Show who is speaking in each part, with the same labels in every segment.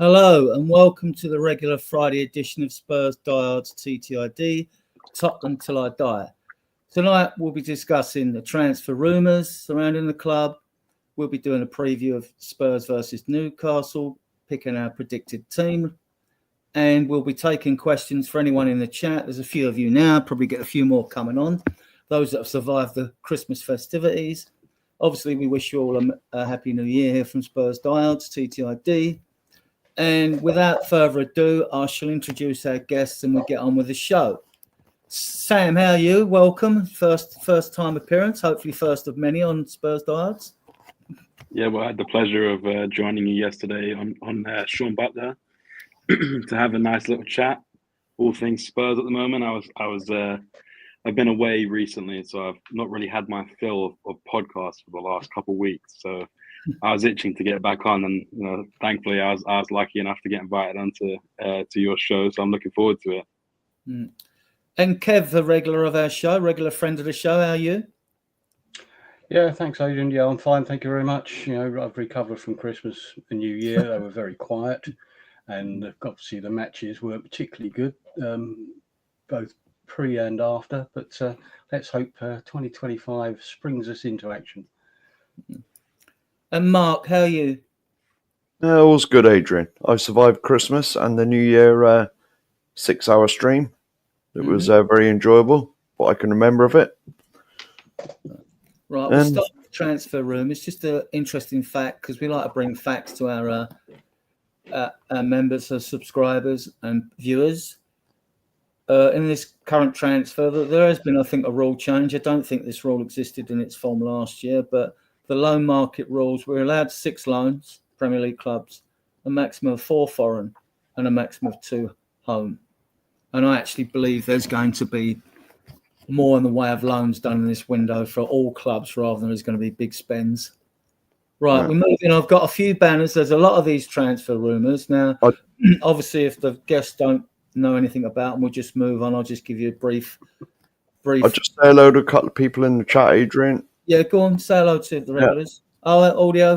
Speaker 1: Hello and welcome to the regular Friday edition of Spurs Diehards TTID, Tottenham Till I Die. Tonight we'll be discussing the transfer rumours surrounding the club. We'll be doing a preview of Spurs versus Newcastle, picking our predicted team, and we'll be taking questions for anyone in the chat. There's a few of you now, probably get a few more coming on. Those that have survived the Christmas festivities. Obviously, we wish you all a happy new year here from Spurs Diehards TTID. And without further ado, I shall introduce our guests and we'll get on with the show. Sam, how are you? Welcome. First time appearance, hopefully first of many on Spurs Diehards.
Speaker 2: Yeah, well, I had the pleasure of joining you yesterday on Sean Butler to have a nice little chat. All things Spurs at the moment. I've been away recently, so I've not really had my fill of podcasts for the last couple of weeks. So I was itching to get back on, and thankfully I was lucky enough to get invited onto to your show. So I'm looking forward to it.
Speaker 1: Mm. And Kev, a regular of our show, regular friend of the show. How are you?
Speaker 3: Yeah, thanks, Adrian. Yeah, I'm fine. Thank you very much. I've recovered from Christmas and New Year. They were very quiet, and obviously the matches weren't particularly good, both pre and after. But let's hope 2025 springs us into action.
Speaker 1: And Mark, how are you?
Speaker 4: All's good, Adrian. I survived Christmas and the New Year 6-hour stream. It was very enjoyable, what I can remember of it.
Speaker 1: Right, we'll start with the transfer room. It's just an interesting fact because we like to bring facts to our members, our subscribers and viewers. In this current transfer, there has been, I think, a rule change. I don't think this rule existed in its form last year, but the loan market rules, we're allowed 6 loans, Premier League clubs, a maximum of 4 foreign and a maximum of 2 home. And I actually believe there's going to be more in the way of loans done in this window for all clubs rather than there's going to be big spends. Right, we're moving. I've got a few banners. There's a lot of these transfer rumours. Now, obviously, if the guests don't know anything about them, we'll just move on. I'll just give you a brief.
Speaker 4: I'll just say hello to a couple of people in the chat, Adrian.
Speaker 1: Yeah, go on. Say hello to the regulars. Yeah. Oh, audio.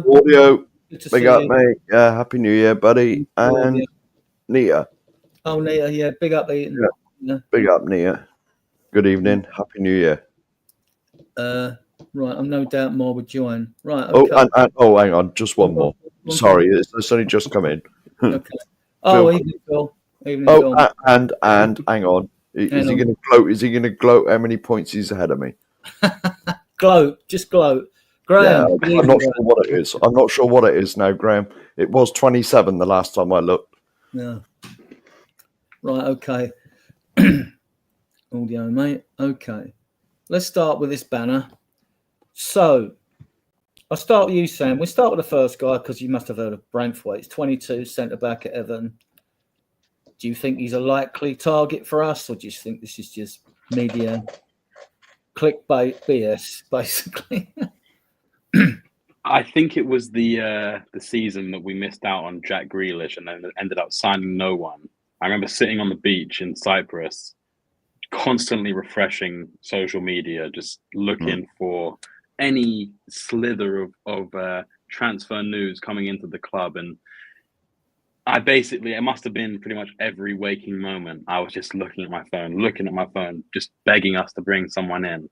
Speaker 4: Good to big up, you. Mate. Yeah, Happy New Year, buddy. And Nia.
Speaker 1: Oh, Nia. Yeah, big up, Ian.
Speaker 4: Yeah. Big up, Nia. Good evening. Happy New Year.
Speaker 1: Right, I'm no doubt more would join. Right. Okay.
Speaker 4: Hang on. Just one more. Sorry, it's only just come in.
Speaker 1: Okay. Oh, evening, Phil.
Speaker 4: And hang on. Is he going to gloat? Is he going to gloat how many points he's ahead of me?
Speaker 1: Gloat. Just gloat. Graham.
Speaker 4: Yeah, I'm not sure what it is. I'm not sure what it is now, Graham. It was 27 the last time I looked.
Speaker 1: Yeah. Right. Okay. Audio, mate. Okay. Let's start with this banner. So, I'll start with you, Sam. We'll start with the first guy because you must have heard of Branthwaite. He's 22, centre-back at Everton. Do you think he's a likely target for us, or do you think this is just media clickbait BS, basically?
Speaker 2: I think it was the season that we missed out on Jack Grealish and then ended up signing no one. I remember sitting on the beach in Cyprus, constantly refreshing social media, just looking for any slither of transfer news coming into the club. And it must have been pretty much every waking moment. I was just looking at my phone, just begging us to bring someone in.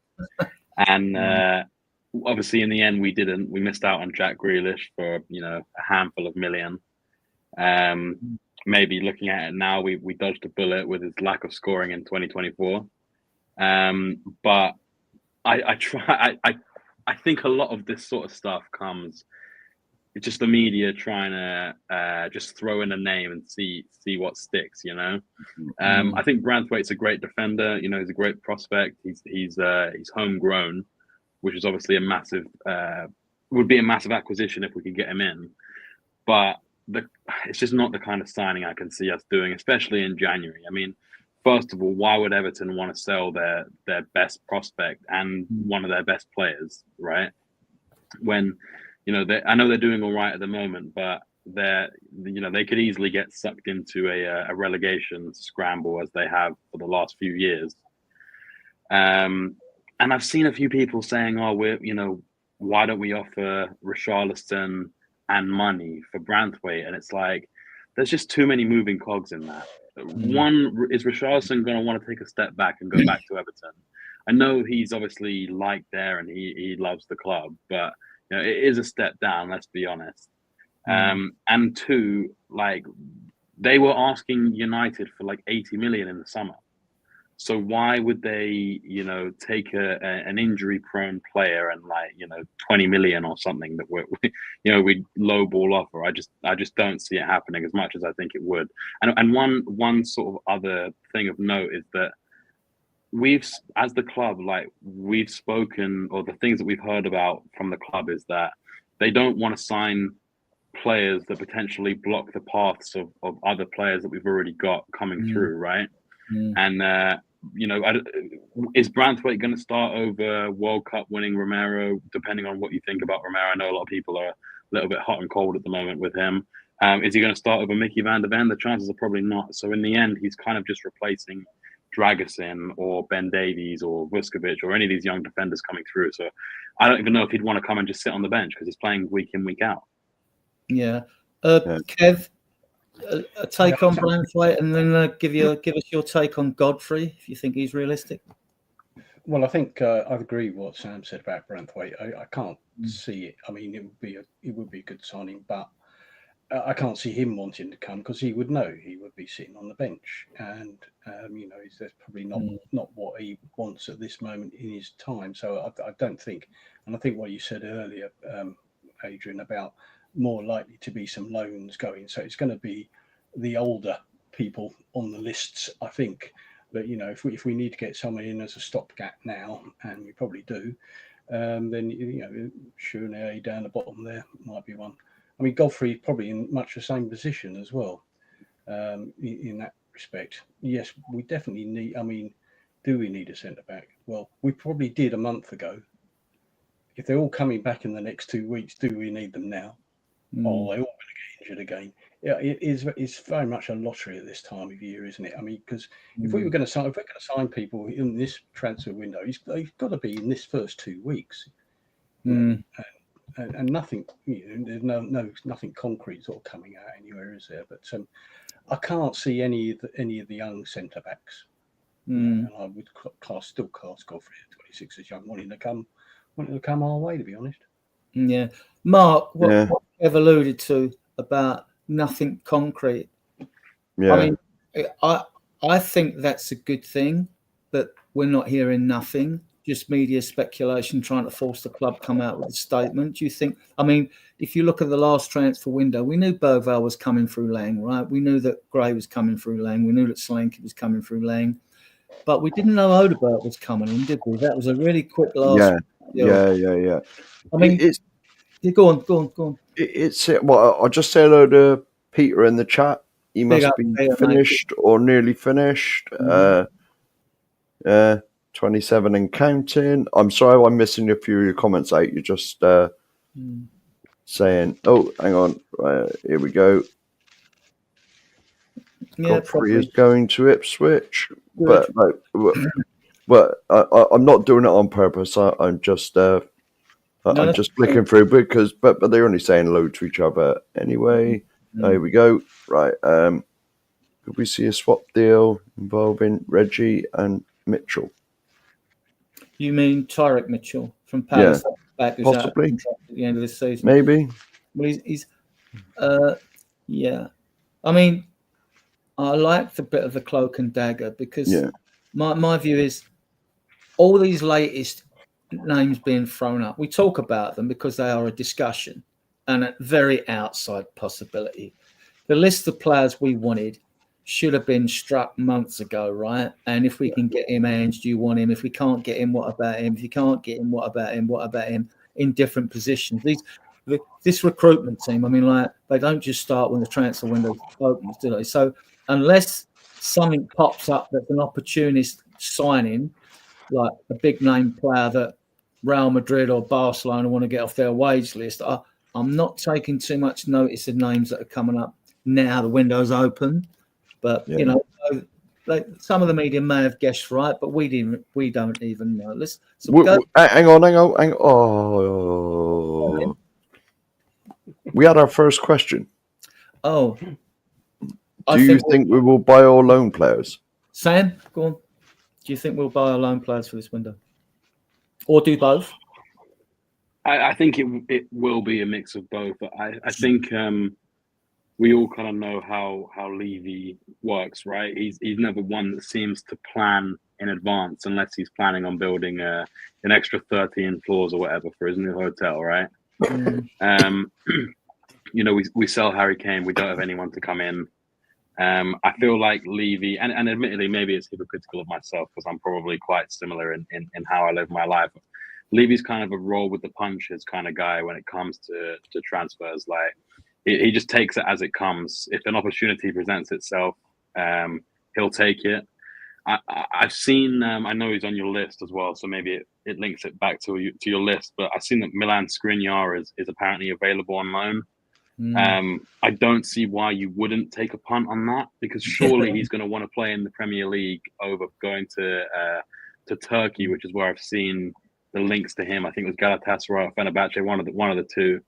Speaker 2: And obviously in the end, we didn't. We missed out on Jack Grealish for, a handful of million. Maybe looking at it now, we dodged a bullet with his lack of scoring in 2024. But I think a lot of this sort of stuff comes. It's just the media trying to just throw in a name and see what sticks. I think Branthwaite's a great defender. He's a great prospect. He's homegrown, which is obviously would be a massive acquisition if we could get him in. But it's just not the kind of signing I can see us doing, especially in January. I mean, first of all, why would Everton want to sell their best prospect and one of their best players, right? When, I know they're doing all right at the moment, but they could easily get sucked into a relegation scramble as they have for the last few years. And I've seen a few people saying, why don't we offer Richarlison and money for Branthwaite? And it's like, there's just too many moving cogs in that. One, is Richarlison going to want to take a step back and go back to Everton? I know he's obviously liked there and he loves the club, but you know, it is a step down, let's be honest. And two, like, they were asking United for like 80 million in the summer. So why would they, you know, take an injury-prone player and, like, you know, 20 million or something that we lowball offer? I just don't see it happening as much as I think it would. And one sort of other thing of note is that we've, as the club, like, we've spoken, or the things that we've heard about from the club is that they don't want to sign players that potentially block the paths of other players that we've already got coming through, right? And you know, is Branthwaite going to start over World Cup winning Romero? Depending on what you think about Romero, I know a lot of people are a little bit hot and cold at the moment with him. Is he going to start over Mickey van der Ven? The chances are probably not. So in the end, he's kind of just replacing Dragusin or Ben Davies or Vuskovic or any of these young defenders coming through. So I don't even know if he'd want to come and just sit on the bench because he's playing week in, week out.
Speaker 1: Yeah. Kev, a take on Branthwaite, and then give us your take on Godfrey, if you think he's realistic.
Speaker 3: Well, I think I agree with what Sam said about Branthwaite. I can't see it. I mean, it would be a good signing, but I can't see him wanting to come because he would know he would be sitting on the bench, and you know, that's probably not what he wants at this moment in his time. So I don't think, and I think what you said earlier, Adrian, about more likely to be some loans going. So it's going to be the older people on the lists, I think. But, you know, if we need to get someone in as a stopgap now, and we probably do, then, you know, Schooney down the bottom there might be one. I mean, Godfrey probably in much the same position as well, in that respect. Yes, we definitely need, I mean, do we need a centre-back? Well, we probably did a month ago. If they're all coming back in the next 2 weeks, do we need them now? Or are they all going to get injured again? Yeah, it's very much a lottery at this time of year, isn't it? I mean, because if we're going to sign people in this transfer window, they've got to be in this first 2 weeks, and nothing. You know, there's nothing concrete sort of coming out anywhere, is there? But I can't see any of the young centre backs. And I would still class Godfrey at 26 as young, wanting to come our way, to be honest.
Speaker 1: Yeah, Mark, what I've alluded to about nothing concrete.
Speaker 4: Yeah,
Speaker 1: I mean, I think that's a good thing that we're not hearing nothing, just media speculation trying to force the club come out with a statement. Do you think? I mean, if you look at the last transfer window, we knew Bergvall was coming through Lang, right? We knew that Gray was coming through Lang. We knew that Solanke was coming through Lang, but we didn't know Odegaard was coming in, did we? That was a really quick last.
Speaker 4: Yeah.
Speaker 1: I mean, go on.
Speaker 4: It's well, I'll just say hello to Peter in the chat. He must be finished or nearly finished. 27 and counting. I'm sorry I'm missing a few of your comments out. You're just saying, oh, hang on. Here we go. Godfrey is going to Ipswich. But I'm not doing it on purpose. I'm just I'm just flicking through because but they're only saying hello to each other anyway. Here we go. Right. Could we see a swap deal involving Reggie and Mitchell?
Speaker 1: You mean Tyrick Mitchell from Palace? Back
Speaker 4: possibly
Speaker 1: at the end of the season.
Speaker 4: Maybe.
Speaker 1: Well, he's yeah. I mean, I like the bit of the cloak and dagger because my view is all these latest names being thrown up, we talk about them because they are a discussion and a very outside possibility. The list of players we wanted should have been struck months ago, right? And if we can get him, Ange, do you want him? If we can't get him, what about him? If you can't get him, what about him? What about him? In different positions. This recruitment team, I mean, like, they don't just start when the transfer window opens, do they? So unless something pops up that's an opportunist signing, like a big name player that Real Madrid or Barcelona want to get off their wage list, I'm not taking too much notice of names that are coming up now. The window's open, but you know, some of the media may have guessed right, but we don't even know.
Speaker 4: Hang on. Oh, we had our first question.
Speaker 1: Oh,
Speaker 4: Do you think we will buy all loan players?
Speaker 1: Sam, go on. Do you think we'll buy our loan players for this window? Or do both?
Speaker 2: I think it will be a mix of both. I think we all kind of know how Levy works, right? He's never one that seems to plan in advance unless he's planning on building an extra 13 floors or whatever for his new hotel, right? You know, we sell Harry Kane. We don't have anyone to come in. I feel like Levy, and admittedly, maybe it's hypocritical of myself because I'm probably quite similar in how I live my life. Levy's kind of a roll with the punches kind of guy when it comes to transfers. Like he just takes it as it comes. If an opportunity presents itself, he'll take it. I've seen. I know he's on your list as well, so maybe it links it back to your list. But I've seen that Milan Skriniar is apparently available on loan. I don't see why you wouldn't take a punt on that because surely he's going to want to play in the Premier League over going to Turkey, which is where I've seen the links to him. I think it was Galatasaray or Fenerbahce, one of the two.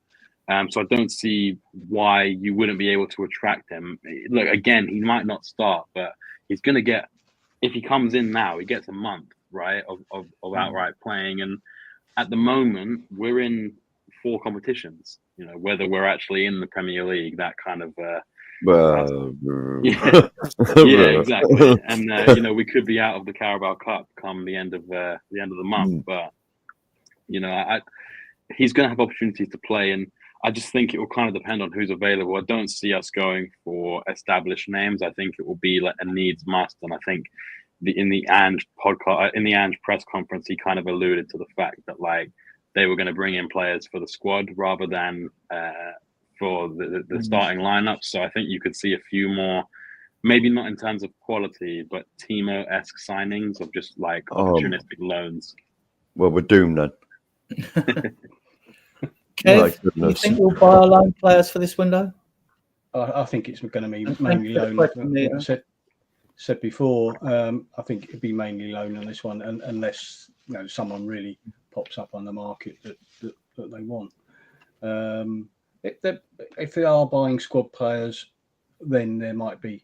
Speaker 2: So I don't see why you wouldn't be able to attract him. Look, again, he might not start, but he's going to get, if he comes in now, he gets a month, right, of outright playing. And at the moment, we're in 4 competitions. You know, whether we're actually in the Premier League, that kind of yeah, exactly. And you know, we could be out of the Carabao Cup come the end of the month. But you know, he's going to have opportunities to play, and I just think it will kind of depend on who's available. I don't see us going for established names. I think it will be like a needs must, and I think in the Ange podcast, in the Ange press conference, he kind of alluded to the fact that like they were going to bring in players for the squad rather than for the starting lineup. So I think you could see a few more, maybe not in terms of quality, but Timo-esque signings of just like opportunistic loans.
Speaker 4: Well, we're doomed then.
Speaker 1: Kev, do you think we'll buy our loan players for this window?
Speaker 3: I think it's going to be mainly loan. I said before, I think it'd be mainly loan on this one, unless someone really pops up on the market that they want. If they are buying squad players, then there might be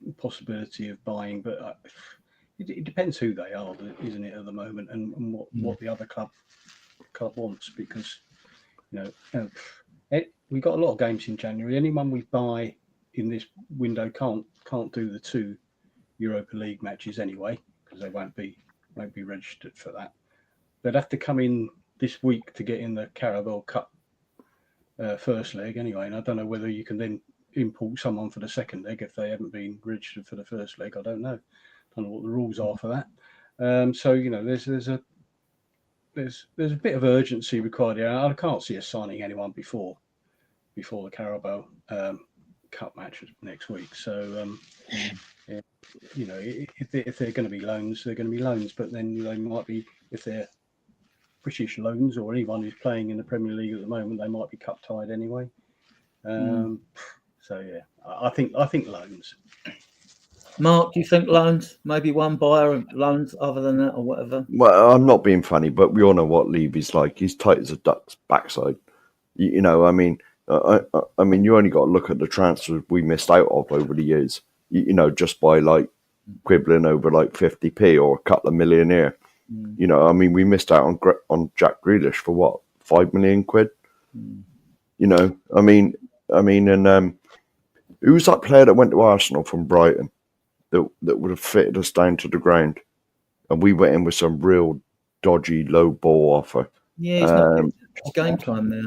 Speaker 3: a possibility of buying, but it depends who they are, isn't it, at the moment, and what the other club wants, because we've got a lot of games in January. Anyone we buy in this window can't do the 2 Europa League matches anyway, because they won't be registered for that. They'd have to come in this week to get in the Carabao Cup first leg anyway, and I don't know whether you can then import someone for the second leg if they haven't been registered for the first leg. I don't know what the rules are for that. So there's a bit of urgency required here. I can't see us signing anyone before the Carabao Cup match next week. So if they're going to be loans, they're going to be loans. But then they might be, if they're British loans or anyone who's playing in the Premier League at the moment, they might be cup tied anyway. So yeah, I think loans.
Speaker 1: Mark, do you think loans? Maybe one buyer and loans other than that, or whatever.
Speaker 4: Well, I'm not being funny, but we all know what Levy's like. He's tight as a duck's backside. I mean, you only got to look at the transfers we missed out of over the years. Just by like quibbling over like 50p or a couple of million here. We missed out on Jack Grealish for what, £5 million? And who's that player that went to Arsenal from Brighton that would have fitted us down to the ground, and we went in with some real dodgy low ball offer.
Speaker 1: Yeah, he's not game time there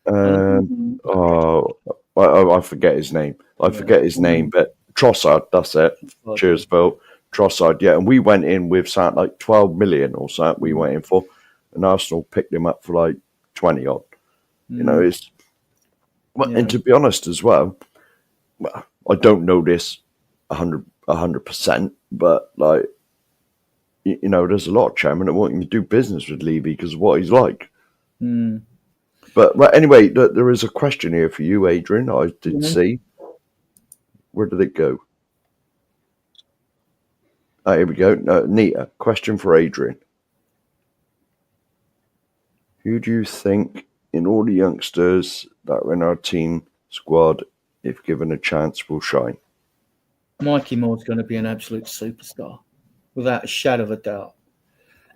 Speaker 1: though.
Speaker 4: I forget his name. But Trossard, that's it. Cheers, Phil. Trossard, yeah, and we went in with something like 12 million or something we went in for, and Arsenal picked him up for like 20 odd. It's and to be honest as well, I don't know this 100%, but like there's a lot of chairmen that want him to do business with Levy because of what he's like. But anyway, there is a question here for you, Adrian. I did see. Where did it go? Here we go. Nita, question for Adrian. Who do you think in all the youngsters that are in our team squad, if given a chance, will shine?
Speaker 1: Mikey Moore's going to be an absolute superstar, without a shadow of a doubt.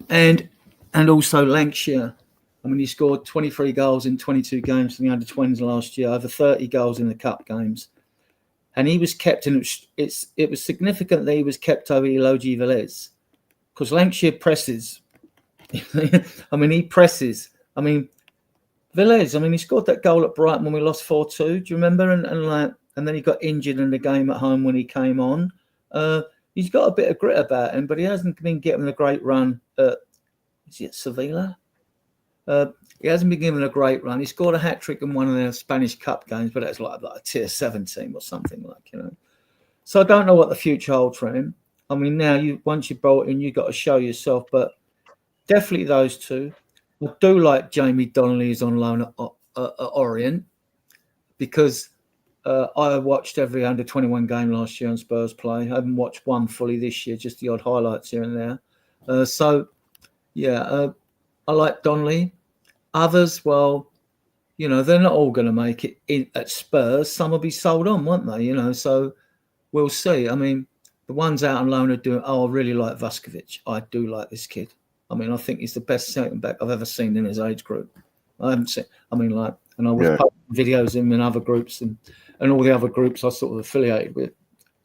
Speaker 1: And also Lancashire. I mean, he scored 23 goals in 22 games in the under-20s last year, over 30 goals in the cup games. And he was kept in. It was significant that he was kept over Elogi Velez, because Lancashire presses. I mean, he presses. I mean, Velez. I mean, he scored that goal at Brighton when we lost 4-2. Do you remember? And then he got injured in the game at home when he came on. He's got a bit of grit about him, but he hasn't been getting a great run. Is it Sevilla? He hasn't been given a great run. He scored a hat-trick in one of their Spanish Cup games, but that's like a tier 7 team or something like, you know. So I don't know what the future holds for him. I mean, now once you brought in, you've got to show yourself, but definitely those two. I do like Jamie Donnelly, who's on loan at Orient, because I watched every under-21 game last year on Spurs play. I haven't watched one fully this year, just the odd highlights here and there. I like Donnelly. Others, well, you know, they're not all going to make it at Spurs. Some will be sold on, won't they? You know, so we'll see. I mean, the ones out on loan are doing. Oh, I really like Vuskovic. I do like this kid. I mean, I think he's the best centre back I've ever seen in his age group. I haven't seen. I mean, like, and I was posting videos of him in other groups and all the other groups I sort of affiliated with.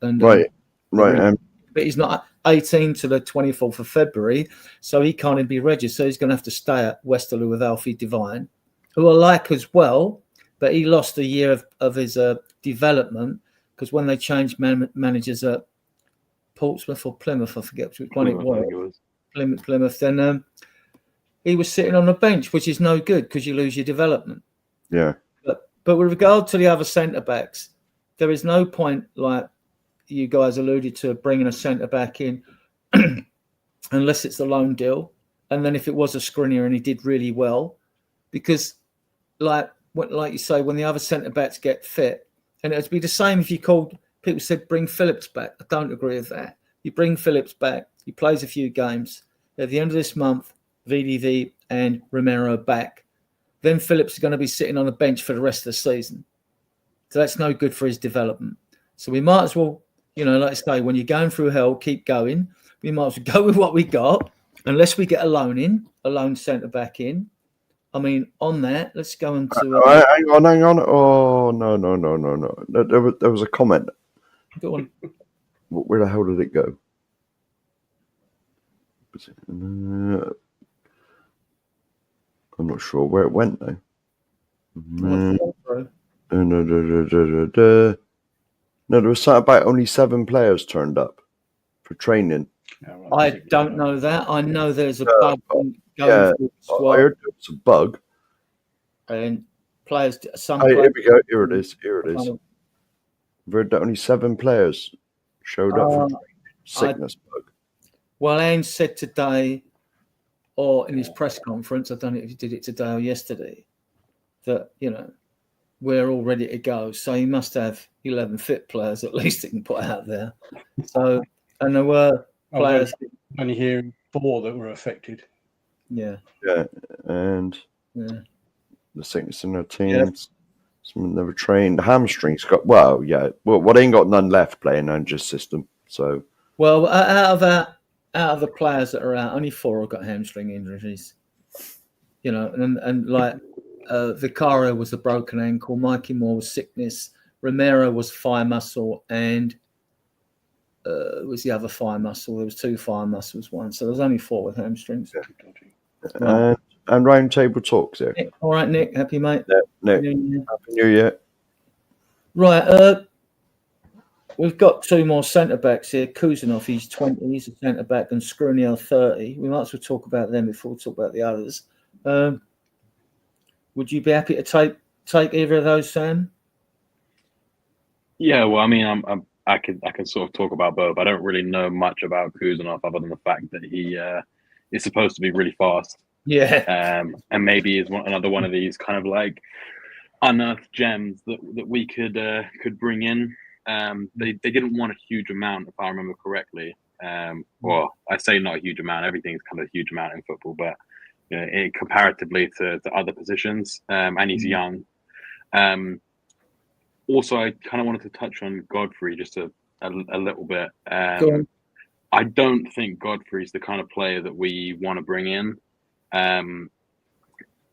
Speaker 1: And
Speaker 4: right.
Speaker 1: But he's not 18 to the 24th of February, so he can't even be registered. So he's going to have to stay at Westerlo with Alfie Devine, who I like as well, but he lost a year of his development, because when they changed managers at Portsmouth or Plymouth, I forget which one it was. Plymouth. Then he was sitting on the bench, which is no good because you lose your development.
Speaker 4: Yeah.
Speaker 1: But with regard to the other centre backs, there is no point, like you guys alluded to, bringing a centre back in unless it's a loan deal. And then if it was a Skriniar and he did really well, because like you say, when the other centre backs get fit, and it'd be the same if you called, people said bring Phillips back. I don't agree with that. You bring Phillips back, he plays a few games. At the end of this month, VDV and Romero back. Then Phillips is going to be sitting on the bench for the rest of the season. So that's no good for his development. So we might as well, you know, like I say, when you're going through hell, keep going. We might as well go with what we got, unless we get a loan centre back in. I mean, on that, let's go into.
Speaker 4: Hang on. Oh, no. There was a comment.
Speaker 1: Go on.
Speaker 4: Where the hell did it go? I'm not sure where it went though. No, there was something about only 7 players turned up for training.
Speaker 1: I don't know that. I know there's a bug going through the squad.
Speaker 4: I heard there was a bug.
Speaker 1: And players,
Speaker 4: here we go. Here it is. I've heard that only 7 players showed up for sickness bug.
Speaker 1: Well, Ange said today, or in his press conference, I don't know if he did it today or yesterday, that, you know, we're all ready to go. So he must have 11 fit players at least he can put out there. So, and there were players.
Speaker 3: Only hearing 4 that were affected.
Speaker 1: Yeah.
Speaker 4: Yeah, and the sickness in their teams.
Speaker 1: Yeah.
Speaker 4: Some never trained. The hamstrings got well, they ain't got none left playing Ange's system. So out of the players that are out, only 4 have got hamstring injuries. You know, and like Vicario was a broken ankle, Mikey Moore was sickness, Romero was thigh muscle, and was the other thigh muscle. There was 2 thigh muscles, one. So there's only 4 with hamstrings. Right. And round table talks here.
Speaker 1: Nick, all right, Nick. Happy, mate.
Speaker 4: Yeah, Nick. Happy New Year.
Speaker 1: Right. We've got 2 more centre backs here. Kuzanov, he's 20. He's a centre back, and Skriniar, 30. We might as well talk about them before we talk about the others. Would you be happy to take either of those, Sam?
Speaker 2: Yeah, well, I mean, I can sort of talk about both. I don't really know much about Kuzanov other than the fact that he is supposed to be really fast.
Speaker 1: Yeah.
Speaker 2: And maybe is another one of these kind of like unearthed gems that we could bring in. They didn't want a huge amount, if I remember correctly. Well, I say not a huge amount. Everything's kind of a huge amount in football, but you know, comparatively to other positions, and he's young. Also, I kind of wanted to touch on Godfrey just to a little bit.
Speaker 1: Go on.
Speaker 2: I don't think Godfrey's the kind of player that we want to bring in.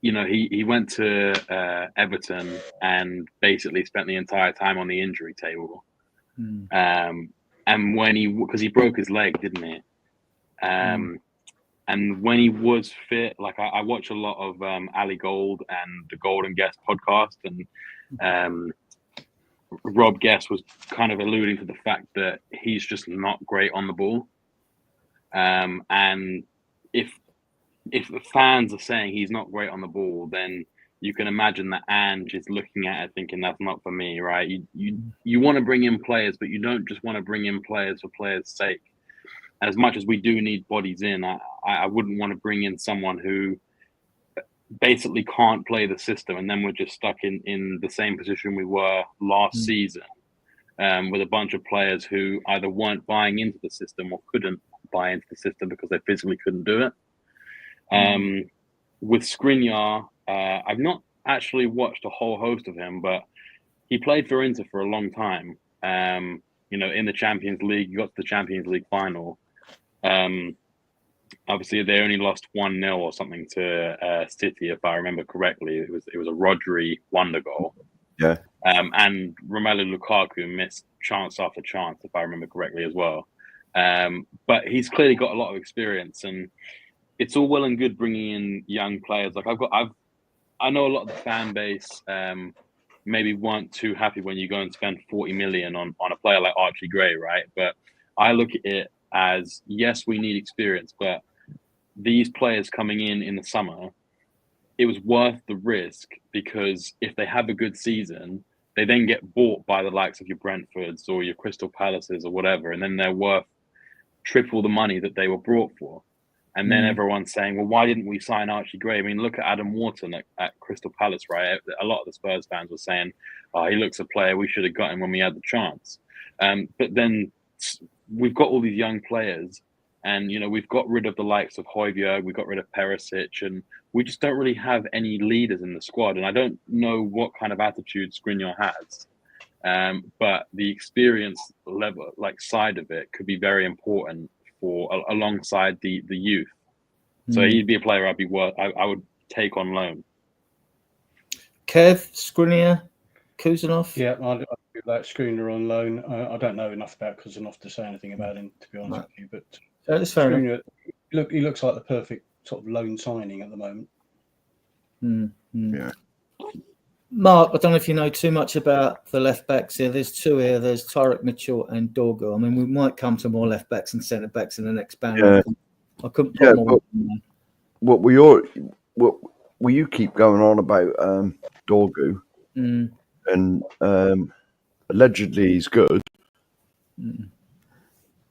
Speaker 2: He went to Everton and basically spent the entire time on the injury table. And because he broke his leg, didn't he? And when he was fit, like I watch a lot of Ali Gold and the Golden Guest podcast, and Rob Guest was kind of alluding to the fact that he's just not great on the ball. And if the fans are saying he's not great on the ball, then you can imagine that Ange is looking at it thinking that's not for me, right? You want to bring in players, but you don't just want to bring in players for players' sake. As much as we do need bodies in, I wouldn't want to bring in someone who basically can't play the system, and then we're just stuck in the same position we were last season, with a bunch of players who either weren't buying into the system or couldn't buy into the system because they physically couldn't do it. With Skriniar, I've not actually watched a whole host of him, but he played for Inter for a long time. In the Champions League, he got to the Champions League final. Obviously, they only lost 1-0 or something to City, if I remember correctly. It was a Rodri wonder goal.
Speaker 4: Yeah.
Speaker 2: And Romelu Lukaku missed chance after chance, if I remember correctly as well. But he's clearly got a lot of experience, and it's all well and good bringing in young players. Like I know a lot of the fan base maybe weren't too happy when you go and spend 40 million on a player like Archie Gray, right? But I look at it as, yes, we need experience, but these players coming in the summer, it was worth the risk, because if they have a good season, they then get bought by the likes of your Brentfords or your Crystal Palaces or whatever, and then they're worth triple the money that they were brought for. And then everyone's saying, well, why didn't we sign Archie Gray? I mean, look at Adam Wharton at Crystal Palace, right? A lot of the Spurs fans were saying, oh, he looks a player, we should have got him when we had the chance. But then we've got all these young players, and, we've got rid of the likes of Højbjerg, we got rid of Perisic, and we just don't really have any leaders in the squad. And I don't know what kind of attitude Skriniar has. But the experience level, side of it, could be very important for alongside the youth. So he'd be a player I would take on loan.
Speaker 1: Kev, Skriniar, Kuzanov.
Speaker 3: Yeah, I'd do that. Skriniar on loan. I don't know enough about Kuzanov to say anything about him, to be honest with you. But
Speaker 1: that's fair enough.
Speaker 3: He looks like the perfect sort of loan signing at the moment.
Speaker 4: Yeah.
Speaker 1: Mark, I don't know if you know too much about the left backs here. There's two here. There's Tarek Mitchell and Dorgo. I mean, we might come to more left backs and centre backs in the next panel.
Speaker 4: Yeah.
Speaker 1: I couldn't put more.
Speaker 4: What you keep going on about Dorgu, and allegedly he's good,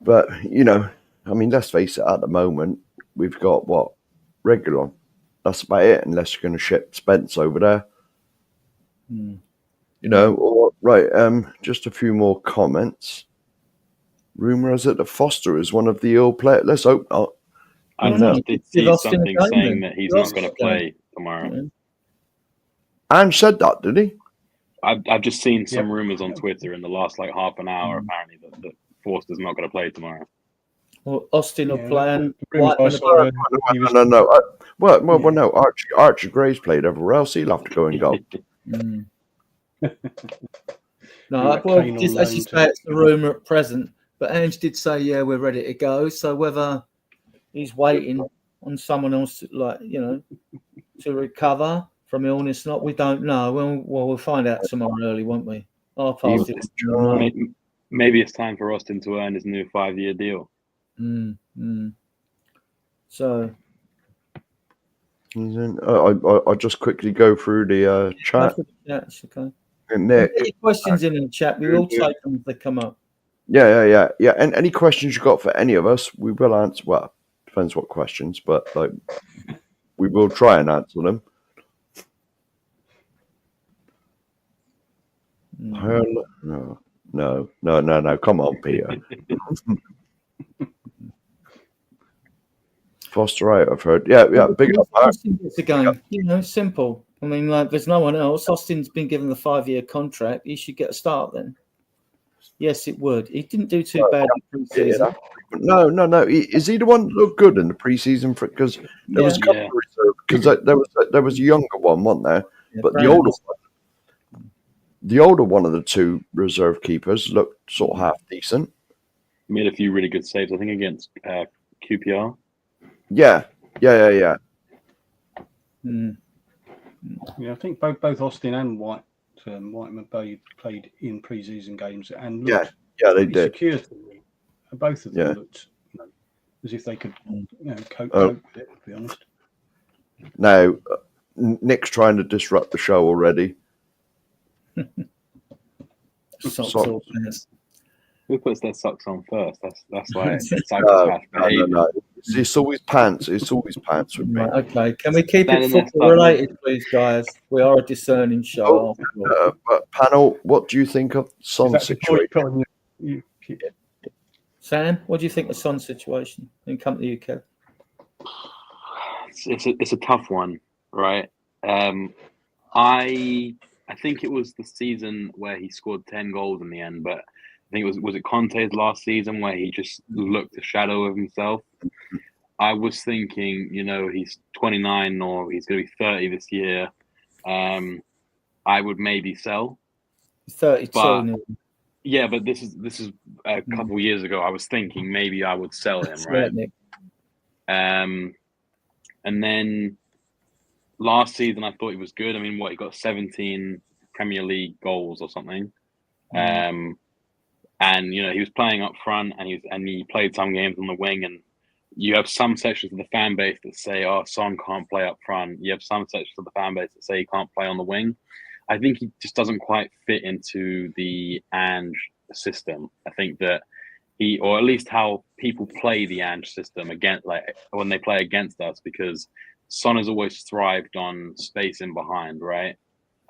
Speaker 4: but I mean, let's face it. At the moment, we've got Regulon. That's about it, unless you're going to ship Spence over there. Just a few more comments. Rumour is it that Foster is one of the ill players? Let's hope not.
Speaker 2: I did see something saying that he's not going to play tomorrow.
Speaker 4: Ange said that, did he?
Speaker 2: I've just seen some rumours on Twitter in the last half an hour, apparently, that Foster's not going to play tomorrow.
Speaker 1: Well, Austin will play.
Speaker 4: No. Archie Gray's played everywhere else. He'll have to go and go.
Speaker 1: No, well, as you say, it's the rumour at present. But Ange did say, yeah, we're ready to go. So whether he's waiting on someone else, to recover from illness or not, we don't know. We'll find out tomorrow early, won't we?
Speaker 2: Maybe it's time for Austin to earn his new 5-year deal.
Speaker 1: So
Speaker 4: I'll just quickly go through the chat.
Speaker 1: That's okay.
Speaker 4: And Nick,
Speaker 1: any questions in the chat? We will take them if they come up.
Speaker 4: Yeah. And any questions you got for any of us, we will answer. Well, depends what questions, but we will try and answer them. No. Come on, Peter. Foster, right? I've heard. Yeah. Big up.
Speaker 1: It's a game. Simple. I mean, there's no one else. Austin's been given the 5-year contract. He should get a start then. Yes, it would. He didn't do too bad in pre-season.
Speaker 4: No. Is he the one that looked good in the pre-season? Because there was a couple of reserve. Because there was a younger one, wasn't there?
Speaker 1: Yeah,
Speaker 4: but the older one of the two reserve keepers looked sort of half decent.
Speaker 2: Made a few really good saves, I think, against QPR.
Speaker 4: Yeah.
Speaker 3: Yeah, I think both Austin and Whiteman played in pre-season games and looked
Speaker 4: they did.
Speaker 3: Secure to me. Both of them looked as if they could cope with it, to be honest.
Speaker 4: Now, Nick's trying to disrupt the show already.
Speaker 1: Socks.
Speaker 2: Who puts their socks on first? That's like psychopath behavior.
Speaker 4: No. It's always pants. It's always pants with me.
Speaker 1: Right, okay, can we keep it football related, please, guys? We are a discerning show.
Speaker 4: But panel, what do you think of Son's situation?
Speaker 1: Sam, what do you think of Son's situation in Company UK?
Speaker 2: It's a tough one, right? I think it was the season where he scored 10 goals in the end, but I think was it Conte's last season where he just looked a shadow of himself. I was thinking, he's 29 or he's going to be 30 this year. I would maybe sell.
Speaker 1: 32.
Speaker 2: But, yeah, but this is a couple of years ago. I was thinking maybe I would sell him, right? And then last season I thought he was good. I mean, he got 17 Premier League goals or something. And he was playing up front, and he played some games on the wing. And you have some sections of the fan base that say, "Oh, Son can't play up front." You have some sections of the fan base that say he can't play on the wing. I think he just doesn't quite fit into the Ange system. I think that or at least how people play the Ange system when they play against us, because Son has always thrived on space in behind, right?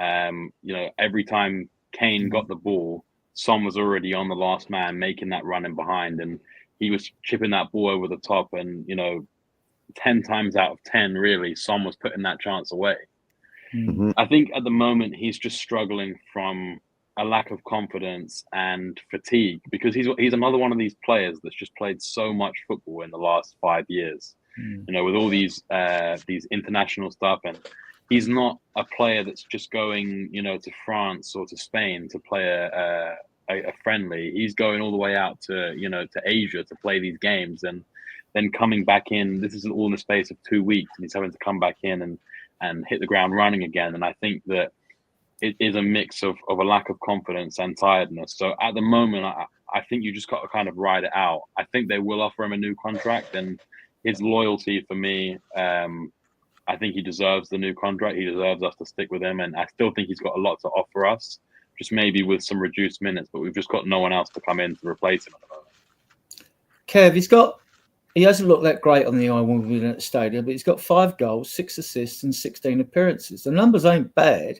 Speaker 2: Every time Kane got the ball, Son was already on the last man making that run in behind, and he was chipping that ball over the top, and 10 times out of 10 really Son was putting that chance away. I think at the moment he's just struggling from a lack of confidence and fatigue, because he's another one of these players that's just played so much football in the last 5 years, with all these international stuff, and he's not a player that's just going, to France or to Spain to play a friendly. He's going all the way out to, to Asia to play these games, and then coming back in. This isn't all in the space of 2 weeks, and he's having to come back in and hit the ground running again. And I think that it is a mix of a lack of confidence and tiredness. So at the moment, I think you just got to kind of ride it out. I think they will offer him a new contract, and his loyalty for me, I think he deserves the new contract. He deserves us to stick with him, and I still think he's got a lot to offer us, just maybe with some reduced minutes, but we've just got no one else to come in to replace him at the moment.
Speaker 1: Kev, he hasn't looked that great on the eye when we've been at the stadium, but he's got 5 goals, 6 assists, and 16 appearances. The numbers ain't bad.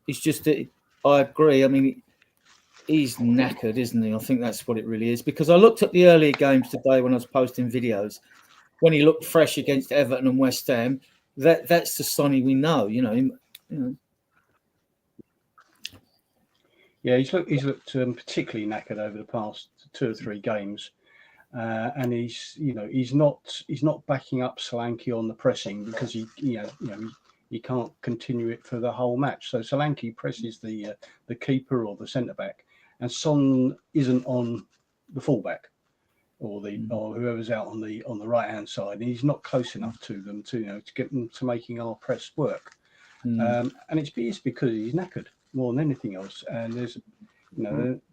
Speaker 1: It's just that I agree. I mean, he's knackered, isn't he? I think that's what it really is. Because I looked at the earlier games today when I was posting videos, when he looked fresh against Everton and West Ham. That's the Sonny we know,
Speaker 3: Yeah, he's looked particularly knackered over the past 2 or 3 games. And he's not backing up Solanke on the pressing, because he can't continue it for the whole match. So Solanke presses the keeper or the centre back, and Son isn't on the fullback or whoever's out on the right hand side. And he's not close enough to them to get them to making our press work. And it's because he's knackered more than anything else. And there's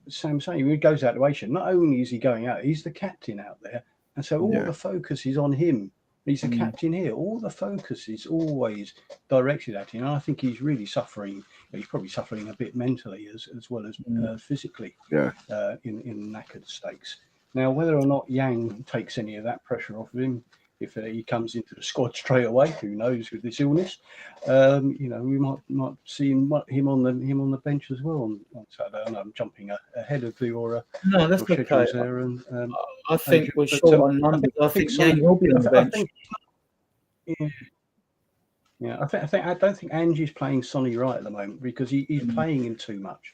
Speaker 3: Sam saying, when he goes out to Asia, not only is he going out, he's the captain out there, and so all the focus is on him. He's the captain here. All the focus is always directed at him, and I think he's really suffering. He's probably suffering a bit mentally as well as physically in knackered states. Now, whether or not Yang takes any of that pressure off of him, if he comes into the squad straight away, who knows with this illness? We might see him on the bench as well on Saturday. And I'm jumping ahead of your
Speaker 1: no, that's
Speaker 3: your
Speaker 1: okay.
Speaker 3: there. And
Speaker 1: I think we're short on numbers. I think Yang will be on the bench.
Speaker 3: I don't think Angie's playing Sonny right at the moment, because he's playing him too much.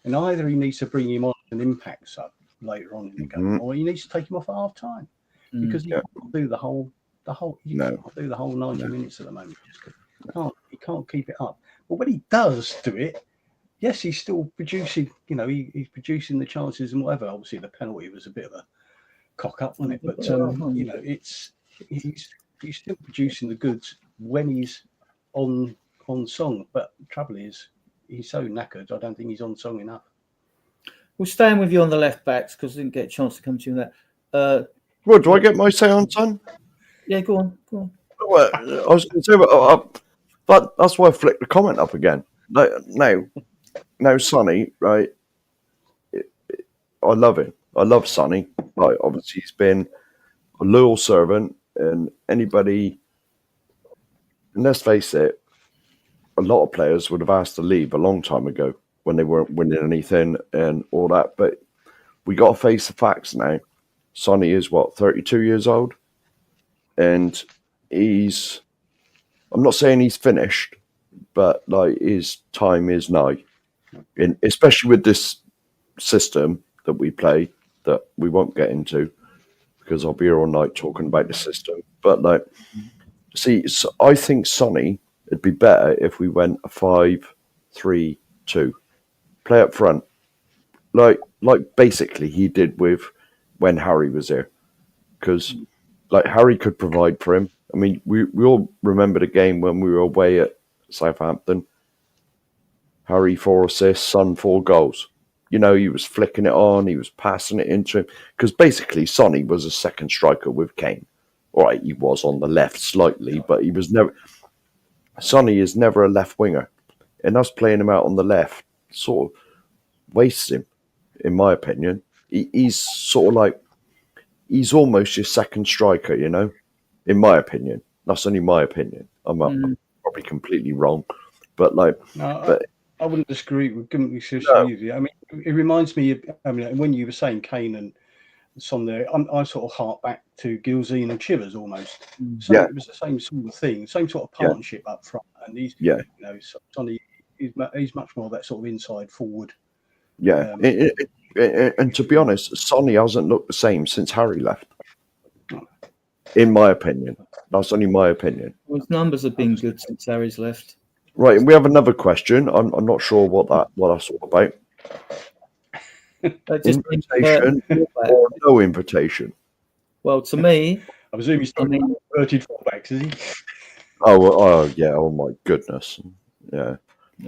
Speaker 3: And either he needs to bring him on as an impact sub later on in the game, or he needs to take him off at half time because he can't do the whole. He can't do the whole 90 minutes at the moment. He can't keep it up. But when he does do it, yes, he's still producing. You know, he's producing the chances and whatever. Obviously, the penalty was a bit of a cock up, wasn't it? But you know, he's still producing the goods when he's on song. But the trouble is, he's so knackered. I don't think he's on song enough.
Speaker 1: We'll stand with you on the left backs because I didn't get a chance to come to you on that.
Speaker 4: Well, do I get my say on, son?
Speaker 1: Yeah, go on.
Speaker 4: Well, I was going to say, but that's why I flicked the comment up again. Now, Sonny, right? I love him. I love Sonny. Like, obviously, he's been a loyal servant, and anybody. And let's face it, a lot of players would have asked to leave a long time ago when they weren't winning anything and all that. But we got to face the facts now. Sonny is 32 years old, and I'm not saying he's finished, but like his time is now, especially with this system that we play that we won't get into because I'll be here all night talking about the system. But like, see, so I think Sonny, it'd be better if we went a 5-3-2, play up front, like basically he did with when Harry was here, because like Harry could provide for him. I mean, we all remember the game when we were away at Southampton. Harry 4 assists, Son 4 goals. You know, he was flicking it on, he was passing it into him, because basically Sonny was a second striker with Kane. All right, he was on the left slightly, but he was never. Sonny is never a left winger, and us playing him out on the left sort of wastes him, in my opinion. He's sort of like, he's almost your second striker, you know, in my opinion. That's only my opinion. I'm probably completely wrong, but like,
Speaker 3: I wouldn't disagree. We couldn't be so easy. I mean, it reminds me of, I mean, when you were saying Kane and Son there, I sort of hark back to Gilzean and Chivers almost. So it was the same sort of thing, same sort of partnership up front. And he's, you know, Sonny, he's much more that sort of inside forward.
Speaker 4: Yeah. And to be honest, Sonny hasn't looked the same since Harry left. In my opinion. That's only my opinion.
Speaker 1: Well, his numbers have been good since Harry's left.
Speaker 4: Right, and we have another question. I'm not sure what that's all about. Invitation or no invitation?
Speaker 1: Well, to me,
Speaker 3: I presume he's talking about inverted fullbacks, is he?
Speaker 4: Oh yeah. Oh my goodness. Yeah.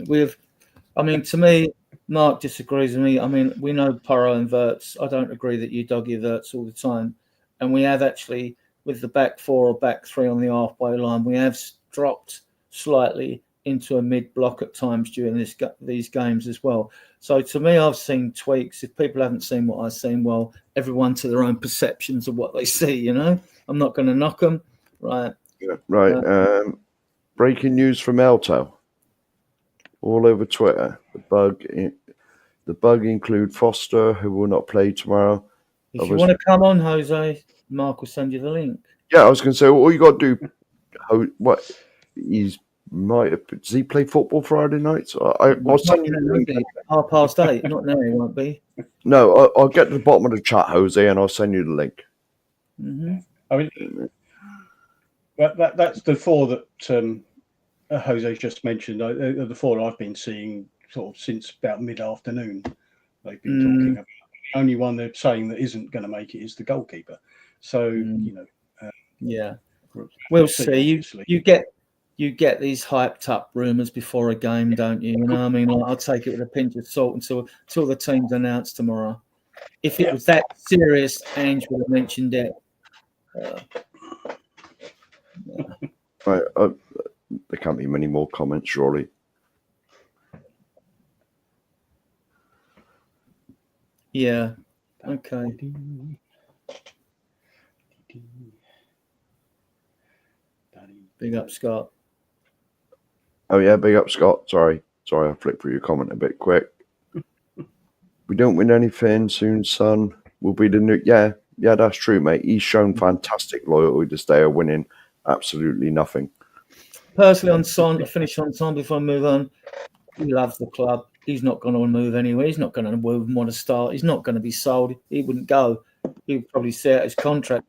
Speaker 1: To me, Mark disagrees with me. I mean, we know Porro inverts. I don't agree that you dog inverts all the time. And we have actually, with the back 4 or back 3 on the halfway line, we have dropped slightly into a mid block at times during these games as well. So to me, I've seen tweaks. If people haven't seen what I've seen, well, everyone to their own perceptions of what they see, you know. I'm not going to knock them. Right.
Speaker 4: Yeah, right. Breaking news from Elto. All over Twitter. The bug include Foster, who will not play tomorrow.
Speaker 1: If you want to come on, Jose, Mark will send you the link.
Speaker 4: Yeah, I was going to say, all you got to do, does he play football Friday nights? I'll send you the link.
Speaker 1: 8:30. Not now, he won't be.
Speaker 4: No, I'll get to the bottom of the chat, Jose, and I'll send you the link.
Speaker 1: Mm-hmm.
Speaker 3: I mean, that's the 4 that Jose just mentioned. The 4 I've been seeing sort of since about mid-afternoon. They've been talking about. The only one they're saying that isn't going to make it is the goalkeeper. So, you know.
Speaker 1: We'll see. You get these hyped up rumours before a game, don't you? You know what I mean? I'll take it with a pinch of salt until the team's announced tomorrow. If it was that serious, Ange would have mentioned it.
Speaker 4: Right, there can't be many more comments, surely.
Speaker 1: Yeah. Okay. Big up, Scott.
Speaker 4: Oh yeah, big up, Scott. Sorry, I flicked through your comment a bit quick. We don't win anything soon, son. We'll be the new. Yeah, that's true, mate. He's shown fantastic loyalty to stay winning absolutely nothing.
Speaker 1: Personally, on Son, to finish on Son before I move on, he loves the club. he's not going to move anywhere. He's not going to want to start. He's not going to be sold. He wouldn't go. He would probably see out his contract.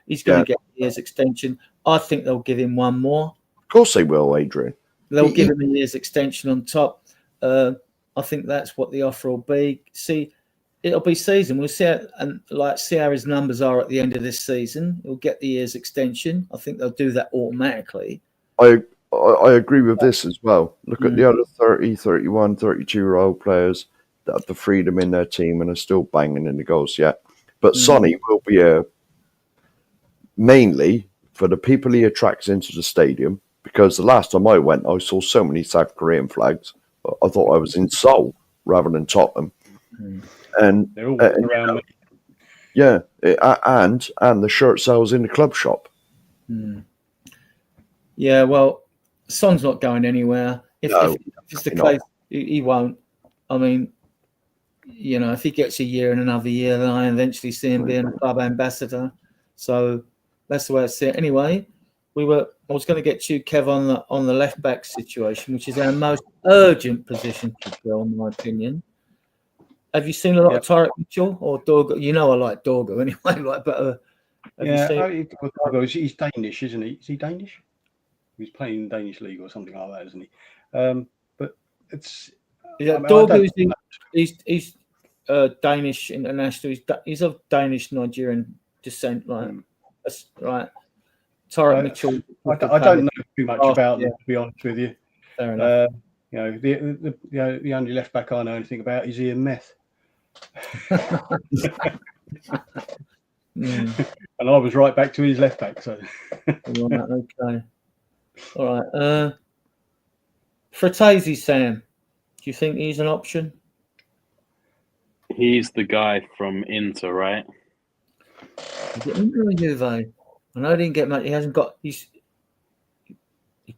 Speaker 1: He's going to get a year's extension. I think they'll give him one more.
Speaker 4: Of course they will, Adrian.
Speaker 1: They'll give him a year's extension on top. I think that's what the offer will be. See, it'll be season. We'll see how his numbers are at the end of this season. He'll get the year's extension. I think they'll do that automatically.
Speaker 4: I agree with this as well. Look at the other 30, 31, 32-year-old players that have the freedom in their team and are still banging in the goals yet. But Sonny will be mainly for the people he attracts into the stadium, because the last time I went, I saw so many South Korean flags. I thought I was in Seoul rather than Tottenham. And
Speaker 3: they're all around me.
Speaker 4: Yeah, and the shirt sales in the club shop.
Speaker 1: Yeah, well, Son's not going anywhere. If it's the case, he won't. I mean, if he gets a year and another year, then I eventually see him being a club ambassador. So that's the way I see it. Anyway, I was going to get you, Kev, on the left back situation, which is our most urgent position to fill, in my opinion. Have you seen a lot of Tariq Mitchell or Dorgo? I like Dorgo anyway.
Speaker 3: He's Danish, isn't he? Is he Danish? He's playing in the Danish league or something like that, isn't he? But it's
Speaker 1: Dorgo. He's Danish international. He's of Danish Nigerian descent, that's right. Tariq Mitchell.
Speaker 3: I don't know too much about them, to be honest with you.
Speaker 1: Fair enough.
Speaker 3: The only left back I know anything about is Ian Meth. And I was right back to his left back. So
Speaker 1: okay, all right. Fratesi, Sam, do you think he's an option?
Speaker 2: He's the guy from Inter, right?
Speaker 1: Is it Inter or Juve? I know he didn't get much. He hasn't got. He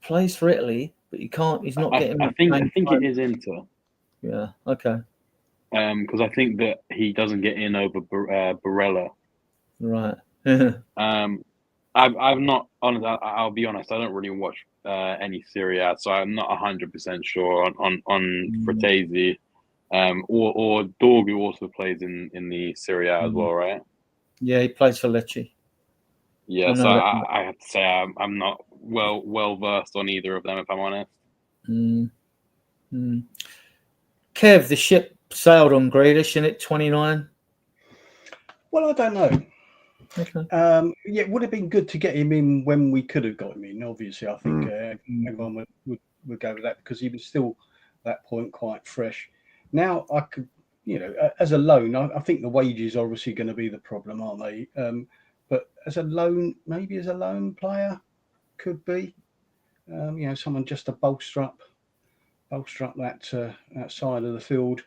Speaker 1: plays for Italy, but he can't. He's not getting.
Speaker 2: I think it is Inter.
Speaker 1: Yeah. Okay.
Speaker 2: Because I think that he doesn't get in over Barella.
Speaker 1: Right.
Speaker 2: I'm not honest. I'll be honest. I don't really watch any Serie A, so I'm not 100% sure on Fratesi. Or Dorgu also plays in the Serie A as well, right?
Speaker 1: Yeah, he plays for Lecce.
Speaker 2: Yeah, so I have to say I'm not well versed on either of them, if I'm honest.
Speaker 1: Kev, the ship sailed on Grealish, isn't it? 29.
Speaker 3: Well, I don't know.
Speaker 1: Okay.
Speaker 3: It would have been good to get him in when we could have got him in. Obviously, I think everyone would go with that because he was still at that point quite fresh. Now I could, as a loan, I think the wages are obviously going to be the problem, aren't they? But as a loan, maybe as a loan player, could be, someone just to bolster up that side of the field,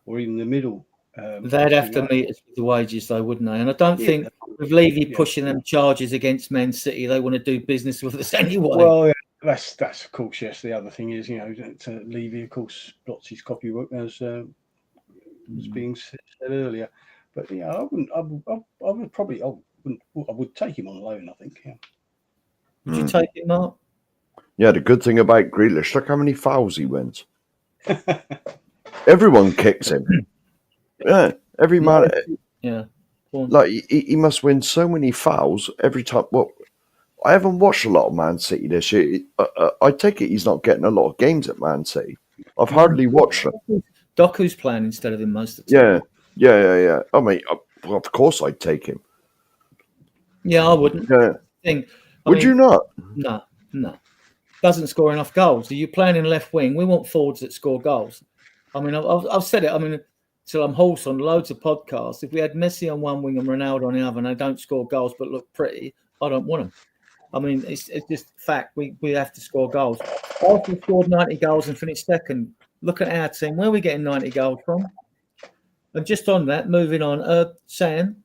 Speaker 3: or even the middle.
Speaker 1: They'd have to meet us with the wages, though, wouldn't they? And I don't think with Levy pushing them charges against Man City, they want to do business with us anyway.
Speaker 3: Well, that's of course, yes. The other thing is, Levy, of course, blots his copybook as was being said earlier. But I would take him on loan, I think. Yeah.
Speaker 1: Would you take it, Mark?
Speaker 4: Yeah, the good thing about Grealish, look how many fouls he wins. Everyone kicks him. Yeah, every man.
Speaker 1: Yeah.
Speaker 4: Like he must win so many fouls every time. Well, I haven't watched a lot of Man City this year. I take it he's not getting a lot of games at Man City. I've hardly watched them.
Speaker 1: Doku's playing instead of him most of the time.
Speaker 4: Yeah. I mean, of course I'd take him.
Speaker 1: Yeah, I wouldn't.
Speaker 4: Yeah. Would you not?
Speaker 1: No. Doesn't score enough goals. Are you playing in left wing? We want forwards that score goals. I mean, I've said it. I mean, till I'm hoarse on loads of podcasts. If we had Messi on one wing and Ronaldo on the other, and they don't score goals but look pretty, I don't want them. I mean, it's just fact. We have to score goals. Arsenal scored 90 goals and finished second. Look at our team. Where are we getting 90 goals from? And just on that, moving on, Sam,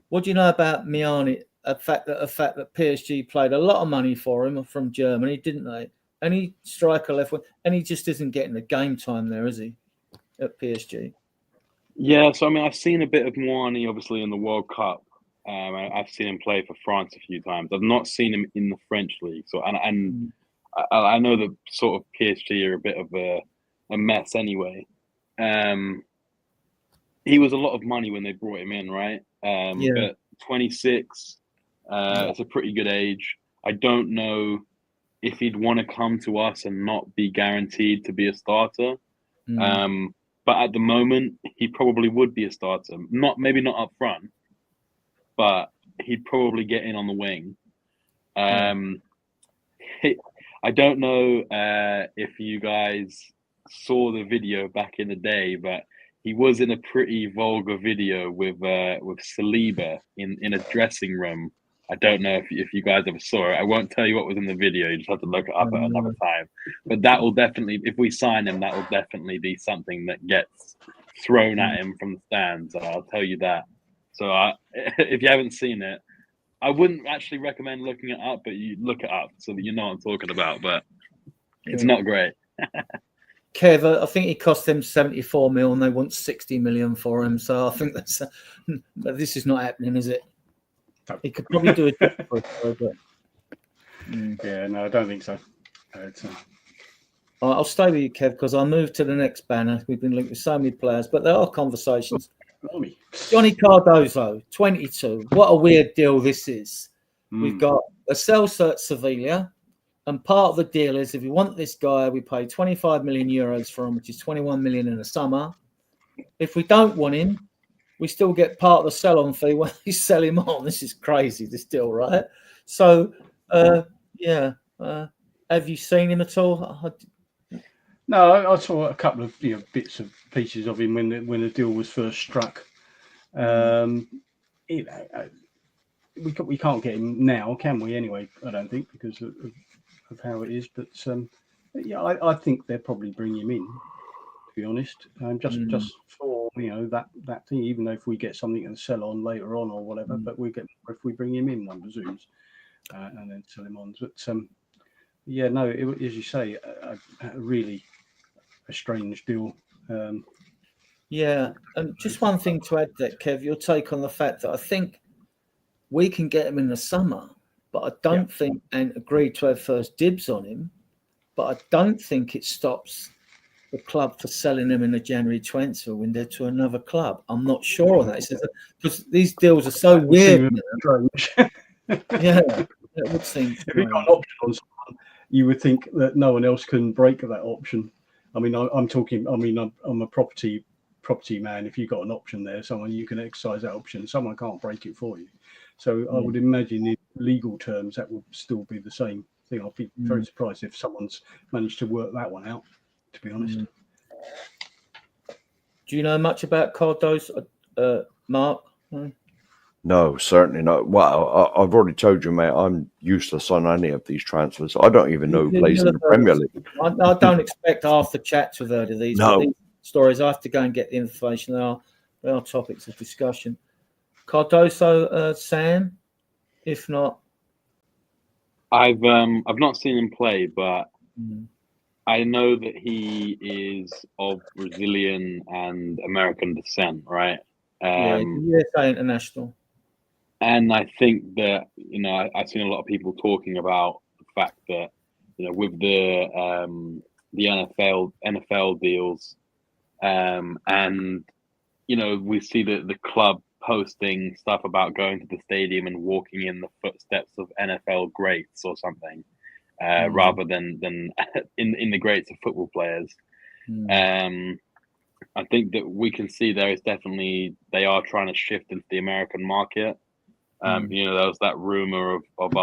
Speaker 1: what do you know about Miani? A fact that PSG paid a lot of money for him from Germany, didn't they? Any striker left wing, and he just isn't getting the game time there, is he? At PSG.
Speaker 2: Yeah, so I mean, I've seen a bit of Moani obviously in the World Cup. I've seen him play for France a few times. I've not seen him in the French league. So, and I know that sort of PSG are a bit of a a mess anyway. He was a lot of money when they brought him in, right? But 26, it's a pretty good age. I don't know if he'd want to come to us and not be guaranteed to be a starter. But at the moment, he probably would be a starter. Maybe not up front, but he'd probably get in on the wing. I don't know if you guys saw the video back in the day, but he was in a pretty vulgar video with Saliba in a dressing room. I don't know if you guys ever saw it. I won't tell you what was in the video. You just have to look it up at another time. But that will definitely, if we sign him, that will definitely be something that gets thrown at him from the stands. I'll tell you that. So if you haven't seen it, I wouldn't actually recommend looking it up, but you look it up so that you know what I'm talking about. But it's not great.
Speaker 1: Kev, I think he cost them 74 mil and they want 60 million for him. So I think this is not happening, is it? He could probably do it.
Speaker 3: Yeah, no, I don't think so.
Speaker 1: I'll stay with you, Kev, because I'll move to the next banner. We've been linked with so many players, but there are conversations. Johnny Cardozo, 22. What a weird deal this is. We've got a Celso at Sevilla, and part of the deal is if we want this guy, we pay 25 million euros for him, which is 21 million in the summer. If we don't want him, we still get part of the sell-on fee when we sell him on. This is crazy, this deal, right? So, have you seen him at all?
Speaker 3: No, I saw a couple of bits of pieces of him when the deal was first struck. We can't get him now, can we? Anyway, I don't think because of how it is. But I think they'll probably bring him in. To be honest, just for that thing. Even though if we get something and sell on later on or whatever, but we get if we bring him in, one presumes, and then sell him on. But as you say, really a strange deal.
Speaker 1: And just one thing to add there, Kev, your take on the fact that I think we can get him in the summer, but I don't think, and agreed to have first dibs on him, but I don't think it stops the club for selling him in the January transfer window to another club. I'm not sure on that. Because these deals are so weird. It would seem
Speaker 3: if you've got an option on someone, you would think that no one else can break that option. I mean, I'm a property man. If you've got an option there, someone you can exercise that option. Someone can't break it for you. So I would imagine in legal terms that would still be the same thing. I'd be very surprised if someone's managed to work that one out, to be honest.
Speaker 1: Do you know much about Cardozo, Mark?
Speaker 4: No, certainly not. Well, I've already told you, mate, I'm useless on any of these transfers. I don't even know who plays in the Premier League.
Speaker 1: I don't expect half the chats to have heard of these.
Speaker 4: No.
Speaker 1: These stories, I have to go and get the information. They are topics of discussion. Cardozo, Sam, if not,
Speaker 2: I've not seen him play, but I know that he is of Brazilian and American descent, right?
Speaker 1: USA international.
Speaker 2: And I think that I've seen a lot of people talking about the fact that with the NFL deals, and we see the club posting stuff about going to the stadium and walking in the footsteps of NFL greats or something, rather than in the greats of football players. I think that we can see there is definitely they are trying to shift into the American market. There was that rumor of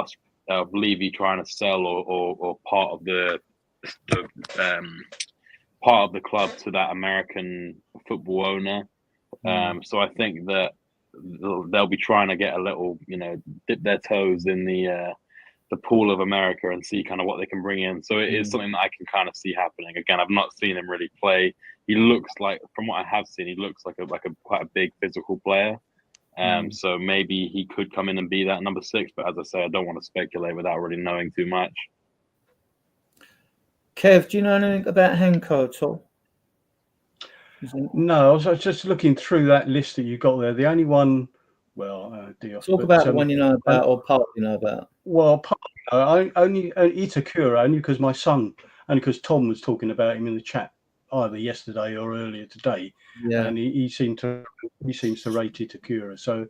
Speaker 2: Levy trying to sell or part of the club to that American football owner. So I think that they'll be trying to get a little, dip their toes in the pool of America and see kind of what they can bring in. So it is something that I can kind of see happening. Again, I've not seen him really play. He looks like, from what I have seen, he looks like a quite a big physical player. So maybe he could come in and be that number 6. But as I say, I don't want to speculate without really knowing too much.
Speaker 1: Kev, do you know anything about Henko at all?
Speaker 3: No, I was just looking through that list that you got there. The only one, Dios.
Speaker 1: Talk about the one you know about or part you know about.
Speaker 3: Well, only Itakura, only because my son, only because Tom was talking about him in the chat either yesterday or earlier today,
Speaker 1: Yeah,
Speaker 3: and he seems to rate Itakura. So,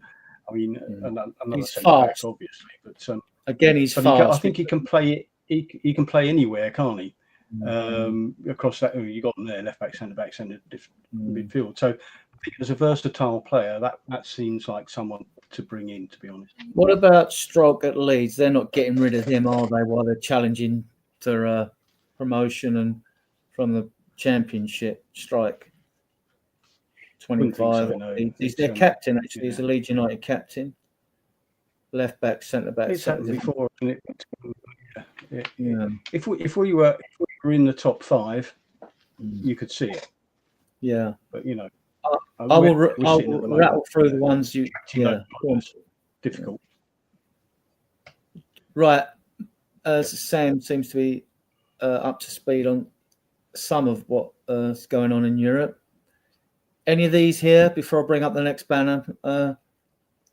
Speaker 3: I mean, another
Speaker 1: he's
Speaker 3: centre back,
Speaker 1: fast.
Speaker 3: obviously, but
Speaker 1: Again, he's
Speaker 3: but
Speaker 1: fast.
Speaker 3: I think he can play. He can play anywhere, can't he? Across that, you got him there, left back, centre back, centre midfield. So, as a versatile player, that seems like someone to bring in. To be honest.
Speaker 1: What about Stroke at Leeds? They're not getting rid of him, are they? While they're challenging for promotion and from the Championship strike. 25.
Speaker 3: So, no.
Speaker 1: He's their captain, actually. Yeah. He's a Leeds United captain. Left back, centre back.
Speaker 3: It's happened before, isn't it?
Speaker 1: Yeah.
Speaker 3: If we were in the top 5, you could see it.
Speaker 1: Yeah.
Speaker 3: But you know,
Speaker 1: I will rattle through the ones you. Yeah.
Speaker 3: Difficult.
Speaker 1: Right. Sam seems to be up to speed on some of what is going on in Europe. Any of these here before I bring up the next banner?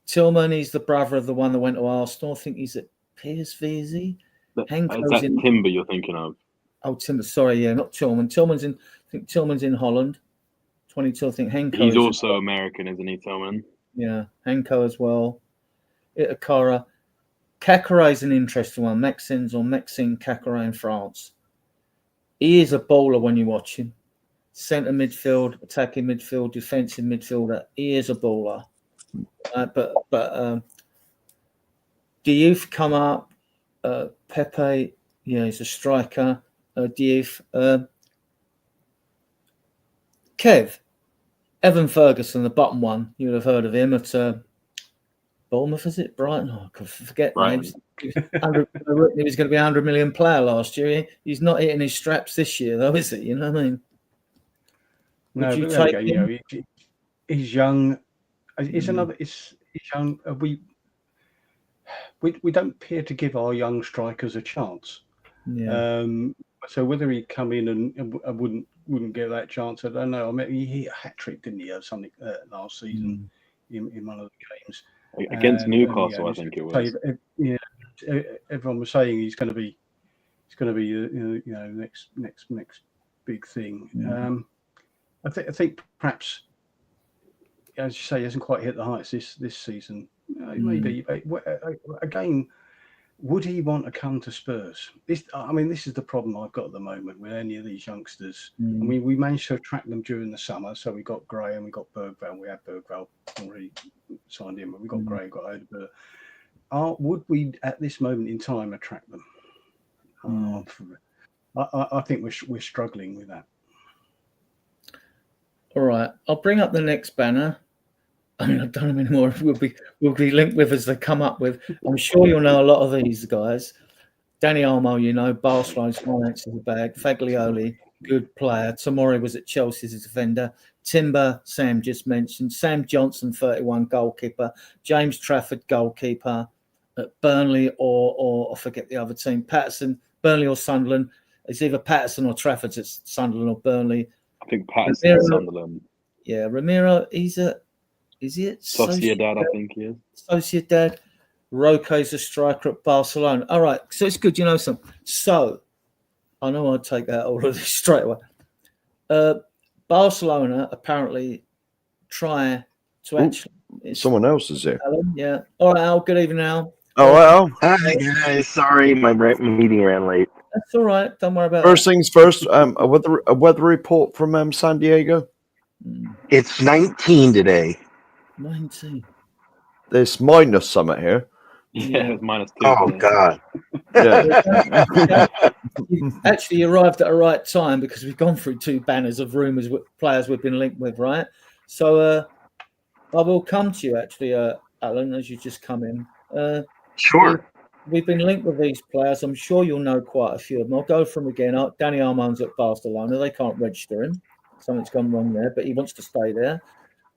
Speaker 1: Tillman, he's the brother of the one that went to Arsenal. I think he's at PSV, is he?
Speaker 2: Is that Timber you're thinking of?
Speaker 1: Oh, Timber. Sorry, yeah, not Tillman. I think Tillman's in Holland. 22. I think Henko.
Speaker 2: He's also American, isn't he, Tillman?
Speaker 1: Yeah, Henko as well. Itakura. Kakare is an interesting one. Maxine Kakare in France. He is a bowler when you watch him. Centre midfield, attacking midfield, defensive midfielder. He is a bowler. But Diouf come up. Pepe, yeah, he's a striker. Diouf. Kev. Evan Ferguson, the bottom one. You would have heard of him at Bournemouth, is it? Brighton? Oh, I could forget names. He was going to be a 100 million player last year. He's not hitting his straps this year, though, is it? You know what I mean?
Speaker 3: No, you take him? You know, he's young. It's another. He's young. We don't appear to give our young strikers a chance.
Speaker 1: Yeah.
Speaker 3: So whether he'd come in and wouldn't get that chance, I don't know. I mean, he hit a hat trick, didn't he, or something last season in one of the games
Speaker 2: against Newcastle, I think it was.
Speaker 3: Yeah, everyone was saying he's going to be next big thing. I think perhaps, as you say, he hasn't quite hit the heights this season. Maybe again. Would he want to come to Spurs? This is the problem I've got at the moment with any of these youngsters. I mean, we managed to attract them during the summer. So we got Gray and we got Bergvall. We had Bergvall already signed in, but we got Gray, got Odegaard. Would we, at this moment in time, attract them? I think we're struggling with that.
Speaker 1: All right. I'll bring up the next banner. I mean, I don't know anymore if we'll be linked with as they come up with. I'm sure you'll know a lot of these guys. Danny Olmo, you know, Barcelona's finances are bag. Faglioli, good player. Tomori was at Chelsea as a defender. Timber, Sam just mentioned. Sam Johnson, 31, goalkeeper. James Trafford, goalkeeper at Burnley or I forget the other team. Patterson, Burnley or Sunderland. It's either Patterson or Trafford's at Sunderland or Burnley.
Speaker 2: I think Patterson at Sunderland.
Speaker 1: Yeah, Ramiro, is he at
Speaker 2: Sociedad? I think he is.
Speaker 1: Sociedad. Roque's a striker at Barcelona. All right, so it's good you know something. So, I know I'd take that all of this straight away. Barcelona apparently try to actually...
Speaker 4: Someone else is here.
Speaker 1: Alan, yeah. All right, Al, good evening, Al.
Speaker 4: All right, Al.
Speaker 5: Hi, guys. Sorry, my meeting ran late.
Speaker 1: That's all right. Don't worry about
Speaker 4: First things first, a weather report from San Diego.
Speaker 5: It's 19 today.
Speaker 1: 19.
Speaker 4: There's minus summit here.
Speaker 2: Yeah, it's -2.
Speaker 5: Oh, God.
Speaker 4: Yeah.
Speaker 1: You actually arrived at the right time because we've gone through 2 banners of rumours with players we've been linked with, right? So I will come to you, actually, Alan, as you just come in.
Speaker 5: Sure.
Speaker 1: We've been linked with these players. I'm sure you'll know quite a few of them. I'll go from again. Danny Olmo's at Barcelona. They can't register him. Something's gone wrong there, but he wants to stay there.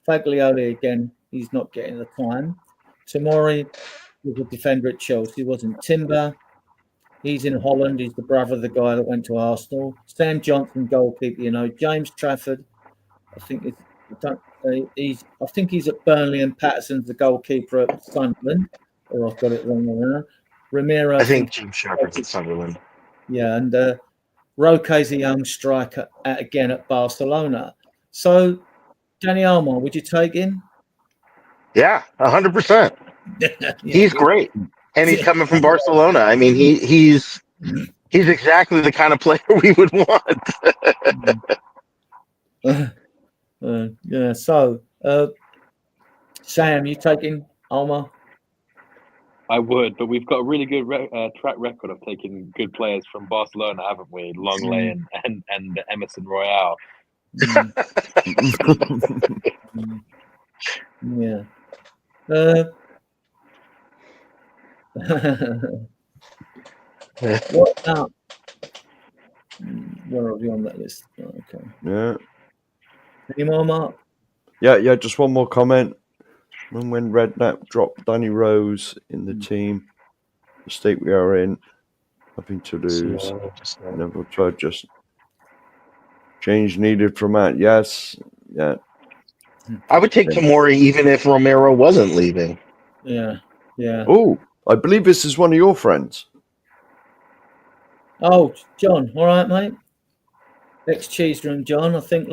Speaker 1: Faglioli, again, he's not getting the time. Tomori was a defender at Chelsea, wasn't Timber. He's in Holland. He's the brother of the guy that went to Arsenal. Sam Johnson, goalkeeper, you know. James Trafford, I think he's at Burnley, and Patterson's the goalkeeper at Sunderland. Or I've got it wrong there. Ramiro.
Speaker 5: I think James Trafford's at Sunderland.
Speaker 1: Yeah, and Roque's a young striker again at Barcelona. So, Danny Olmo, would you take him?
Speaker 5: Yeah, 100%. He's great, and he's coming from Barcelona. I mean, he's exactly the kind of player we would want.
Speaker 1: Yeah. So, Sam, you taking Olmo?
Speaker 2: I would, but we've got a really good track record of taking good players from Barcelona, haven't we? Longley and Emerson Royale.
Speaker 1: Yeah. What about? Where are we on that list? Oh, okay.
Speaker 4: Yeah.
Speaker 1: Any more, Mark?
Speaker 4: Yeah. Just one more comment. When Redknapp dropped Danny Rose in the team, the state we are in, nothing to lose. Never tried. Just change needed from that. Yes. Yeah.
Speaker 5: I would take Tomori even if Romero wasn't leaving.
Speaker 1: Yeah.
Speaker 4: Oh, I believe this is one of your friends.
Speaker 1: Oh, John, all right, mate. Ex-cheese room, John. I think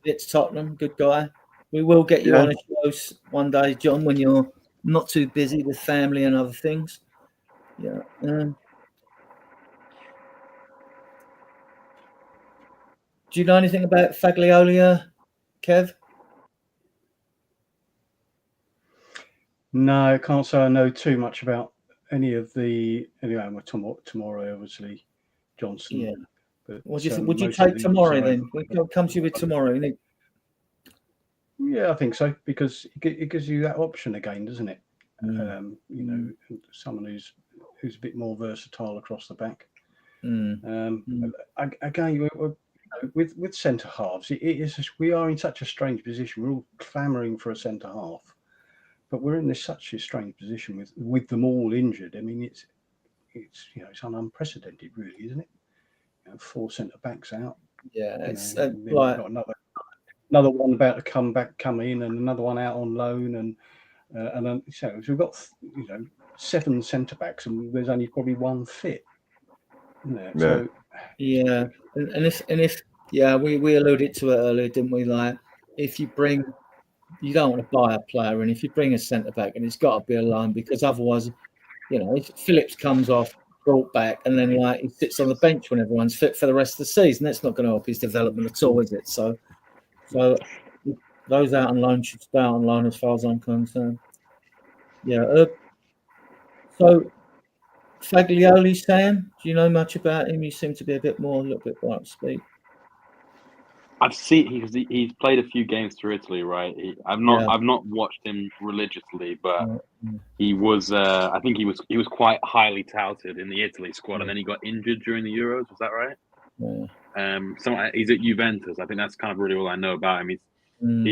Speaker 1: it's Tottenham. Good guy. We will get you on a show one day, John, when you're not too busy with family and other things. Yeah. Do you know anything about Faglioli, Kev?
Speaker 3: No, I can't say I know too much about any of the. Anyway, tomorrow, obviously, Johnson.
Speaker 1: Yeah.
Speaker 3: But,
Speaker 1: what do you think? Would you take tomorrow then? We'll come to you with tomorrow, innit?
Speaker 3: Yeah, I think so, because it gives you that option again, doesn't it? Someone who's a bit more versatile across the back. Again, with centre halves, we are in such a strange position. We're all clamouring for a centre half, but we're in such a strange position with them all injured. I mean, it's unprecedented, really, isn't it? 4 centre backs out.
Speaker 1: Yeah, it's
Speaker 3: we've got another one about to come in, and another one out on loan, and so we've got 7 centre backs, and there's only probably one fit. So
Speaker 1: yeah, and if we alluded to it earlier, didn't we? Like, if you don't want to buy a player, and if you bring a centre back, and it's got to be a loan, because otherwise, if Phillips comes off, brought back, and then he sits on the bench when everyone's fit for the rest of the season, that's not going to help his development at all, is it? So those out on loan should stay out on loan, as far as I'm concerned. Yeah. So Faglioli, Sam, do you know much about him? You seem to be a little bit more up to speed.
Speaker 2: I've seen he's played a few games through Italy, right? I've not watched him religiously, but he was. I think he was quite highly touted in the Italy squad, and then he got injured during the Euros. Was that right?
Speaker 1: Yeah.
Speaker 2: He's at Juventus. I think that's kind of really all I know about him. He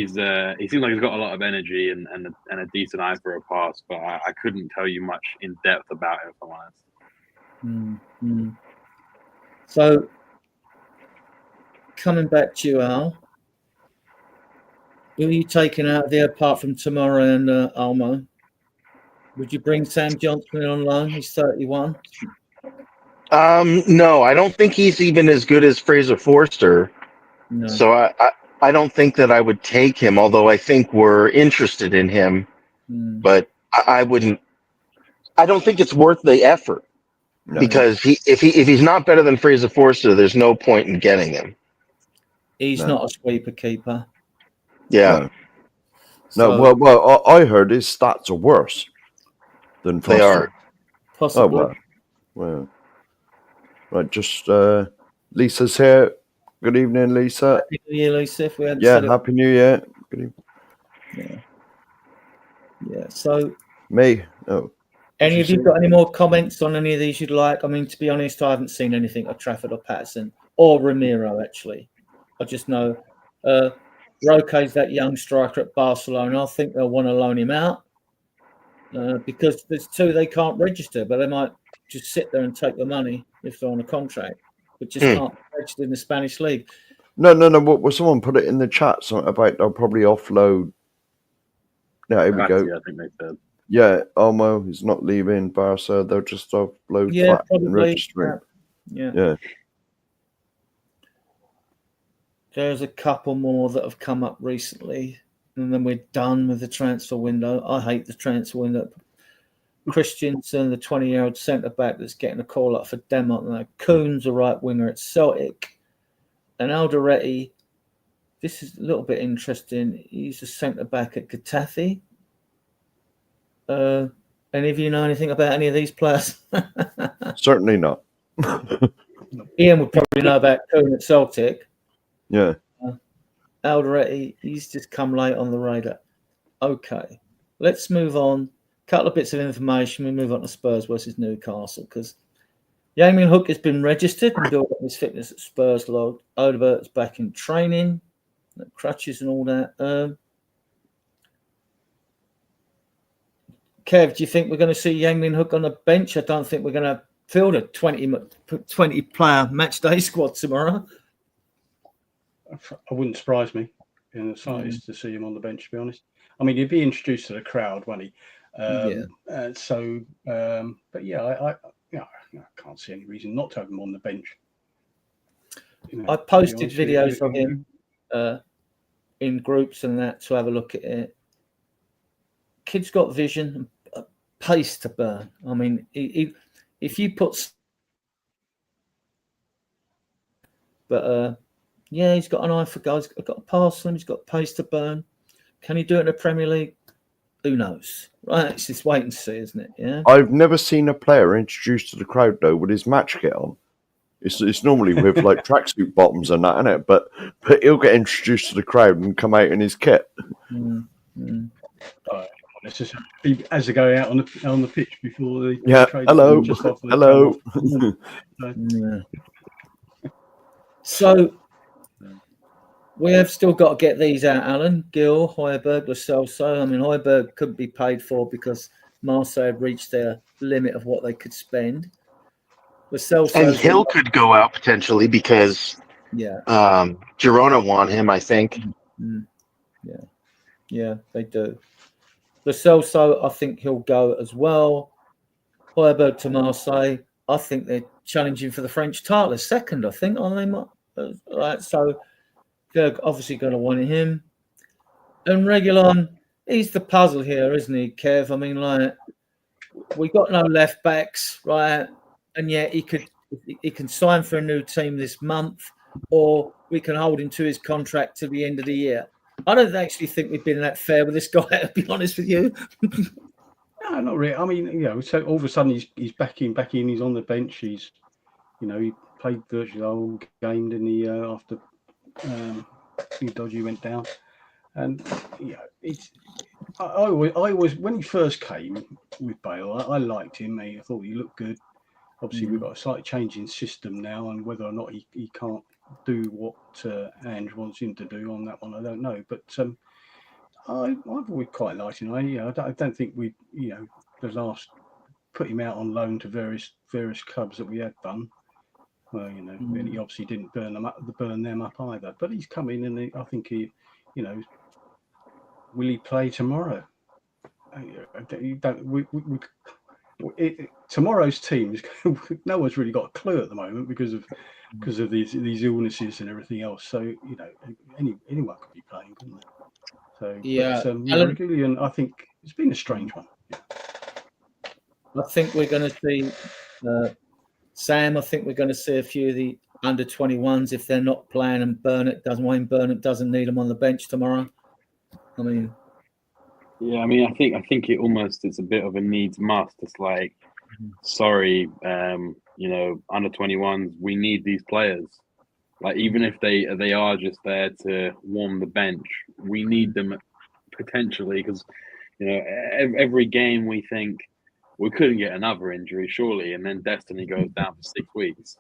Speaker 2: seems like he's got a lot of energy and a decent eye for a pass, but I couldn't tell you much in depth about him, if I'm honest.
Speaker 1: So, coming back to you, Al, who are you taking out there apart from Tomori and Olmo? Would you bring Sam Johnson on loan? He's 31.
Speaker 5: No, I don't think he's even as good as Fraser Forster.
Speaker 1: No.
Speaker 5: So I don't think that I would take him, although I think we're interested in him. But I wouldn't. I don't think it's worth the effort because if he's not better than Fraser Forster, there's no point in getting him.
Speaker 1: He's not a sweeper keeper.
Speaker 5: Yeah.
Speaker 4: Well, I heard his stats are worse than Forster.
Speaker 5: They are.
Speaker 1: Possibly.
Speaker 4: Oh, well. Right, just Lisa's here. Good evening, Lisa.
Speaker 1: Happy New Year, Lisa. If we hadn't
Speaker 4: said Happy New Year. Good
Speaker 1: evening. Yeah. So,
Speaker 4: me. Oh.
Speaker 1: Any of you got any more comments on any of these you'd like? I mean, to be honest, I haven't seen anything of Trafford or Patterson or Ramiro, actually. I just know Roque's that young striker at Barcelona. I think they'll want to loan him out because there's 2 they can't register, but they might just sit there and take the money if they're on a contract, but just can't register in the Spanish league.
Speaker 4: No. Well, someone put it in the chat, something about they'll probably offload. Yeah, here we go.
Speaker 2: I think they said.
Speaker 4: Yeah, Olmo is not leaving Barca. They'll just upload
Speaker 1: probably
Speaker 4: and registering.
Speaker 1: Yeah. there's a couple more that have come up recently, and then we're done with the transfer window. I hate the transfer window. Christensen, the 20-year-old centre-back that's getting a call up for Denmark. Now, Kuhn's a right winger at Celtic. And Alderete, this is a little bit interesting. He's a centre-back at Getafe. Any of you know anything about any of these players?
Speaker 4: Certainly not.
Speaker 1: Ian would probably know about Kuhn at Celtic.
Speaker 4: Yeah.
Speaker 1: Alderete, he's just come late on the radar. Okay, let's move on. Couple of bits of information. We move on to Spurs versus Newcastle because Yang-Min Hook has been registered and built up his fitness at Spurs log. Odegaard's back in training, crutches and all that. Kev, do you think we're going to see Yang-Min Hook on the bench? I don't think we're going to field a 20-player match day squad tomorrow.
Speaker 3: I wouldn't surprise me in the slightest to see him on the bench, to be honest. I mean, he'd be introduced to the crowd, wouldn't he? But yeah, I can't see any reason not to have him on the bench. You know,
Speaker 1: I posted videos of him in groups and that to have a look at it. Kid's got vision, pace to burn. I mean, if you put, yeah, he's got an eye for goals. He's got a pass on him. He's got pace to burn. Can he do it in the Premier League? Who knows? Right, it's just wait and see, isn't it? Yeah.
Speaker 4: I've never seen a player introduced to the crowd though with his match kit on. It's normally with like tracksuit bottoms and that, isn't it? But he'll get introduced to the crowd and come out in his kit.
Speaker 3: It's just as they go out on the pitch before the
Speaker 4: hello.
Speaker 1: So we have still got to get these out, Alan. Gill, Højbjerg, Lo Celso. I mean, Højbjerg couldn't be paid for because Marseille had reached their limit of what they could spend. Lo Celso
Speaker 5: and Hill could go out potentially because Girona want him, I think.
Speaker 1: Yeah, they do. Lo Celso, I think he'll go as well. Højbjerg to Marseille. I think they're challenging for the French title as second, I think, aren't they? Right, so they're obviously going to want him. And Reguilon, he's the puzzle here, isn't he, Kev? I mean, like, we got no left backs, right? And yet he can sign for a new team this month, or we can hold him to his contract to the end of the year. I don't actually think we've been that fair with this guy, to be honest with you.
Speaker 3: No, not really. I mean, so all of a sudden he's back in. He's on the bench. He played virtually the whole game, didn't he? After Dodgy went down, and I always when he first came with Bale, I liked him. I thought he looked good. Obviously, we've got a slight change in system now, and whether or not he can't do what Ange wants him to do on that one, I don't know. But I've always quite liked him. I don't think we, the last put him out on loan to various clubs that we had done. Well, and he obviously didn't burn them up either. But he's come in, and I think he, will he play tomorrow? Tomorrow's team is no one's really got a clue at the moment because of these illnesses and everything else. So anyone could be playing, couldn't they? So Reguilon, I think it's been a strange one.
Speaker 1: I think we're going to see Sam. I think we're going to see a few of the under 21s if they're not playing, and Wayne Burnett doesn't need them on the bench tomorrow. I mean.
Speaker 2: Yeah, I mean, I think it's a bit of a needs must. It's like, sorry, under 21s, we need these players. Like, even if they are just there to warm the bench, we need them potentially because, every game we think we couldn't get another injury, surely, and then Destiny goes down for 6 weeks,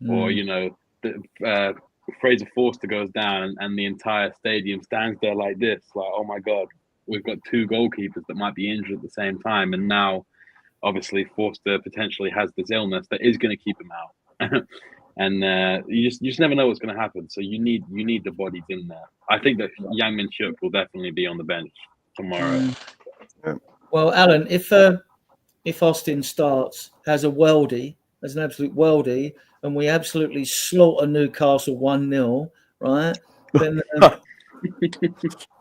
Speaker 2: or Fraser Forster goes down and the entire stadium stands there like this, like, oh my God. We've got 2 goalkeepers that might be injured at the same time, and now, obviously, Forster potentially has this illness that is going to keep him out, and you just never know what's going to happen. So you need the bodies in there. I think that Yang-Min Hook will definitely be on the bench tomorrow.
Speaker 1: Well, Alan, if Austin starts as an absolute worldie, and we absolutely slaughter Newcastle 1-0, right? then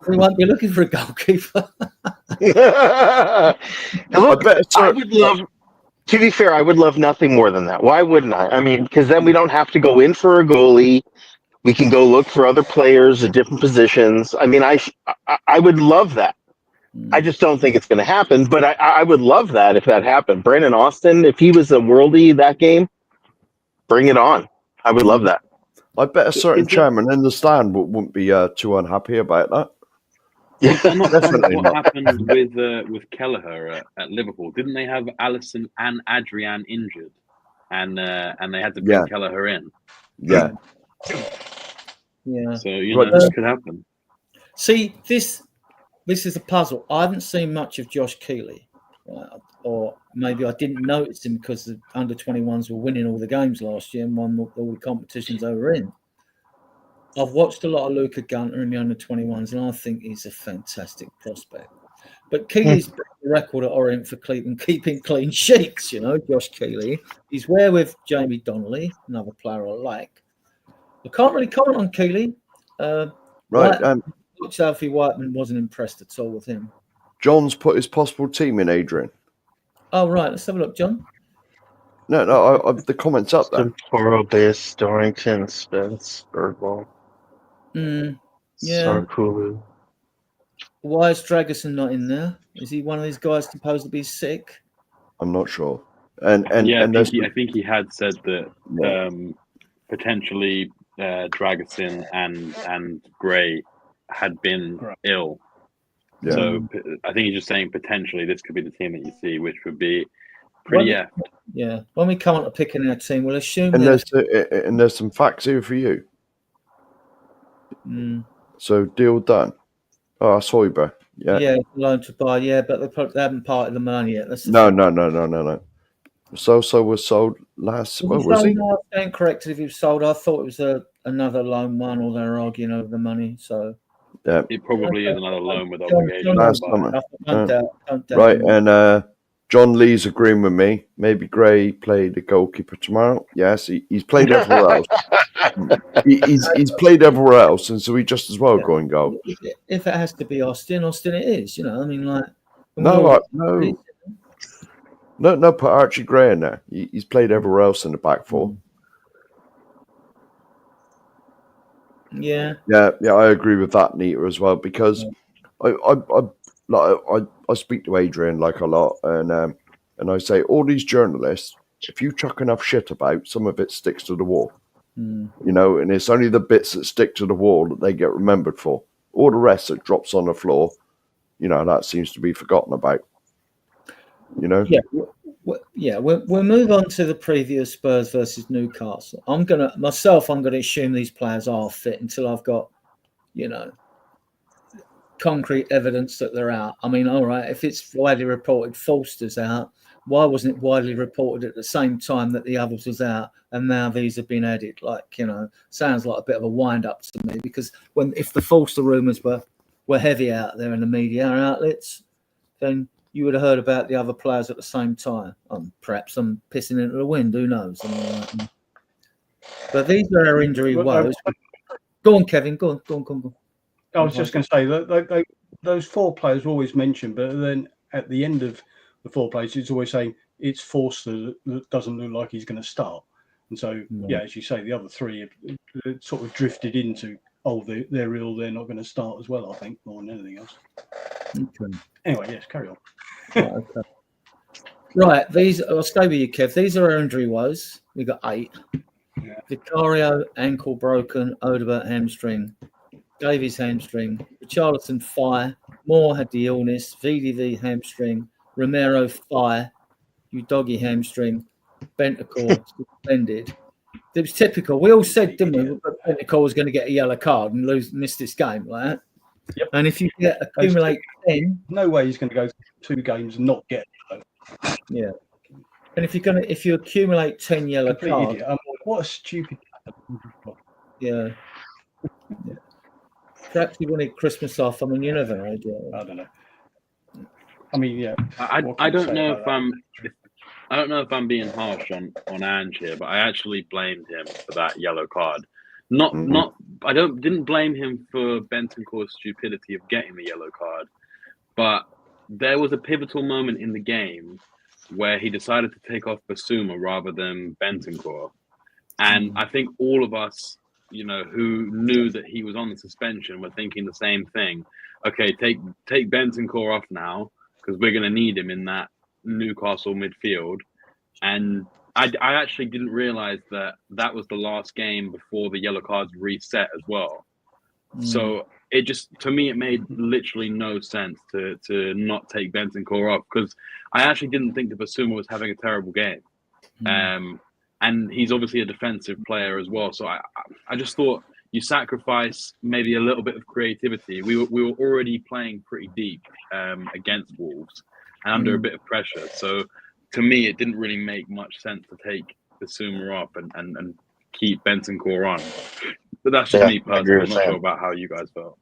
Speaker 1: we won't be looking for a goalkeeper.
Speaker 5: Look, I would love. To be fair, I would love nothing more than that. Why wouldn't I? I mean, because then we don't have to go in for a goalie. We can go look for other players at different positions. I mean, I would love that. I just don't think it's going to happen, but I would love that if that happened. Brandon Austin, if he was a worldie that game, bring it on. I would love that.
Speaker 4: I bet a certain chairman in the stand wouldn't be too unhappy about that.
Speaker 2: Yeah, definitely what happened with Kelleher at Liverpool? Didn't they have Alisson and Adrian injured, and they had to bring Kelleher in?
Speaker 4: Yeah.
Speaker 1: Yeah.
Speaker 2: So this could happen.
Speaker 1: See, this is a puzzle. I haven't seen much of Josh Keeley, right? Or maybe I didn't notice him because the under-21s were winning all the games last year and won all the competitions they were in. I've watched a lot of Luca Gunter in the under-21s, and I think he's a fantastic prospect. But Keeley's the record at Orient for keeping clean sheets, Josh Keeley. He's where with Jamie Donnelly, another player I like. I can't really comment on Keeley. Alfie Whiteman wasn't impressed at all with him.
Speaker 4: John's put his possible team in, Adrian.
Speaker 1: Oh, right. Let's have a look, John.
Speaker 4: No, the comments up there.
Speaker 5: Toro, Bass, Dorrington, Spence, Birdwell.
Speaker 1: Yeah.
Speaker 5: Sarkulu.
Speaker 1: Why is Dragerson not in there? Is he one of these guys supposed to be sick?
Speaker 4: I'm not sure. I
Speaker 2: think he had said that potentially Dragerson and Gray had been ill.
Speaker 4: Yeah.
Speaker 2: So I think he's just saying potentially this could be the team that you see, which would be pretty effed.
Speaker 1: Yeah. When we come on to picking our team, we'll assume
Speaker 4: there's some facts here for you. So deal done. Oh, that's Hoiberg. Yeah.
Speaker 1: Yeah, loan to buy. Yeah, but they haven't parted the money yet.
Speaker 4: No. So was sold last. What was he?
Speaker 1: I stand corrected if he was sold. I thought it was another loan one, or they're arguing over the money. So
Speaker 4: yeah,
Speaker 2: it probably is another loan with obligation.
Speaker 1: Don't doubt.
Speaker 4: Right, and John Lee's agreeing with me. Maybe Gray played the goalkeeper tomorrow. Yes, he's played everywhere else. he's played everywhere else, and so he just as well go and go.
Speaker 1: If it has to be Austin it is. I mean, like
Speaker 4: no. Put Archie Gray in there. He's played everywhere else in the back four.
Speaker 1: Yeah,
Speaker 4: I agree with that, Nita, as well, because I speak to Adrian like a lot, and I say all these journalists, if you chuck enough shit about, some of it sticks to the wall, and it's only the bits that stick to the wall that they get remembered for. All the rest that drops on the floor, that seems to be forgotten about.
Speaker 1: Yeah. We'll move on to the previous Spurs versus Newcastle. I'm gonna assume these players are fit until I've got, concrete evidence that they're out. I mean, all right, if it's widely reported Forster's out, why wasn't it widely reported at the same time that the others was out, and now these have been added? Sounds like a bit of a wind up to me, because if the Forster rumours were heavy out there in the media outlets, then you would have heard about the other players at the same time. Perhaps I'm pissing into the wind, who knows? But these are our injury woes. Go on, Kevin. Go on.
Speaker 3: I was just going to say that those four players are always mentioned, but then at the end of the four players, it's always saying it's Forster that doesn't look like he's going to start. And so, as you say, the other three have sort of drifted into, they're ill, they're not going to start as well, I think, more than anything else.
Speaker 1: Okay.
Speaker 3: Anyway, yes, carry on.
Speaker 1: Okay. Right, I'll stay with you, Kev. These are our injury woes. We've got 8.
Speaker 3: Yeah.
Speaker 1: Vicario, ankle broken. Odobert, hamstring. Davies, hamstring. Richarlison, thigh. Moore had the illness. VDV, hamstring. Romero, thigh. Udogie, hamstring. Bentancur, suspended. It was typical. We all said, didn't we, that Bentancur was going to get a yellow card and miss this game, right?
Speaker 3: Yep.
Speaker 1: And if you accumulate 10,
Speaker 3: no way he's going to go 2 games and not get it.
Speaker 1: Yeah. And if you accumulate 10 yellow cards,
Speaker 3: what a stupid.
Speaker 1: Yeah. Perhaps he wanted Christmas off. I mean, you never know.
Speaker 3: I don't know. I mean, yeah.
Speaker 2: I don't know if I'm being harsh on Ange here, but I actually blamed him for that yellow card. Not didn't blame him for Bentancur's stupidity of getting the yellow card, but there was a pivotal moment in the game where he decided to take off Basuma rather than Bentancur, and I think all of us, who knew that he was on the suspension, were thinking the same thing. Okay, take Bentancur off now because we're going to need him in that Newcastle midfield, and I actually didn't realize that was the last game before the yellow cards reset as well. So it just, to me, it made literally no sense to not take Bentancur off, because I actually didn't think that Basuma was having a terrible game. And he's obviously a defensive player as well. So I just thought you sacrifice maybe a little bit of creativity. We were already playing pretty deep against Wolves and under a bit of pressure. So to me, it didn't really make much sense to take Basuma off and keep Bentancur on. But that's just me personally. I'm not sure about how you guys felt.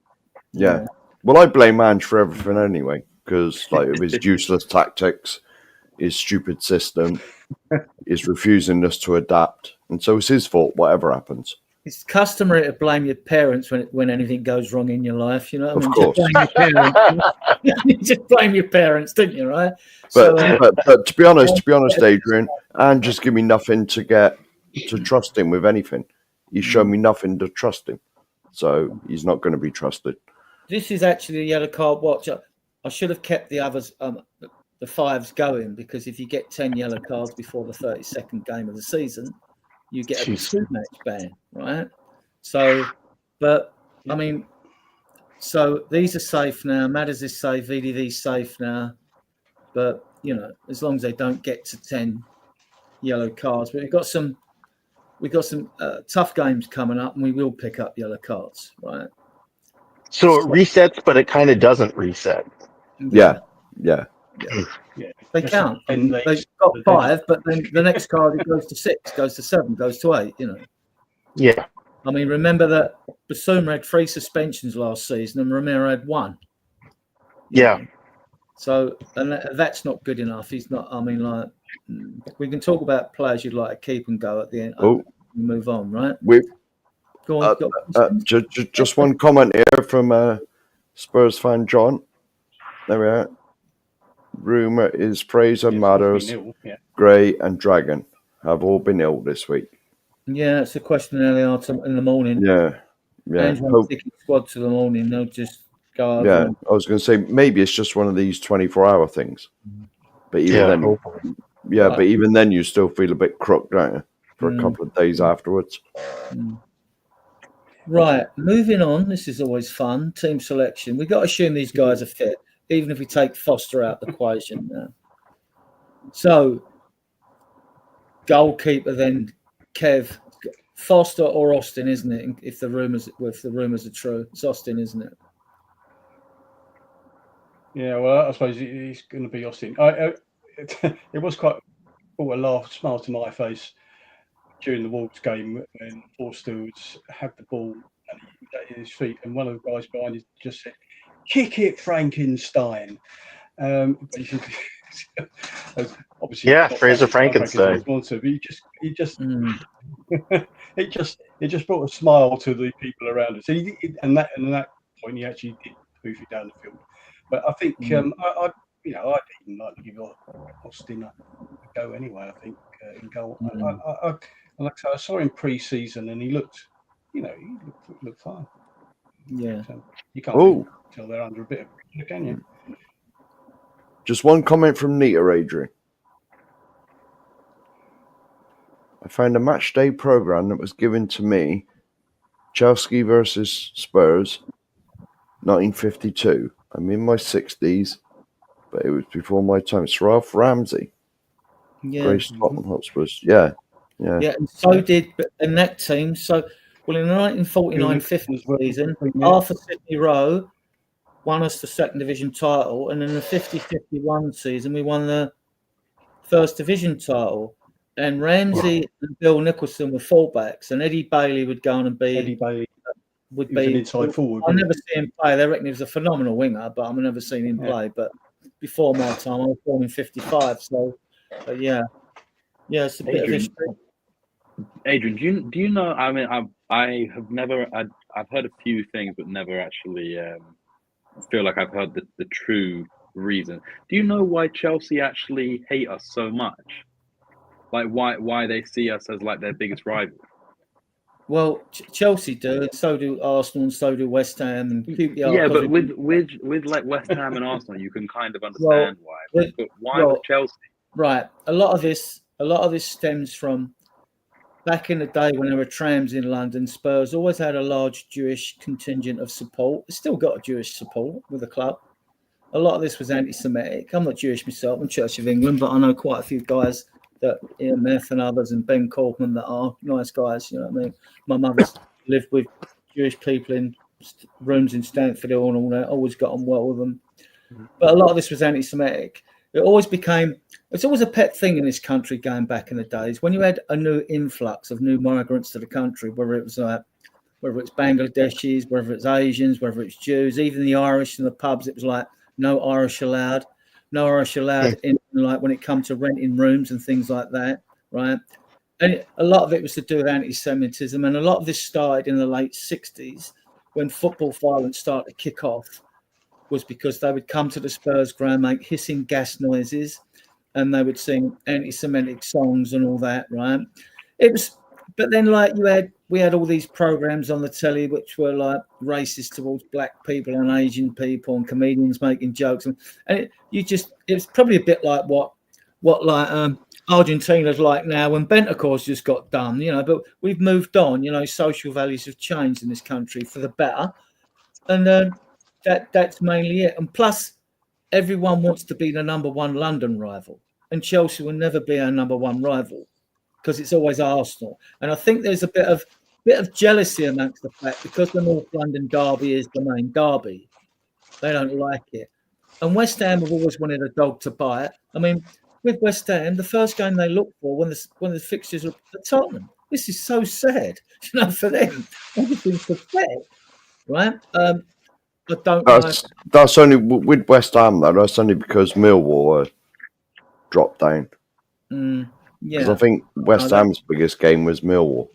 Speaker 4: Yeah. Well, I blame Ange for everything anyway, because of his useless tactics, his stupid system, his refusing us to adapt. And so it's his fault, whatever happens.
Speaker 1: It's customary to blame your parents when anything goes wrong in your life, you know what I mean?
Speaker 4: Course.
Speaker 1: You just blame your parents, didn't you, right?
Speaker 4: But to be honest, Adrian, Ange just give me nothing to trust him with anything. He's shown me nothing to trust him. So he's not going to be trusted.
Speaker 1: This is actually a yellow card watch. I should have kept the others, the fives going, because if you get 10 yellow cards before the 32nd game of the season, you get a 2-match ban, right? So, but I mean, so these are safe now. Matters is safe. VDV's safe now. But, as long as they don't get to 10 yellow cards, but we've got some tough games coming up, and we will pick up yellow cards, right?
Speaker 5: So it resets, but it kind of doesn't reset.
Speaker 4: Yeah.
Speaker 1: They count. And they've got 5, but then the next card, it goes to 6, goes to 7, goes to 8,
Speaker 5: Yeah.
Speaker 1: I mean, remember that Basuma had 3 suspensions last season and Romero had 1.
Speaker 5: Yeah.
Speaker 1: So, and that's not good enough. He's not, we can talk about players you'd like to keep and go at the end.
Speaker 4: Oh.
Speaker 1: Move on, right? Go
Speaker 4: on. Just one comment here from Spurs fan John. There we are. Rumour is Fraser, Matters, Gray and Dragon have all been ill this week.
Speaker 1: Yeah, it's a question earlier in the morning.
Speaker 4: Yeah.
Speaker 1: Squad to the morning. They'll just go over.
Speaker 4: Yeah, I was going to say maybe it's just one of these 24-hour things. But even but even then you still feel a bit crook, don't you? For a couple of days afterwards.
Speaker 1: Right, moving on. This is always fun. Team selection. We've got to assume these guys are fit, even if we take Foster out the equation now. So, goalkeeper then, Kev, Foster or Austin, isn't it? If the rumours are true, it's Austin, isn't it?
Speaker 3: Yeah, well, I suppose he's going to be Austin. It was quite a laugh, smile to my face during the Wolves game when Forster had the ball at his feet, and one of the guys behind him just said, "Kick it, Frankenstein." Obviously,
Speaker 5: Fraser Frankenstein.
Speaker 3: But it just brought a smile to the people around us. And that point, he actually did move it down the field. But I think I'd even like to give Austin a go anyway. I think in goal. I saw him pre-season, and he looked fine.
Speaker 1: Yeah,
Speaker 3: so you can't tell they're under a bit of pressure, can you?
Speaker 4: Just one comment from Nita, Adrian. I found a match day program that was given to me, Chelsea versus Spurs, 1952. I'm in my 60s, but it was before my time. It's Ralph Ramsey. Grace Tottenham Hotspurs. Yeah.
Speaker 1: And so did in that team. So, in the 1949-50 season, Arthur Sidney Rowe won us the second division title, and in the 50-51 season, we won the first division title. And Ramsey and Bill Nicholson were fullbacks, and Eddie Bailey would go on and be
Speaker 3: an inside forward.
Speaker 1: I never see him play. They reckon he was a phenomenal winger, but I've never seen him play. But before my time, I was born in 55, so yeah, it's a bit of history.
Speaker 2: Adrian, do you know? I mean, I I've heard a few things, but never actually feel like I've heard the true reason. Do you know why Chelsea actually hate us so much? Like why they see us as like their biggest rival?
Speaker 1: Well, Chelsea do, and so do Arsenal, and so do West Ham, and QPR.
Speaker 2: Yeah, but with like West Ham and Arsenal, you can kind of understand why. But why with Chelsea?
Speaker 1: Right, a lot of this stems from back in the day when there were trams in London. Spurs always had a large Jewish contingent of support. It's still got a Jewish support with the club. A lot of this was anti-Semitic. I'm not Jewish myself. I'm Church of England, but I know quite a few guys that Ian Meth and others and Ben Corkman that are nice guys. You know what I mean? My mother's lived with Jewish people in rooms in Stamford Hill and all that. Always got on well with them. But a lot of this was anti-Semitic. It's always a pet thing in this country going back in the days when you had a new influx of new migrants to the country, whether it's Bangladeshis, whether it's Asians, whether it's Jews, even the Irish in the pubs. It was like no Irish allowed in, like when it comes to renting rooms and things like that, right? And a lot of it was to do with anti-Semitism, and a lot of this started in the late 60s when football violence started to kick off. Was because they would come to the Spurs ground, make hissing gas noises, and they would sing anti-Semitic songs and all that, right? But then like we had all these programs on the telly which were like racist towards black people and Asian people and comedians making jokes, and it was probably a bit like what like Argentina's like now when Bentancur's just got done, you know. But we've moved on, you know. Social values have changed in this country for the better, and that's mainly it. And plus, everyone wants to be the number one London rival, and Chelsea will never be our number one rival because it's always Arsenal. And I think there's a bit of jealousy amongst the fact because the North London derby is the main derby. They don't like it. And West Ham have always wanted a dog to bite. I mean, with West Ham, the first game they look for when the fixtures are at Tottenham. This is so sad, you know, for them. Everything's pathetic, right? I don't know.
Speaker 4: That's only with West Ham though. That's only because Millwall dropped down.
Speaker 1: Yeah,
Speaker 4: because I think West Ham's biggest game was Millwall.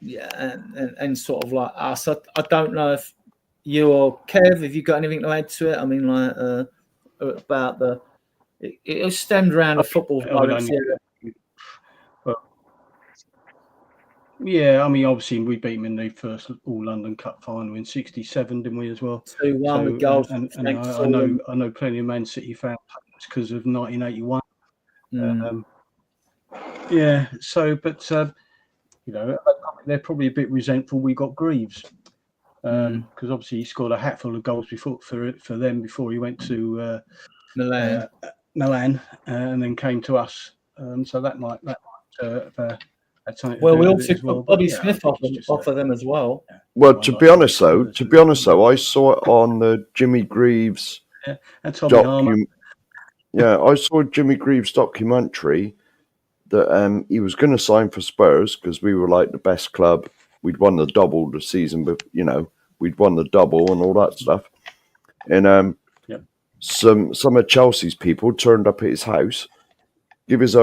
Speaker 1: Yeah, and sort of like us. I don't know if you or Kev, have you got anything to add to it? I mean, like about it stemmed around the football violence.
Speaker 3: Yeah, I mean, obviously we beat them in the first All London Cup final in '67, didn't we as well?
Speaker 1: 2-1 with goals.
Speaker 3: And I know plenty of Man City fans because of 1981. Yeah. So, but you know, they're probably a bit resentful. We got Greaves because obviously he scored a hatful of goals for them before he went to Milan, and then came to us. So that might.
Speaker 1: Well, we also got Bobby Smith off of them as well.
Speaker 4: Well, to be honest though, I saw it on the Jimmy Greaves documentary. Yeah, I saw Jimmy Greaves documentary that he was going to sign for Spurs because we were like the best club. We'd won the double the season, but you know, we'd won the double and all that stuff. And some of Chelsea's people turned up at his house, give his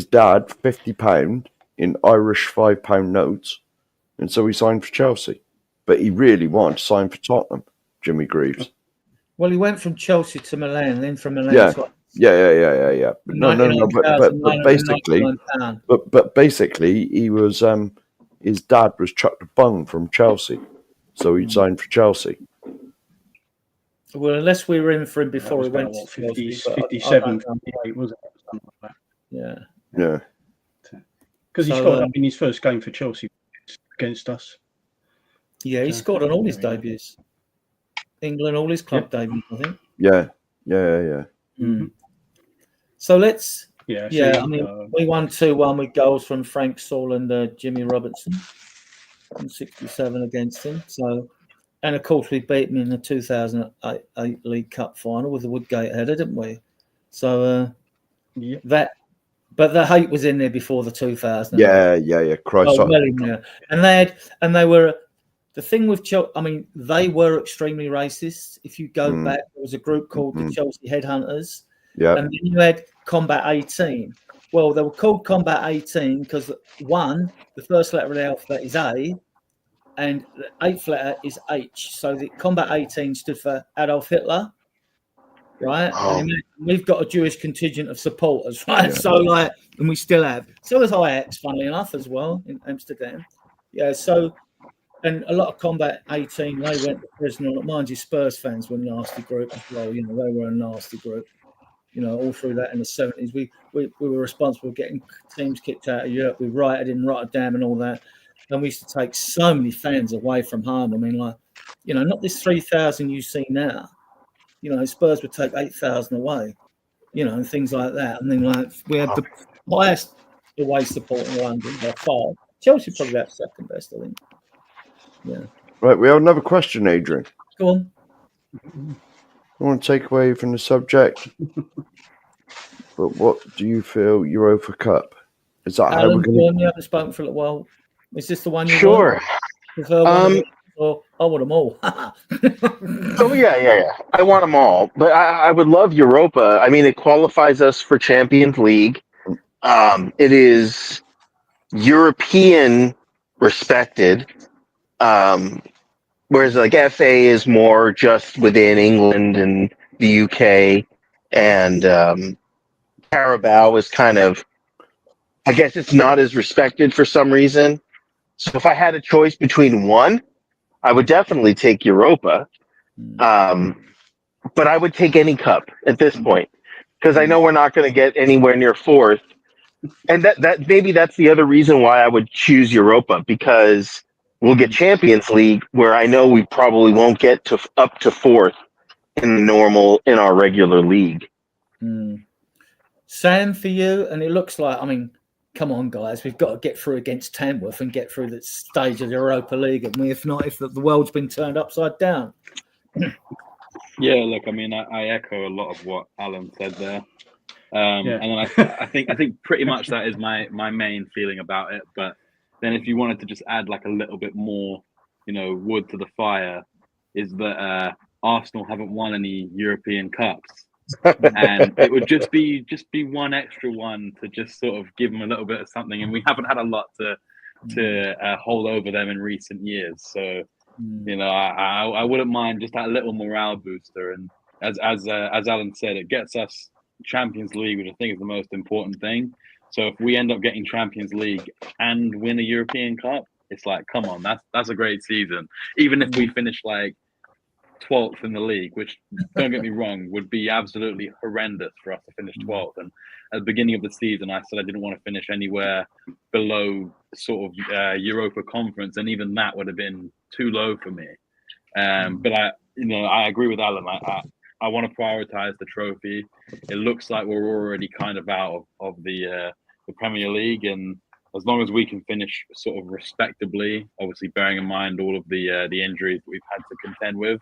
Speaker 4: dad £50 in Irish £5 notes, and so he signed for Chelsea. But he really wanted to sign for Tottenham, Jimmy Greaves.
Speaker 1: Well, he went from Chelsea to Milan, then from Milan to
Speaker 4: yeah. But basically, he was his dad was chucked a bung from Chelsea, so he signed for Chelsea.
Speaker 1: Well, unless we were in for him before he went to
Speaker 3: 57, 58, was it? Something like that.
Speaker 4: Yeah.
Speaker 3: Because he scored up in his first game for Chelsea against us.
Speaker 1: Yeah, he scored on all his debuts. England, all his club debuts, I think.
Speaker 4: Yeah.
Speaker 1: Mm. So let's. I mean, we won 2-1 with goals from Frank Saul and Jimmy Robertson in 67 against him. So, and of course, we beat him in the 2008 League Cup final with the Woodgate header, didn't we? So but the hate was in there before the 2000.
Speaker 4: Yeah. Christ.
Speaker 1: And they were. The thing with Chelsea, I mean, they were extremely racist. If you go back, there was a group called the Chelsea Headhunters.
Speaker 4: Yeah.
Speaker 1: And then you had Combat 18. Well, they were called Combat 18 because the first letter of the alphabet is A, and the 8th letter is H. So the combat 18 stood for Adolf Hitler, right?
Speaker 5: Oh.
Speaker 1: And we've got a Jewish contingent of supporters, right? Yeah. So and we still have. So does Ajax, funnily enough, as well in Amsterdam. Yeah. So, and a lot of combat 18, they went to prison. Mind you, Spurs fans were a nasty group as well. They were a nasty group. All through that in the 70s, we were responsible for getting teams kicked out of Europe. We rioted in Rotterdam and all that. And we used to take so many fans away from home. I mean, not this 3,000 you see now. Spurs would take 8,000 away, and things like that. And then, we had the highest away support in London by far. Chelsea probably about second best, I think. Yeah.
Speaker 4: Right, we have another question, Adrian.
Speaker 1: Go on.
Speaker 4: I want to take away from the subject, but what do you feel Europa Cup? Is that how we're going to...
Speaker 1: You haven't spoken for a little while. Is this the one you
Speaker 5: Sure.
Speaker 1: want? Or I want them all.
Speaker 5: Oh, yeah. I want them all, but I would love Europa. I mean, it qualifies us for Champions League. It is European respected, whereas like FA is more just within England and the UK, and Carabao is kind of, I guess it's not as respected for some reason. So if I had a choice between one, I would definitely take Europa. But I would take any cup at this point, because I know we're not going to get anywhere near fourth. And that maybe that's the other reason why I would choose Europa, because we'll get Champions League, where I know we probably won't get to up to fourth in our regular league.
Speaker 1: Sam, for you, and it looks like, I mean, come on, guys, we've got to get through against Tamworth and get through the stage of the Europa League, and if not, if the world's been turned upside down.
Speaker 2: Yeah, look, I mean, I echo a lot of what Alan said there. And then I think pretty much that is my main feeling about it. But then if you wanted to just add like a little bit more, wood to the fire, is that Arsenal haven't won any European Cups. And it would just be one extra one to just sort of give them a little bit of something. And we haven't had a lot to hold over them in recent years. So, I wouldn't mind just that little morale booster. And as Alan said, it gets us Champions League, which I think is the most important thing. So if we end up getting Champions League and win a European Cup, it's like, come on, that's a great season. Even if we finish like 12th in the league, which, don't get me wrong, would be absolutely horrendous for us to finish 12th. And at the beginning of the season, I said I didn't want to finish anywhere below sort of Europa Conference, and even that would have been too low for me. But I agree with Alan. I want to prioritize the trophy. It looks like we're already kind of out of the Premier League, and as long as we can finish sort of respectably, obviously bearing in mind all of the injuries that we've had to contend with,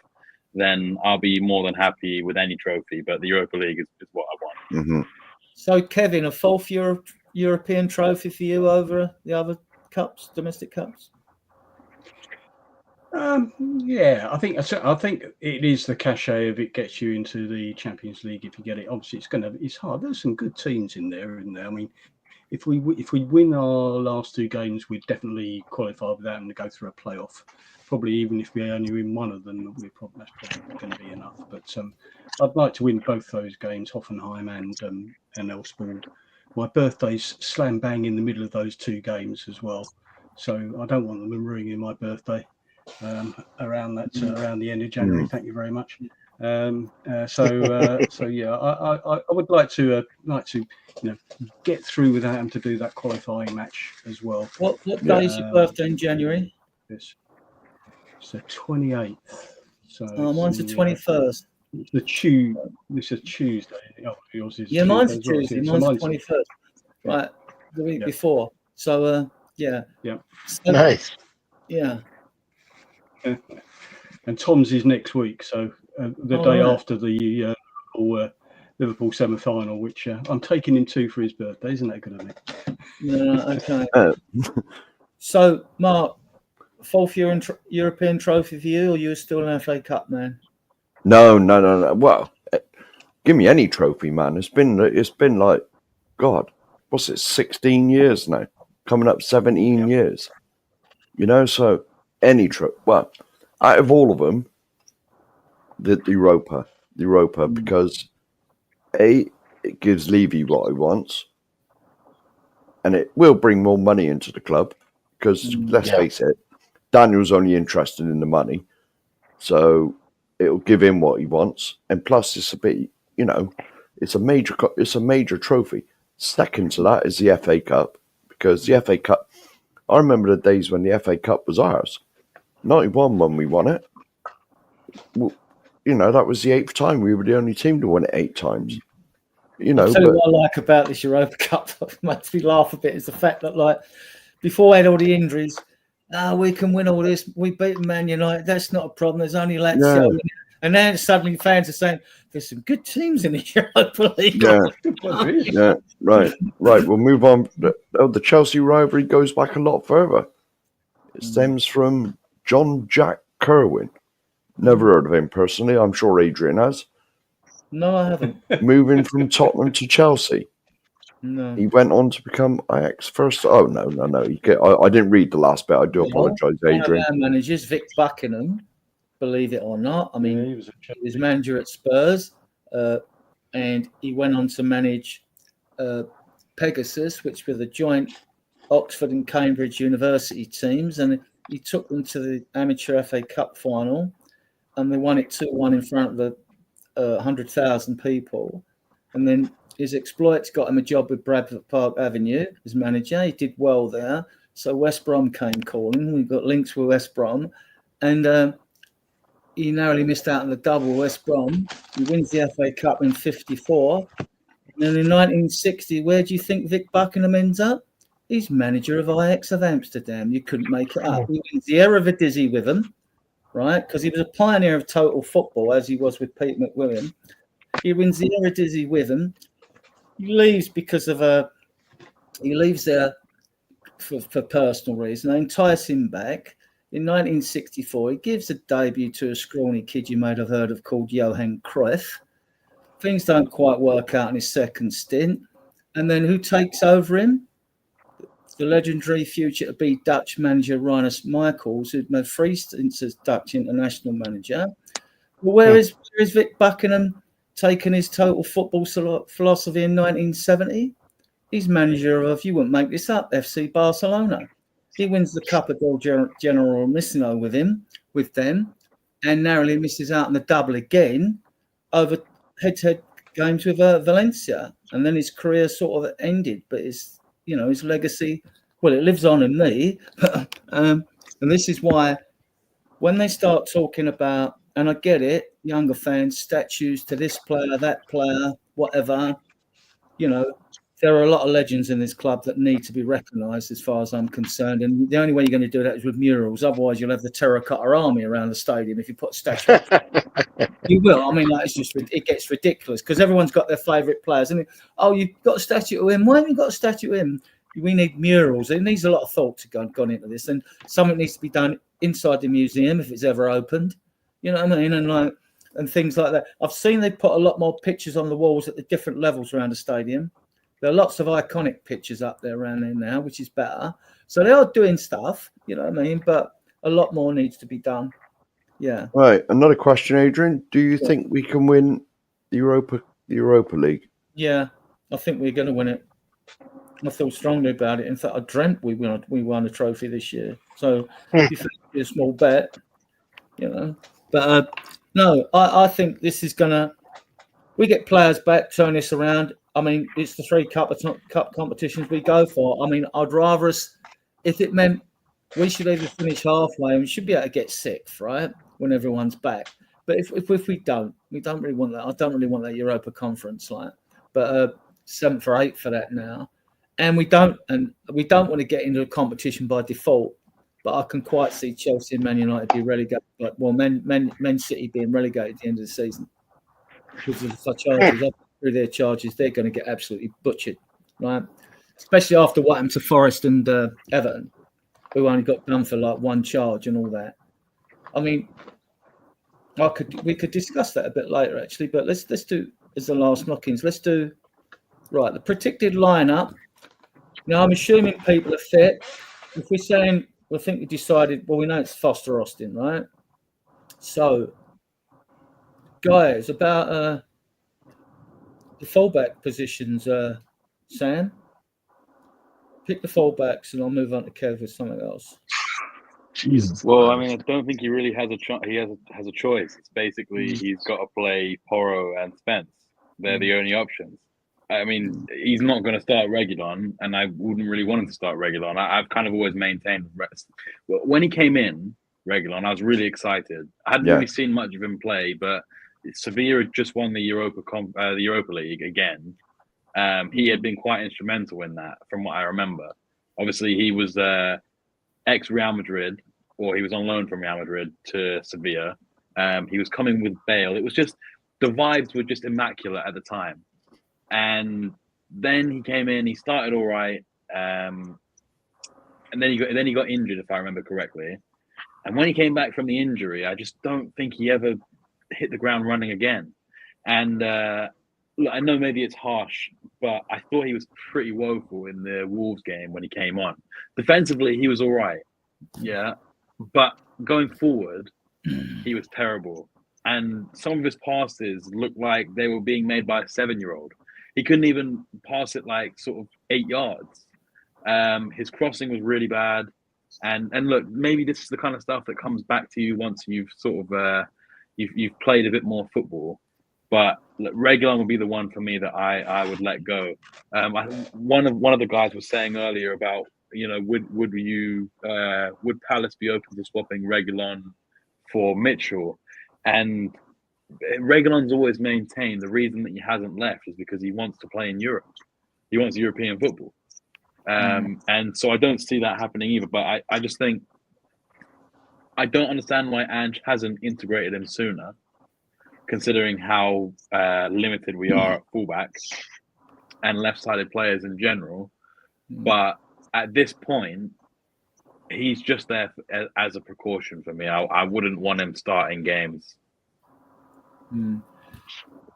Speaker 2: then I'll be more than happy with any trophy. But the Europa League is what I want.
Speaker 4: Mm-hmm.
Speaker 1: So, Kevin, a fourth European trophy for you over the other cups, domestic cups?
Speaker 3: Yeah, I think it is the cachet of it gets you into the Champions League if you get it. Obviously, it's hard. There's some good teams in there, isn't there? I mean, if we win our last two games, we'd definitely qualify without having to go through a playoff. Probably even if we only win one of them, that's probably going to be enough. But I'd like to win both those games, Hoffenheim and Elfsborg. My birthday's slam bang in the middle of those two games as well, so I don't want them ruining my birthday around the end of January. Thank you very much. So yeah, I would like to get through without having to do that qualifying match as well.
Speaker 1: What day is your birthday in January?
Speaker 3: It's the 28th. So
Speaker 1: mine's the 21st.
Speaker 3: This is Tuesday. Oh, yours is
Speaker 1: Tuesday. Mine's
Speaker 3: well.
Speaker 1: Tuesday. Mine's the 21st. Right, the week before. So yeah. So,
Speaker 5: nice.
Speaker 1: Yeah.
Speaker 3: And Tom's is next week, so the day after the Liverpool semi-final, which I'm taking him to for his birthday. Isn't that good of me?
Speaker 1: Yeah, okay. So, Mark, fourth European trophy for you, or you're still an FA Cup man?
Speaker 4: No. Well, give me any trophy, man. It's been like, God, what's it? 16 years now, coming up 17 years. So any trophy. Well, out of all of them, the Europa, because it gives Levy what he wants, and it will bring more money into the club. Because let's face it, Daniel's only interested in the money, so it'll give him what he wants, and plus it's a bit, it's a major trophy. Second to that is the FA Cup, because the FA Cup, I remember the days when the FA Cup was ours. 91 when we won it. Well, that was the 8th time. We were the only team to win it 8 times.
Speaker 1: I'll tell you what I like about this Europa Cup, makes me laugh a bit, is the fact that, like, before we had all the injuries, we can win all this. We beat Man United. That's not a problem. There's only Lazio. Yeah. And then suddenly fans are saying, there's some good teams in the Europa League.
Speaker 4: Yeah, right. We'll move on. The Chelsea rivalry goes back a lot further. It stems from John Jack Kerwin. Never heard of him personally. I'm sure Adrian has.
Speaker 1: No, I haven't.
Speaker 4: Moving from Tottenham to Chelsea.
Speaker 1: No.
Speaker 4: He went on to become Ajax first. Oh, no. I didn't read the last bit. I do apologise, Adrian.
Speaker 1: One of our managers, Vic Buckingham, believe it or not. I mean, he was manager at Spurs, and he went on to manage Pegasus, which were the joint Oxford and Cambridge University teams, and he took them to the amateur FA Cup final, and they won it 2-1 in front of the 100,000 people. And then his exploits got him a job with Bradford Park Avenue as manager. He did well there. So West Brom came calling. We got links with West Brom. And he narrowly missed out on the double, West Brom. He wins the FA Cup in 54. And then in 1960, where do you think Vic Buckingham ends up? He's manager of Ajax of Amsterdam. You couldn't make it up. He wins the Eredivisie with them, right? Because he was a pioneer of total football, as he was with Pete McWilliam. He wins the Eredivisie with them. He leaves because of he leaves there for personal reasons. They entice him back. In 1964, he gives a debut to a scrawny kid you might have heard of called Johan Cruyff. Things don't quite work out in his second stint. And then who takes over him? The legendary future-to-be Dutch manager Rinus Michels, who'd made 3 stints as Dutch international manager. Well, where is Vic Buckingham taken his total football philosophy in 1970? He's manager of, you wouldn't make this up, FC Barcelona. He wins the Copa del Generalissimo with them, and narrowly misses out on the double again over head-to-head games with Valencia. And then his career sort of ended, but his legacy, well, it lives on in me. And this is why when they start talking about, and I get it, younger fans, statues to this player, that player, whatever, there are a lot of legends in this club that need to be recognised as far as I'm concerned. And the only way you're going to do that is with murals. Otherwise, you'll have the terracotta army around the stadium if you put a statue up. You will. I mean, it gets ridiculous because everyone's got their favourite players. And you've got a statue of him. Why haven't you got a statue of him? We need murals. It needs a lot of thought to gone into this. And something needs to be done inside the museum if it's ever opened. You know what I mean? And things like that. I've seen they put a lot more pictures on the walls at the different levels around the stadium. There are lots of iconic pictures up there around there now, which is better. So they are doing stuff, you know what I mean? But a lot more needs to be done. Yeah.
Speaker 4: Right. Another question, Adrian. Do you think we can win the Europa League?
Speaker 1: Yeah, I think we're going to win it. I feel strongly about it. In fact, I dreamt we won a trophy this year. So if you think it's a small bet, But no, I think this is going to... We get players back, turn this around. I mean, it's the 3 cup competitions we go for. I mean, I'd rather us, if it meant we should either finish halfway and we should be able to get 6th, right, when everyone's back. But if we don't really want that. I don't really want that Europa Conference, but 7th or 8th for that now. And we don't want to get into a competition by default. But I can quite see Chelsea and Man United be relegated. Man City being relegated at the end of the season because of the charges. Through their charges, they're going to get absolutely butchered, right? Especially after what happened to Forest and Everton, who only got done for 1 charge and all that. I mean, we could discuss that a bit later actually, but let's do as the last knock-ins. Let's do the predicted lineup. Now I'm assuming people are fit. If we're saying I think we decided. Well, we know it's Foster Austin, right? So, guys, about the fullback positions, Sam. Pick the fullbacks, and I'll move on to Kev with something else.
Speaker 2: Jesus. Well, I mean, I don't think he really has a has a choice. It's basically he's got to play Porro and Spence. They're the only options. I mean, he's not going to start Reguilon, and I wouldn't really want him to start Reguilon. I've kind of always maintained when he came in, Reguilon, I was really excited. I hadn't really seen much of him play, but Sevilla had just won the Europa League again. He had been quite instrumental in that, from what I remember. Obviously, he was ex-Real Madrid, or he was on loan from Real Madrid to Sevilla. He was coming with Bale. It was just, the vibes were just immaculate at the time. And then he came in, he started all right. And then he got injured, if I remember correctly. And when he came back from the injury, I just don't think he ever hit the ground running again. And look, I know maybe it's harsh, but I thought he was pretty woeful in the Wolves game when he came on. Defensively, he was all right. Yeah. But going forward, he was terrible. And some of his passes looked like they were being made by a 7-year-old. He couldn't even pass it like sort of 8 yards. His crossing was really bad. And look, maybe this is the kind of stuff that comes back to you once you've sort of you've played a bit more football. But look, Reguilon would be the one for me that I would let go. One of the guys was saying earlier about, you know, would Palace be open to swapping Reguilon for Mitchell? And Reguilon's always maintained the reason that he hasn't left is because he wants to play in Europe. He wants European football. And so I don't see that happening either. But I just think I don't understand why Ange hasn't integrated him sooner, considering how limited we are at fullbacks and left-sided players in general. But at this point, he's just there as a precaution for me. I wouldn't want him starting games.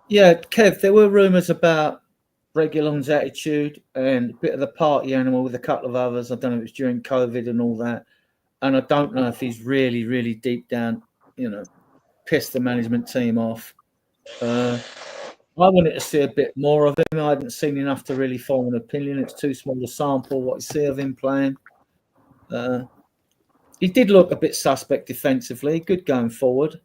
Speaker 1: Yeah, Kev, there were rumours about Reguilon's attitude and a bit of the party animal with a couple of others. I don't know if it was during COVID and all that. And I don't know if he's really, really deep down, you know, pissed the management team off. I wanted to see a bit more of him. I hadn't seen enough to really form an opinion. It's too small a sample what I see of him playing. He did look a bit suspect defensively. Good going forward.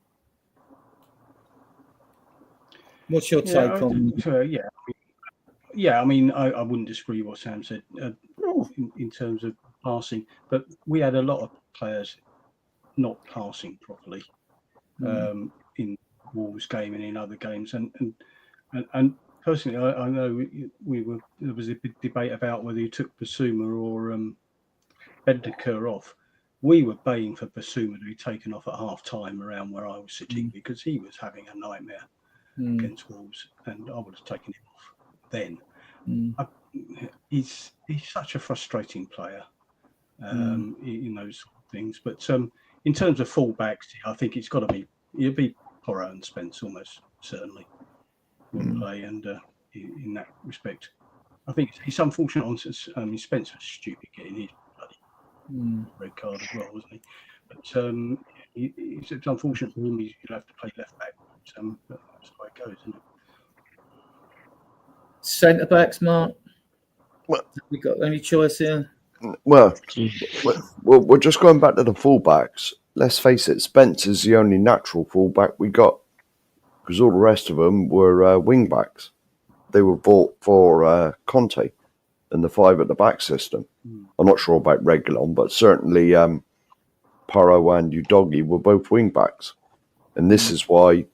Speaker 1: What's your take on?
Speaker 3: I mean, I wouldn't disagree with what Sam said in terms of passing, but we had a lot of players not passing properly in Wolves game and in other games, and personally, I know there was a big debate about whether you took Basuma or Bentancur off. We were baying for Basuma to be taken off at half time around where I was sitting because he was having a nightmare against Wolves, and I would have taken him off then. He's such a frustrating player in those sort of things. But in terms of fullbacks, I think it's got to be Porro and Spence almost certainly will play, and in that respect, I think it's unfortunate. Spence was stupid getting his bloody red card as well, wasn't he? But it's unfortunate for him. He'll have to play left back. But that's the way it goes, isn't it?
Speaker 1: Centre backs, Mark. Have we got any choice here?
Speaker 4: Well, we're just going back to the fullbacks. Let's face it, Spence is the only natural fullback we got, because all the rest of them were wing backs. They were bought for Conte and the 5 at the back system. I'm not sure about Reguilon, but certainly Porro and Udogie were both wing backs. And this is why,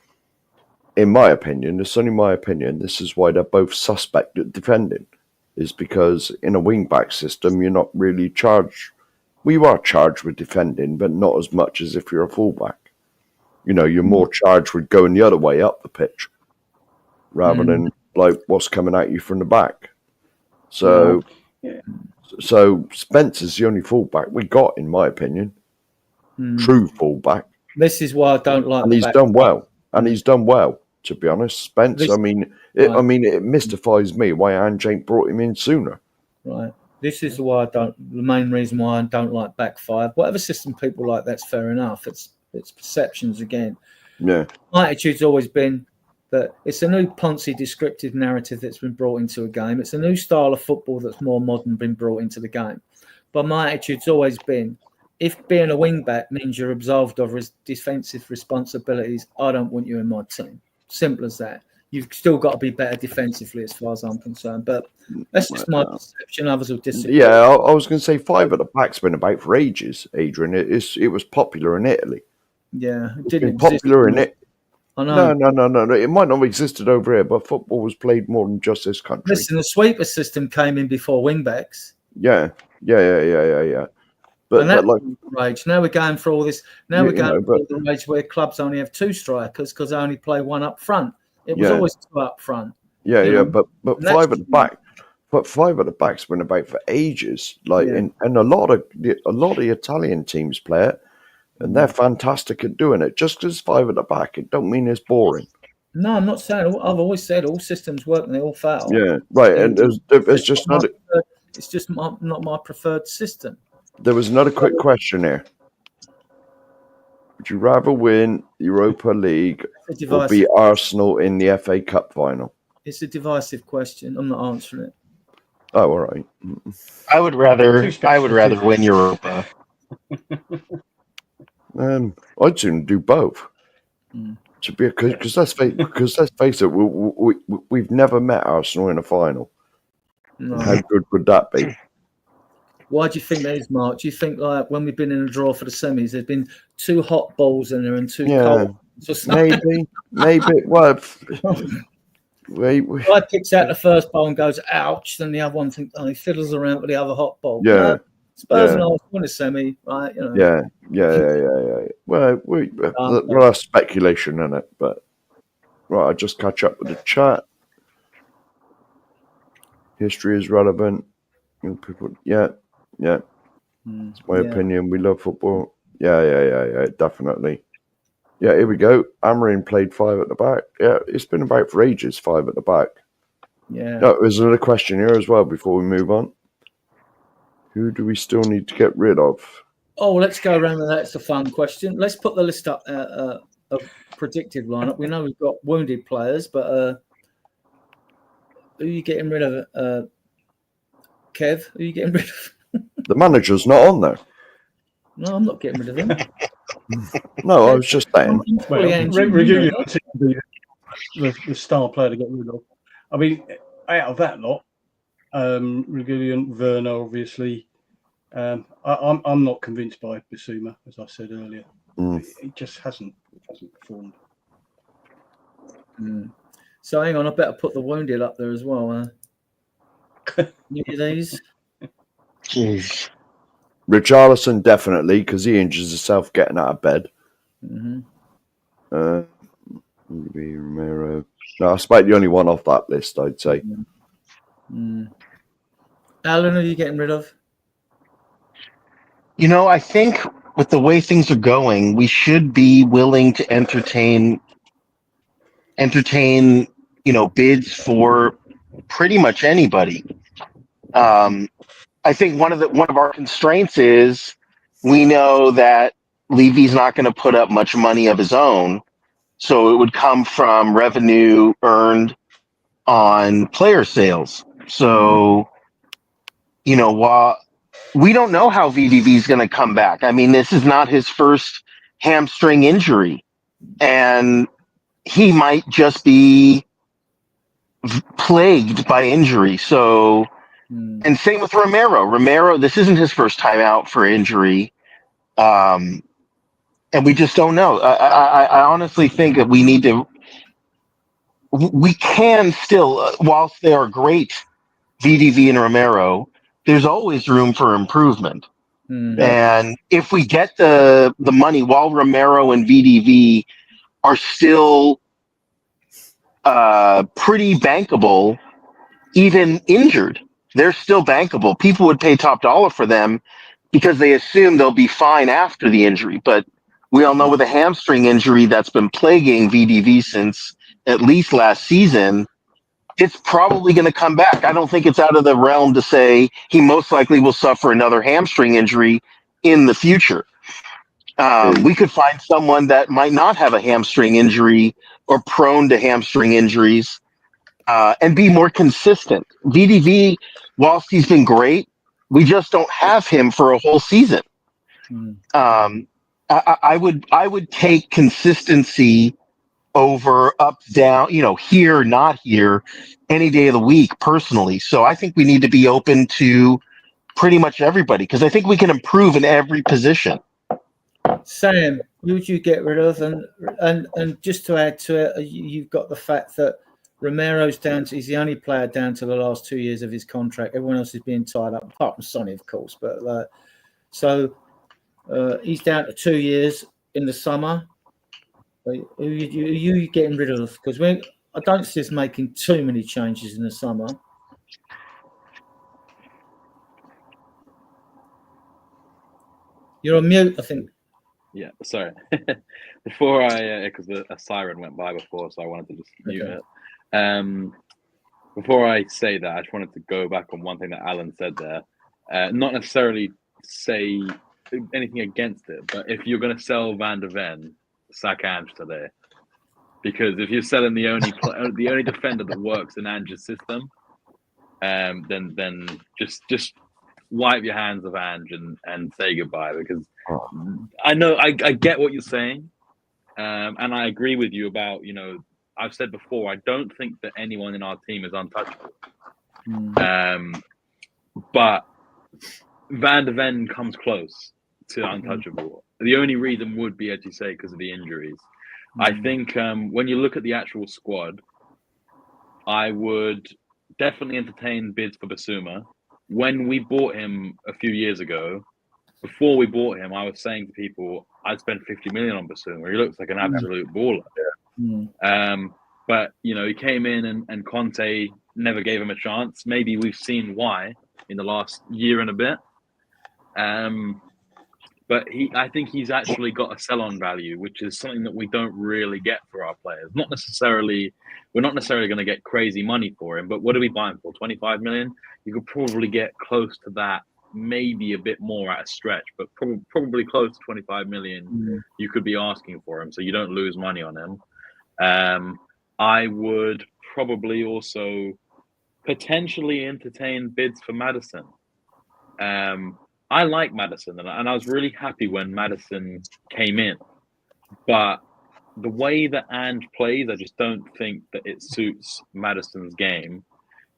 Speaker 4: in my opinion, it's only my opinion, this is why they're both suspect at defending, is because in a wing-back system, you're not really charged. We are charged with defending, but not as much as if you're a full-back. You know, you're more charged with going the other way up the pitch, rather than like what's coming at you from the back. So, so Spence is the only full-back we got, in my opinion. True full-back.
Speaker 1: This is why I don't like.
Speaker 4: And he's done well. And he's done well, to be honest. Spence, it mystifies me why Ange ain't brought him in sooner.
Speaker 1: Right. This is why the main reason why I don't like back five. Whatever system people like, that's fair enough. It's perceptions again.
Speaker 4: Yeah.
Speaker 1: My attitude's always been that it's a new poncy descriptive narrative that's been brought into a game. It's a new style of football that's more modern been brought into the game. But my attitude's always been, if being a wing back means you're absolved of defensive responsibilities, I don't want you in my team. Simple as that. You've still got to be better defensively as far as I'm concerned. But that's just my perception. Others will disagree.
Speaker 4: Yeah, I was going to say 5 at the back's been about for ages, Adrian. It was popular in Italy.
Speaker 1: Yeah,
Speaker 4: it didn't exist popular in it. I know. No. It might not have existed over here, but football was played more than just this country.
Speaker 1: Listen, the sweeper system came in before wingbacks.
Speaker 4: Yeah. But like
Speaker 1: rage. Now we're going for all this. Now we're going for the rage where clubs only have 2 strikers because they only play 1 up front. It was always 2 up front.
Speaker 4: Yeah, but 5 at the back. But 5 at the back's been about for ages. And a lot of the Italian teams play it, and they're fantastic at doing it. Just because 5 at the back, it don't mean it's boring.
Speaker 1: No, I'm not saying. I've always said all systems work and they all fail.
Speaker 4: Yeah, right. And it's just not.
Speaker 1: It's just not my preferred system.
Speaker 4: There was another quick question here. Would you rather win Europa League or beat Arsenal in the FA Cup final?
Speaker 1: It's a divisive question. I'm not answering it.
Speaker 4: Oh, all right.
Speaker 5: I would rather win Europa.
Speaker 4: I'd soon do both. Because let's face it, we've never met Arsenal in a final.
Speaker 1: No.
Speaker 4: How good would that be?
Speaker 1: Why do you think that is, Mark? Do you think like when we've been in a draw for the semis, there's been 2 hot balls in there and 2 cold?
Speaker 4: Maybe. Well,
Speaker 1: I picks out the first ball and goes ouch, then the other one thinks he fiddles around with the other hot ball.
Speaker 4: Yeah.
Speaker 1: Spurs and I won a semi, right?
Speaker 4: Yeah. Well, that's speculation in it, but right, I'll just catch up with the chat. History is relevant. People, it's my opinion. We love football. Yeah, definitely. Yeah, here we go. Amarin played 5 at the back. Yeah, it's been about for ages, 5 at the back.
Speaker 1: Yeah.
Speaker 4: No, there's another question here as well before we move on. Who do we still need to get rid of?
Speaker 1: Oh, let's go around with that. It's a fun question. Let's put the list up of predictive lineup. We know we've got wounded players, but who are you getting rid of? Kev, who are you getting rid of?
Speaker 4: The manager's not on there.
Speaker 1: No, I'm not getting rid of him.
Speaker 4: No, I was just saying.
Speaker 3: The star player to get rid of. I mean, out of that lot, Reguilon, Werner, obviously. I'm not convinced by Bissouma, as I said earlier. It just hasn't performed.
Speaker 1: So hang on, I better put the wounded up there as well. These.
Speaker 5: Jeez.
Speaker 4: Richarlison definitely, because he injures himself getting out of bed. Romero. No, I suppose the only one off that list, I'd say.
Speaker 1: Alan, who are you getting rid of?
Speaker 5: I think with the way things are going, we should be willing to entertain, bids for pretty much anybody. I think one of our constraints is we know that Levy's not going to put up much money of his own, so it would come from revenue earned on player sales. So, while we don't know how VDV is going to come back. I mean, this is not his first hamstring injury, and he might just be plagued by injury. So, and same with Romero. Romero, this isn't his first time out for injury, and we just don't know. I honestly think that we can still, whilst they are great, VDV and Romero, there's always room for improvement. And if we get the money while Romero and VDV are still pretty bankable, even injured, they're still bankable. People would pay top dollar for them because they assume they'll be fine after the injury. But we all know with a hamstring injury that's been plaguing VDV since at least last season, it's probably going to come back. I don't think it's out of the realm to say he most likely will suffer another hamstring injury in the future. We could find someone that might not have a hamstring injury or prone to hamstring injuries and be more consistent. VDV, whilst he's been great, we just don't have him for a whole season. I would take consistency over up, down, here, not here, any day of the week personally. So I think we need to be open to pretty much everybody because I think we can improve in every position.
Speaker 1: Sam, who would you get rid of? And just to add to it, you've got the fact that Romero's he's the only player down to the last 2 years of his contract. Everyone else is being tied up, apart from Sonny, of course. But he's down to 2 years in the summer. Who are you getting rid of? Because I don't see us making too many changes in the summer. You're on mute, I think.
Speaker 2: Yeah, sorry. Before because a siren went by before, so I wanted to just mute it. Before I say that, I just wanted to go back on one thing that Alan said there. Not necessarily say anything against it, but if you're going to sell Van de Ven, sack Ange today, because if you're selling the only defender that works in Ange's system, then just wipe your hands of Ange and say goodbye, because I know I get what you're saying, and I agree with you about, I've said before, I don't think that anyone in our team is untouchable. But Van de Ven comes close to untouchable. The only reason would be, as you say, because of the injuries. I think when you look at the actual squad, I would definitely entertain bids for Basuma. When we bought him a few years ago, before we bought him, I was saying to people, I'd spend 50 million on Basuma. He looks like an absolute baller. But, he came in and Conte never gave him a chance. Maybe we've seen why in the last year and a bit. But I think he's actually got a sell-on value, which is something that we don't really get for our players. We're not necessarily going to get crazy money for him, but what are we buying for? 25 million? You could probably get close to that, maybe a bit more at a stretch, but probably close to 25 million you could be asking for him, so you don't lose money on him. I would probably also potentially entertain bids for Maddison. I like Maddison, and I was really happy when Maddison came in. But the way that Ange plays, I just don't think that it suits Maddison's game.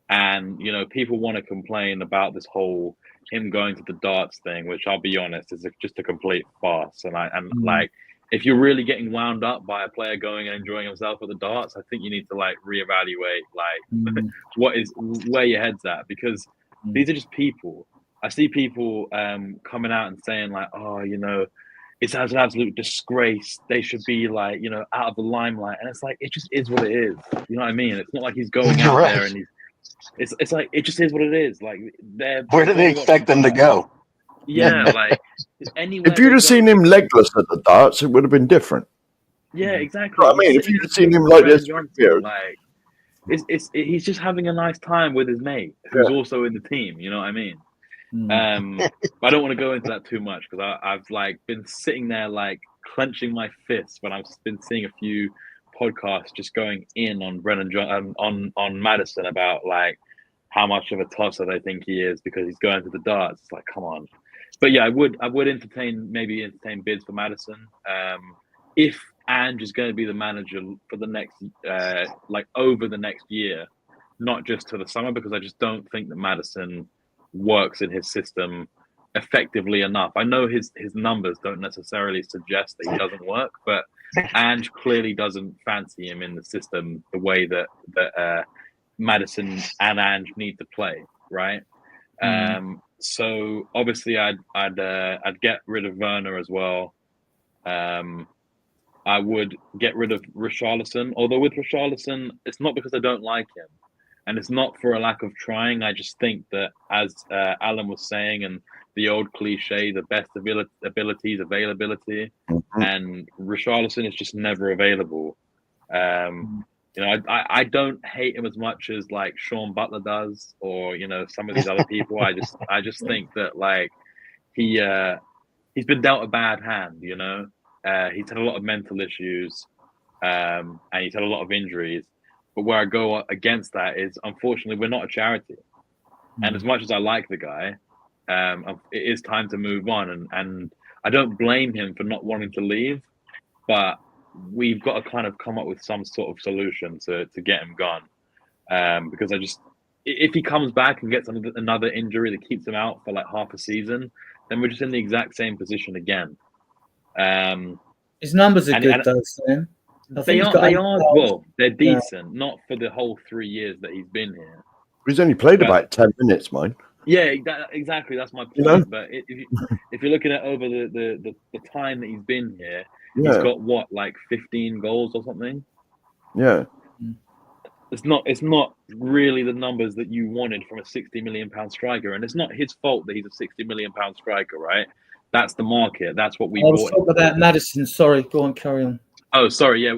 Speaker 2: And, people want to complain about this whole him going to the darts thing, which I'll be honest, is just a complete farce. And if you're really getting wound up by a player going and enjoying himself at the darts, I think you need to reevaluate where your head's at, because these are just people. I see people coming out and saying it's an absolute disgrace. They should be out of the limelight. And it's it just is what it is. You know what I mean? It's not like he's going out there and it's like, it just is what it is.
Speaker 5: Where do they expect them to go?
Speaker 2: Yeah, anywhere.
Speaker 4: If you'd have seen him legless at the darts, it would have been different.
Speaker 2: Yeah, exactly.
Speaker 4: I mean, if you'd have seen him like this,
Speaker 2: he's just having a nice time with his mate, who's also in the team. You know what I mean? But I don't want to go into that too much, because I've been sitting there clenching my fists when I've been seeing a few podcasts just going in on Brennan on Maddison about how much of a tosser they think he is because he's going to the darts. It's come on. But yeah, I would entertain bids for Maddison. If Ange is going to be the manager for the next over the next year, not just to the summer, because I just don't think that Maddison works in his system effectively enough. I know his numbers don't necessarily suggest that he doesn't work, but Ange clearly doesn't fancy him in the system the way that Maddison and Ange need to play, right? So obviously I'd get rid of Werner as well. I would get rid of Richarlison, although with Richarlison, it's not because I don't like him. And it's not for a lack of trying. I just think that, as Alan was saying, and the old cliche, the best ability is availability. And Richarlison is just never available. You know, I don't hate him as much as like Sean Butler does, or some of these other people. I just think that like he's been dealt a bad hand. He's had a lot of mental issues, and he's had a lot of injuries. But where I go against that is, unfortunately, we're not a charity. And as much as I like the guy, it is time to move on. And I don't blame him for not wanting to leave, but we've got to kind of come up with some sort of solution to get him gone. Because if he comes back and gets another injury that keeps him out for like half a season, then we're just in the exact same position again.
Speaker 1: His numbers are good, though, Sam.
Speaker 2: They are. Well, they're decent, not for the whole 3 years that he's been here.
Speaker 4: He's only played about 10 minutes, mine.
Speaker 2: Yeah, exactly. That's my point. But if you're looking at over the time that he's been here, he's got what, like 15 goals or something?
Speaker 4: Yeah.
Speaker 2: It's not really the numbers that you wanted from a £60 million striker, and it's not his fault that he's a £60 million striker, right? That's the market. That's what we. I
Speaker 1: was talking about Maddison. Sorry, go on, carry on.
Speaker 2: Oh, sorry. Yeah,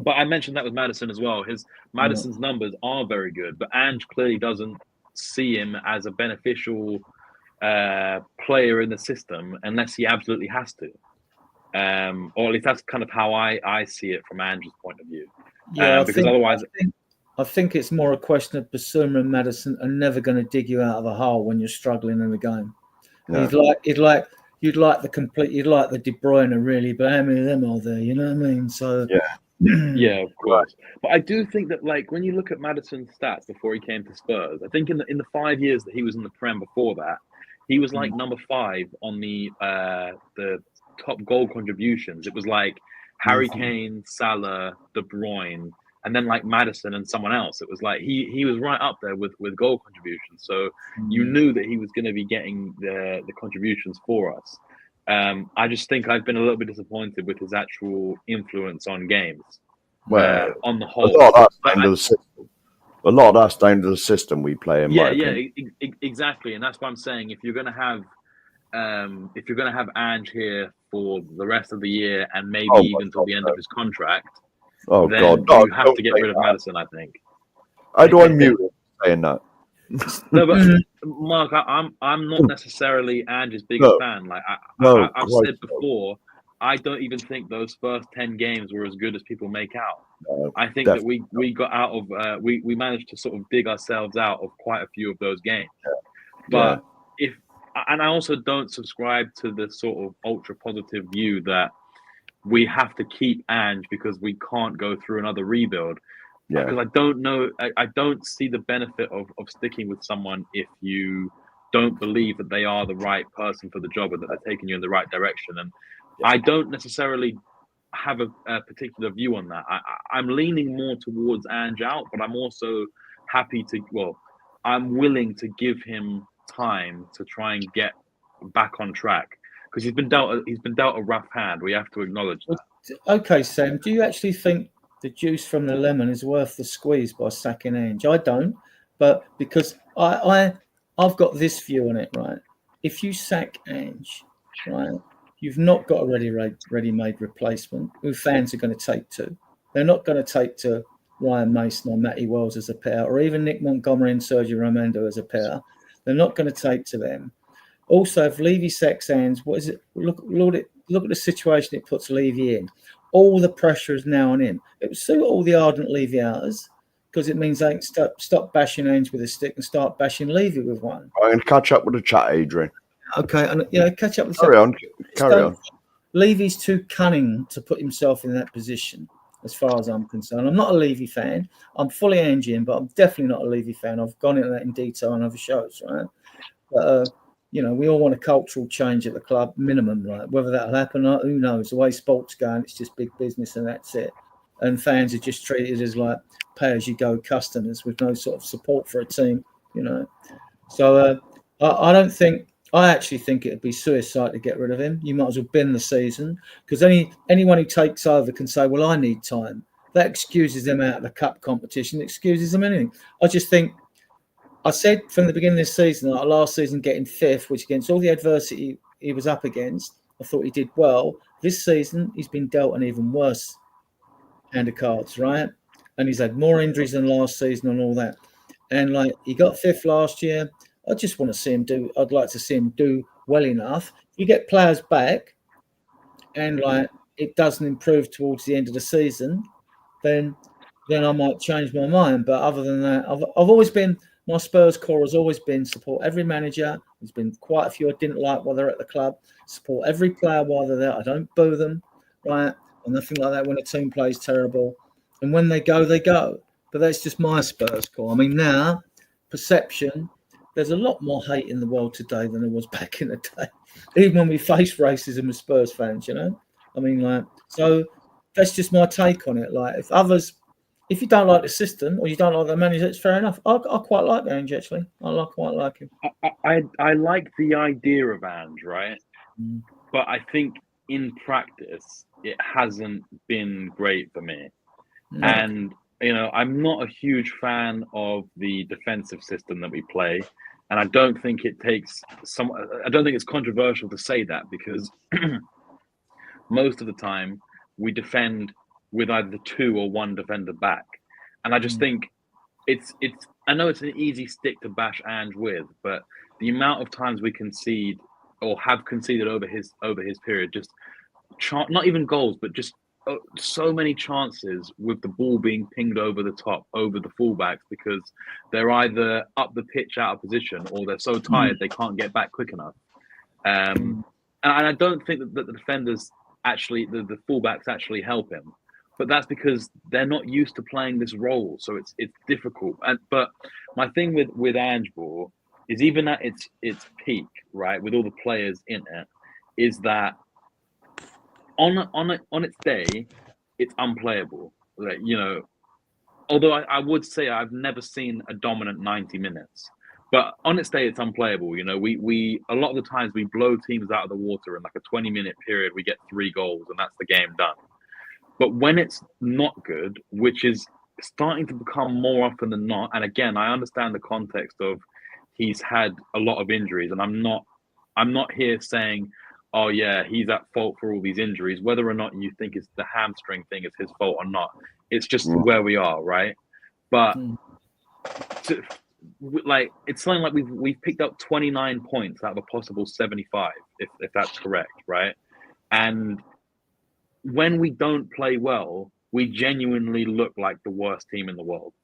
Speaker 2: but I mentioned that with Maddison as well. Maddison's numbers are very good, but Ange clearly doesn't see him as a beneficial player in the system unless he absolutely has to. Or at least that's kind of how I see it from Ange's point of view.
Speaker 1: Yeah,
Speaker 2: because otherwise,
Speaker 1: I think it's more a question of Basuma and Maddison are never going to dig you out of a hole when you're struggling in the game. No. You'd like the De Bruyne really, but how many of them are there? You know what I mean? So
Speaker 2: yeah, of course. But I do think that like when you look at Maddison's stats before he came to Spurs, I think in the 5 years that he was in the Prem before that, he was like number 5 on the top goal contributions. It was like Harry Kane, Salah, De Bruyne, and then like Maddison and someone else. It was like he was right up there with goal contributions. So you knew that he was going to be getting the contributions for us. I just think I've been a little bit disappointed with his actual influence on games.
Speaker 4: Well,
Speaker 2: on the whole,
Speaker 4: a lot of that's down to the system we play in.
Speaker 2: Exactly, and that's what I'm saying. If you're going to have Ange here for the rest of the year and maybe even till the end of his contract.
Speaker 4: Oh
Speaker 2: then
Speaker 4: God!
Speaker 2: You have to get rid of Maddison, I think.
Speaker 4: How do I mute him saying that?
Speaker 2: No, but Mark, I'm not necessarily Ange's biggest fan. Like I've said before, I don't even think those first 10 games were as good as people make out. I think that we got out of we managed to sort of dig ourselves out of quite a few of those games. But I also don't subscribe to the sort of ultra positive view that we have to keep Ange because we can't go through another rebuild. Because I don't know, I don't see the benefit of sticking with someone if you don't believe that they are the right person for the job and that they're taking you in the right direction. And I don't necessarily have a particular view on that. I'm leaning more towards Ange out, but I'm also I'm willing to give him time to try and get back on track. Because he's been dealt a rough hand. We have to acknowledge that.
Speaker 1: Okay, Sam, do you actually think the juice from the lemon is worth the squeeze by sacking Ange? I don't, but because I've got this view on it, right? If you sack Ange, right, you've not got a ready-made replacement who fans are going to take to. They're not going to take to Ryan Mason or Matty Wells as a pair, or even Nick Montgomery and Sergio Romando as a pair. They're not going to take to them. Also, if Levy sacks Ange, what is it? Look at the situation it puts Levy in. All the pressure is now on him. It would suit all the ardent Levy-outers because it means they can stop bashing Ange with a stick and start bashing Levy with one.
Speaker 4: I'm going to catch up with the chat, Adrian.
Speaker 1: Okay, and catch up with
Speaker 4: Carry on.
Speaker 1: Levy's too cunning to put himself in that position, as far as I'm concerned. I'm not a Levy fan. I'm fully Angian, but I'm definitely not a Levy fan. I've gone into that in detail on other shows, right? But we all want a cultural change at the club, minimum, right? Whether that'll happen, who knows? The way sports going, it's just big business and that's it. And fans are just treated as like pay-as-you-go customers with no sort of support for a team, So I actually think it'd be suicide to get rid of him. You might as well bin the season because anyone who takes over can say, well, I need time. That excuses them out of the cup competition, excuses them anything. I just think, I said from the beginning of this season, like last season getting 5th, which against all the adversity he was up against, I thought he did well. This season, he's been dealt an even worse hand of cards, right? and he's had more injuries than last season and all that. And like he got 5th last year. I just want to see him do. I'd like to see him do well enough. If you get players back, and like it doesn't improve towards the end of the season, then I might change my mind. But other than that, I've always been, my Spurs core has always been support every manager. There's been quite a few I didn't like while they're at the club. Support every player while they're there. I don't boo them, right? Or nothing like that when a team plays terrible. And when they go, they go. But that's just my Spurs core. I mean, now, perception, there's a lot more hate in the world today than there was back in the day. Even when we face racism as Spurs fans, you know? I mean, like, so that's just my take on it. Like, if you don't like the system or you don't like the manager, it's fair enough. I quite like Ange, actually. I quite like him.
Speaker 2: I like the idea of Ange, right? But I think in practice, it hasn't been great for me. No. And, you know, I'm not a huge fan of the defensive system that we play. And I don't think it's controversial to say that, because most of the time we defend with either 2 or 1 defender back. And I just think I know it's an easy stick to bash Ange with, but the amount of times we concede or have conceded over his period, just not even goals, but just so many chances with the ball being pinged over the top, over the fullbacks, because they're either up the pitch out of position or they're so tired they can't get back quick enough. And I don't think that the defenders actually, the fullbacks actually help him. But that's because they're not used to playing this role, so it's difficult. But my thing with Ange Ball is, even at its peak, right, with all the players in it, is that on its day, it's unplayable. Like, you know, although I would say I've never seen a dominant 90 minutes, but on its day, it's unplayable. You know, we a lot of the times we blow teams out of the water in like a 20-minute period. We get 3 goals, and that's the game done. But when it's not good, which is starting to become more often than not, and again, I understand the context of he's had a lot of injuries, and I'm not here saying, oh yeah, he's at fault for all these injuries. Whether or not you think it's the hamstring thing is his fault or not, it's just where we are, right? But it's something like we've picked up 29 points out of a possible 75, if that's correct, right? And when we don't play well, we genuinely look like the worst team in the world.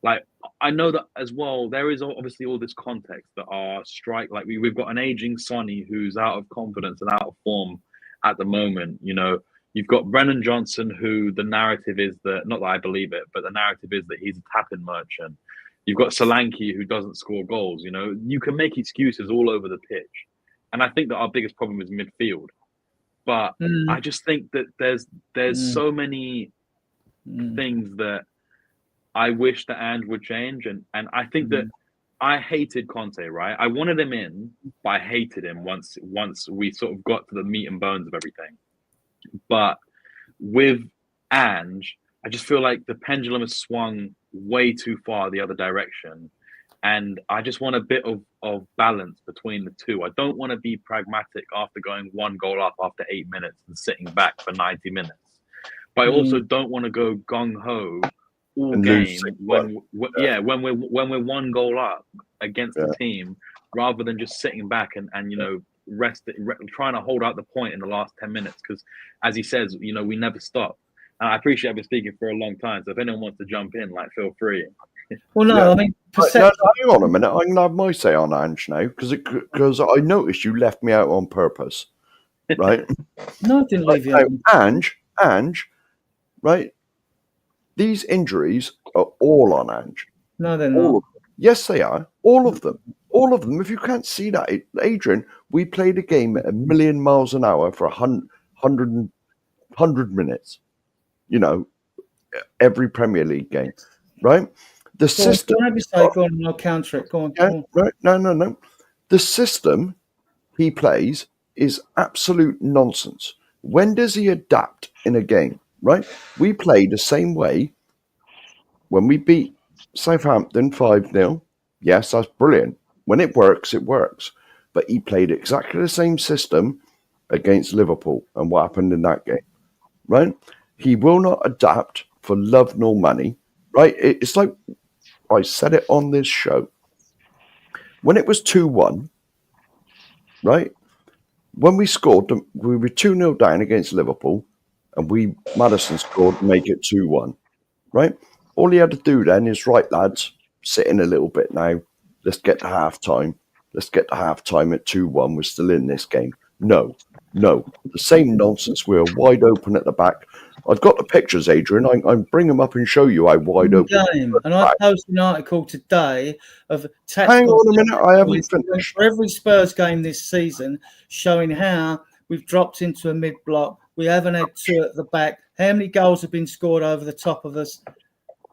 Speaker 2: Like, I know that as well, there is obviously all this context that our strike, like we've got an aging Sonny who's out of confidence and out of form at the moment. You know, you've got Brennan Johnson, who the narrative is that, not that I believe it, but the narrative is that he's a tap-in merchant. You've got Solanke, who doesn't score goals. You know, you can make excuses all over the pitch. And I think that our biggest problem is midfield. But I just think that there's so many things that I wish that Ange would change. And I think that I hated Conte, right? I wanted him in, but I hated him once we sort of got to the meat and bones of everything. But with Ange, I just feel like the pendulum has swung way too far the other direction. And I just want a bit of balance between the two. I don't want to be pragmatic after going 1 goal up after 8 minutes and sitting back for 90 minutes. But I also don't want to go gung-ho all game when we're 1 goal up against the team, rather than just sitting back and you know, trying to hold out the point in the last 10 minutes. Because as he says, you know, we never stop. And I appreciate I've been speaking for a long time. So if anyone wants to jump in, like, feel free.
Speaker 1: Well, no, I mean,
Speaker 4: hang on a minute. I'm gonna have my say on Ange now, because I noticed you left me out on purpose, right?
Speaker 1: No, I didn't leave you out.
Speaker 4: Ange, right? These injuries are all on Ange.
Speaker 1: No, they're not.
Speaker 4: Yes, they are. All of them. All of them. If you can't see that, Adrian, we played a game at 1,000,000 miles an hour for 100 minutes. You know, every Premier League game, right? The system.
Speaker 1: Go on, I'll counter it. Go on.
Speaker 4: Right? No. The system he plays is absolute nonsense. When does he adapt in a game? Right? We play the same way when we beat Southampton 5-0. Yes, that's brilliant. When it works, it works. But he played exactly the same system against Liverpool. And what happened in that game? Right? He will not adapt for love nor money. right? It's like I said it on this show. When it was 2-1, right? When we scored, we were 2-0 down against Liverpool, and Maddison scored to make it 2-1, right? All he had to do then is, right, lads, sit in a little bit now. Let's get to half-time. Let's get to half-time at 2-1. We're still in this game. No. The same nonsense. We're wide open at the back. I've got the pictures, Adrian. I'm bring them up and show you how wide open.
Speaker 1: Game. And I posted an article today of
Speaker 4: Hang on a minute, I haven't finished.
Speaker 1: For every Spurs game this season, showing how we've dropped into a mid-block. We haven't had two at the back. How many goals have been scored over the top of us?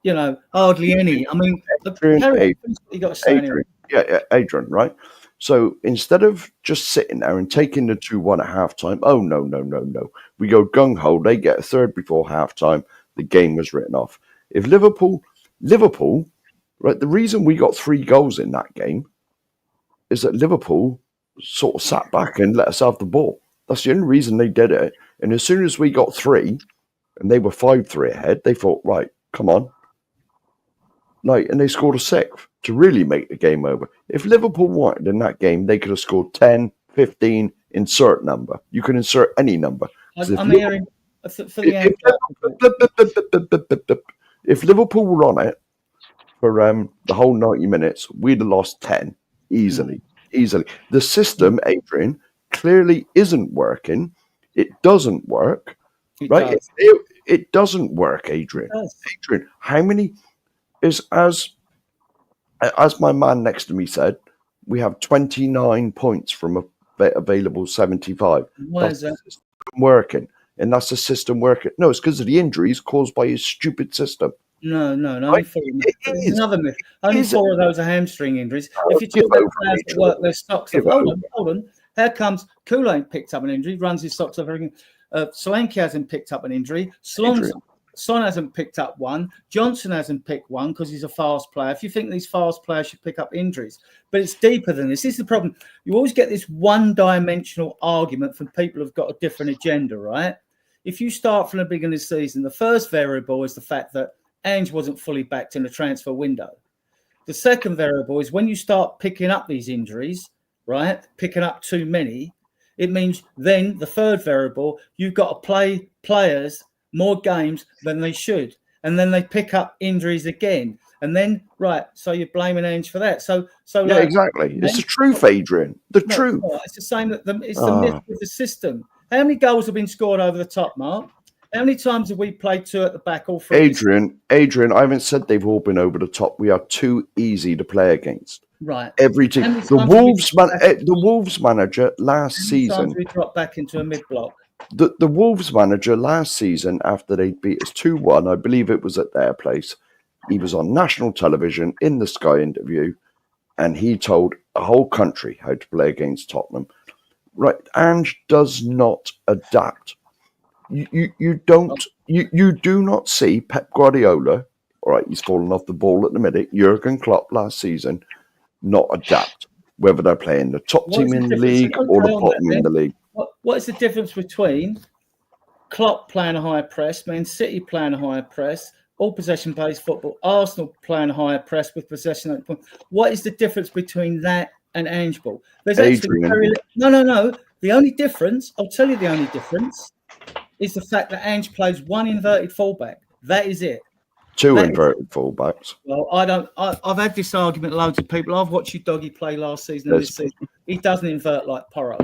Speaker 1: You know, hardly any. I mean, Adrian, you got to say anyway.
Speaker 4: Yeah, Adrian, right? So instead of just sitting there and taking the 2-1 at halftime, oh, no. We go gung-ho. They get a third before halftime. The game was written off. If Liverpool, right, the reason we got 3 goals in that game is that Liverpool sort of sat back and let us have the ball. That's the only reason they did it. And as soon as we got 3 and they were 5-3 ahead, they thought, right, come on. Like, and they scored a 6th to really make the game over. If Liverpool wanted in that game, they could have scored 10, 15, insert number. You can insert any number.
Speaker 1: I'm hearing for the
Speaker 4: if Liverpool were on it for the whole 90 minutes, we'd have lost 10 easily. The system, Adrian, clearly isn't working. It doesn't work, right? It doesn't work, Adrian. Adrian, how many is as my man next to me said, we have 29 points from a available 75.
Speaker 1: Why is that?
Speaker 4: Working, and that's the system working. No, it's because of the injuries caused by his stupid system.
Speaker 1: No. Only 4 another myth. Only 4 of those are hamstring injuries. If you talk about players that work their socks off, hold on. How comes Kula ain't picked up an injury? Runs his socks off everything. Solanke hasn't picked up an injury. Son hasn't picked up one. Johnson hasn't picked one because he's a fast player. If you think these fast players should pick up injuries, but it's deeper than this. This is the problem. You always get this one-dimensional argument from people who've got a different agenda, right? If you start from the beginning of the season, the first variable is the fact that Ange wasn't fully backed in the transfer window. The second variable is when you start picking up these injuries, right, picking up too many, it means then the third variable, you've got to play players more games than they should, and then they pick up injuries again, and then so you're blaming Ange for that. So
Speaker 4: yeah, exactly. It's the truth, Adrian. Truth.
Speaker 1: It's the same. It's the myth of the system. How many goals have been scored over the top, Mark? How many times have we played 2 at the back? All 3.
Speaker 4: Adrian, I haven't said they've all been over the top. We are too easy to play against.
Speaker 1: Right.
Speaker 4: Every team. The Wolves manager last season.
Speaker 1: We dropped back into a mid-block.
Speaker 4: The Wolves manager last season, after they beat us 2-1, I believe it was at their place, he was on national television in the Sky interview, and he told a whole country how to play against Tottenham. Right, Ange does not adapt. You do not see Pep Guardiola. All right, he's fallen off the ball at the minute. Jurgen Klopp last season not adapt, whether they're playing the top team in the league or the bottom in the league.
Speaker 1: What is the difference between Klopp playing a high press, Man City playing a high press, all possession-based football, Arsenal playing a high press with possession? What is the difference between that and Ange ball? There's actually no. The only difference, I'll tell you the only difference, is the fact that Ange plays 1 inverted fullback. That is it.
Speaker 4: 2 inverted fullbacks.
Speaker 1: Well, I've had this argument with loads of people. I've watched your doggy play last season and this season. He doesn't invert like Porro.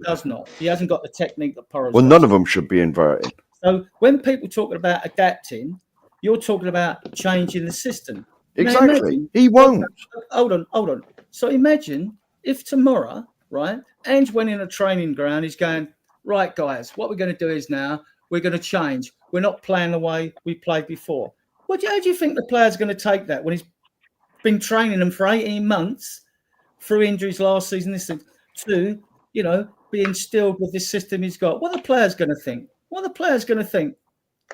Speaker 1: Does not. He hasn't got the technique that Porro's got.
Speaker 4: None of them should be inverted.
Speaker 1: So when people talking about adapting, you're talking about changing the system.
Speaker 4: Exactly. He won't.
Speaker 1: Hold on. So imagine if tomorrow, right, Ange went in a training ground, he's going, right, guys, what we're going to do is now we're going to change. We're not playing the way we played before. How do you think the player's going to take that when he's been training them for 18 months through injuries last season, this season, to, be instilled with this system he's got? What are the players going to think?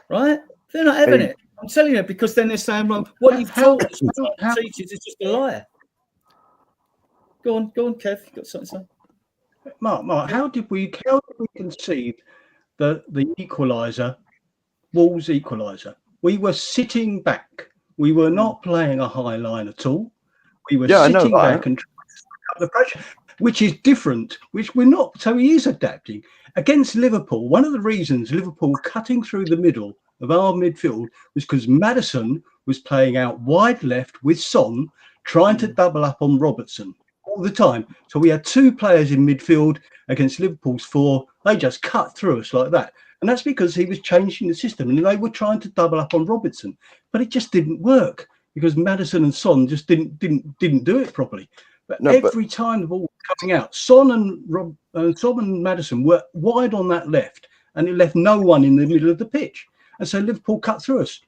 Speaker 1: Right? They're not having it. I'm telling you, because then they're saying, well, what you've told us teachers is just a lie. Go on, Kev. You've got something to say?
Speaker 3: Mark, how did we concede the equaliser, Wolves equaliser? We were sitting back. We were not playing a high line at all. We were
Speaker 4: Yeah, I know
Speaker 3: sitting
Speaker 4: that.
Speaker 3: back and trying to suck up the pressure, which is different, which we're not. So he is adapting. Against Liverpool, one of the reasons Liverpool cutting through the middle of our midfield was because Maddison was playing out wide left with Son, trying to double up on Robertson all the time. So we had two players in midfield against Liverpool's four. They just cut through us like that. And that's because he was changing the system and they were trying to double up on Robertson. But it just didn't work because Maddison and Son just didn't do it properly. But every time the ball was coming out, Son and Maddison were wide on that left, and it left no one in the middle of the pitch. And so Liverpool cut through us.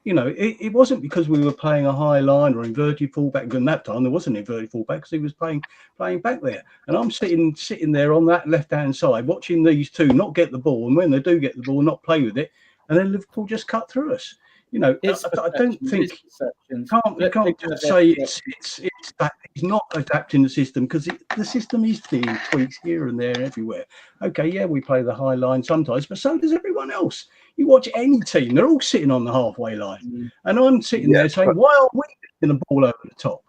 Speaker 3: You know, it wasn't because we were playing a high line or inverted fullback. And that time there wasn't an inverted fullback because he was playing back there. And I'm sitting there on that left-hand side watching these two not get the ball, and when they do get the ball, not play with it, and then Liverpool just cut through us. You know, I don't think you can't just say it's that he's not adapting the system, because the system is seeing tweaks here and there and everywhere. Okay, yeah, we play the high line sometimes, but so does everyone else. You watch any team; they're all sitting on the halfway line, and I'm sitting there saying, "Why are we getting the ball over the top?"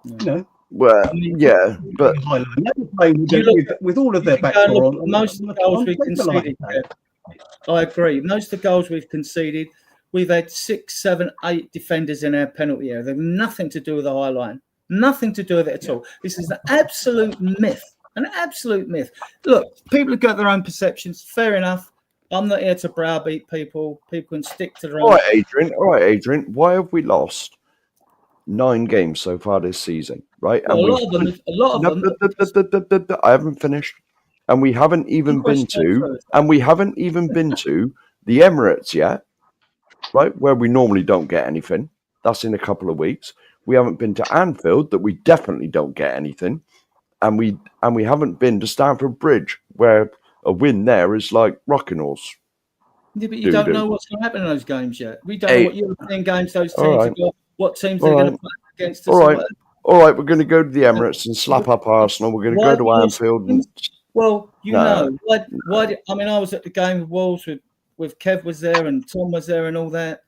Speaker 3: You know.
Speaker 4: Well, yeah, but
Speaker 3: with all of their back four on,
Speaker 1: most of the goals we've conceded. I agree. Most of the goals we've conceded, we've had 6, 7, 8 defenders in our penalty area. They've nothing to do with the high line. Nothing to do with it at all. This is an absolute myth. An absolute myth. Look, people have got their own perceptions. Fair enough. I'm not here to browbeat people. People can stick to their own.
Speaker 4: All right, Adrian. Why have we lost 9 games so far this season? Right?
Speaker 1: Well, a lot of them.
Speaker 4: I haven't finished. And we haven't even been to the Emirates yet, right? Where we normally don't get anything. That's in a couple of weeks. We haven't been to Anfield, that we definitely don't get anything. And we haven't been to Stamford Bridge, where a win there is like rocking horse.
Speaker 1: Yeah, but you don't know what's going to happen in those games yet. We don't know what European games those teams have got, what teams they're going to play against us.
Speaker 4: All right, we're going to go to the Emirates and slap up Arsenal. We're going to go to Anfield.
Speaker 1: Well, know, why? I mean, I was at the game with Wolves with Kev was there and Tom was there and all that.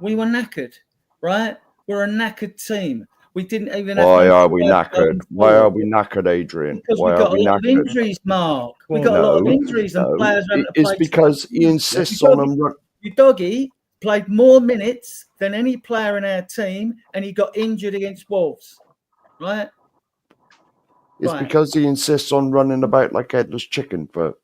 Speaker 1: We were knackered, right? We're a knackered team. We didn't even.
Speaker 4: Why are we knackered? Why are we knackered, Adrian?
Speaker 1: Because we got a lot of injuries, Mark. We got a lot of injuries, and players haven't played.
Speaker 4: It's because he insists on them.
Speaker 1: Your doggy played more minutes than any player in our team, and he got injured against Wolves, right?
Speaker 4: It's because he insists on running about like headless chicken for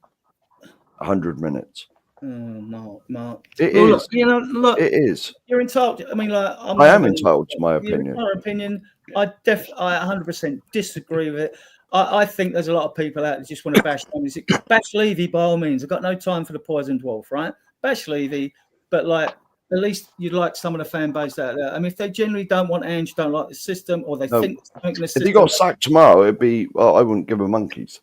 Speaker 4: 100 minutes.
Speaker 1: Oh, Mark.
Speaker 4: It is.
Speaker 1: Look, you know, look.
Speaker 4: It is.
Speaker 1: You're entitled. I mean, like,
Speaker 4: I am entitled to my opinion.
Speaker 1: Your opinion. I 100% disagree with it. I think there's a lot of people out that just want to bash Levy. Bash Levy by all means. I've got no time for the poisoned wolf, right? Bash Levy, but like, at least you'd like some of the fan base out there. I mean, if they generally don't want Ange, don't like the system, or they think the system.
Speaker 4: If he got sacked tomorrow, it'd be. Well, I wouldn't give him monkeys.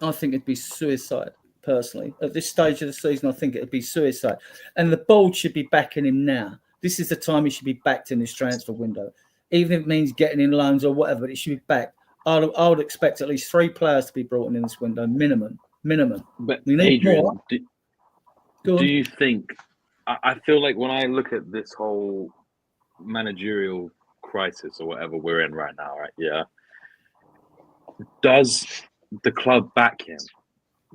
Speaker 1: I think it'd be suicide. Personally, at this stage of the season, I think it'd be suicide. And the board should be backing him now. This is the time he should be backed in this transfer window, even if it means getting in loans or whatever. But it should be backed. I would expect at least 3 players to be brought in this window, minimum.
Speaker 2: But
Speaker 1: we need
Speaker 2: Adrian,
Speaker 1: more.
Speaker 2: do you think? I feel like when I look at this whole managerial crisis or whatever we're in right now, right? Yeah. Does the club back him?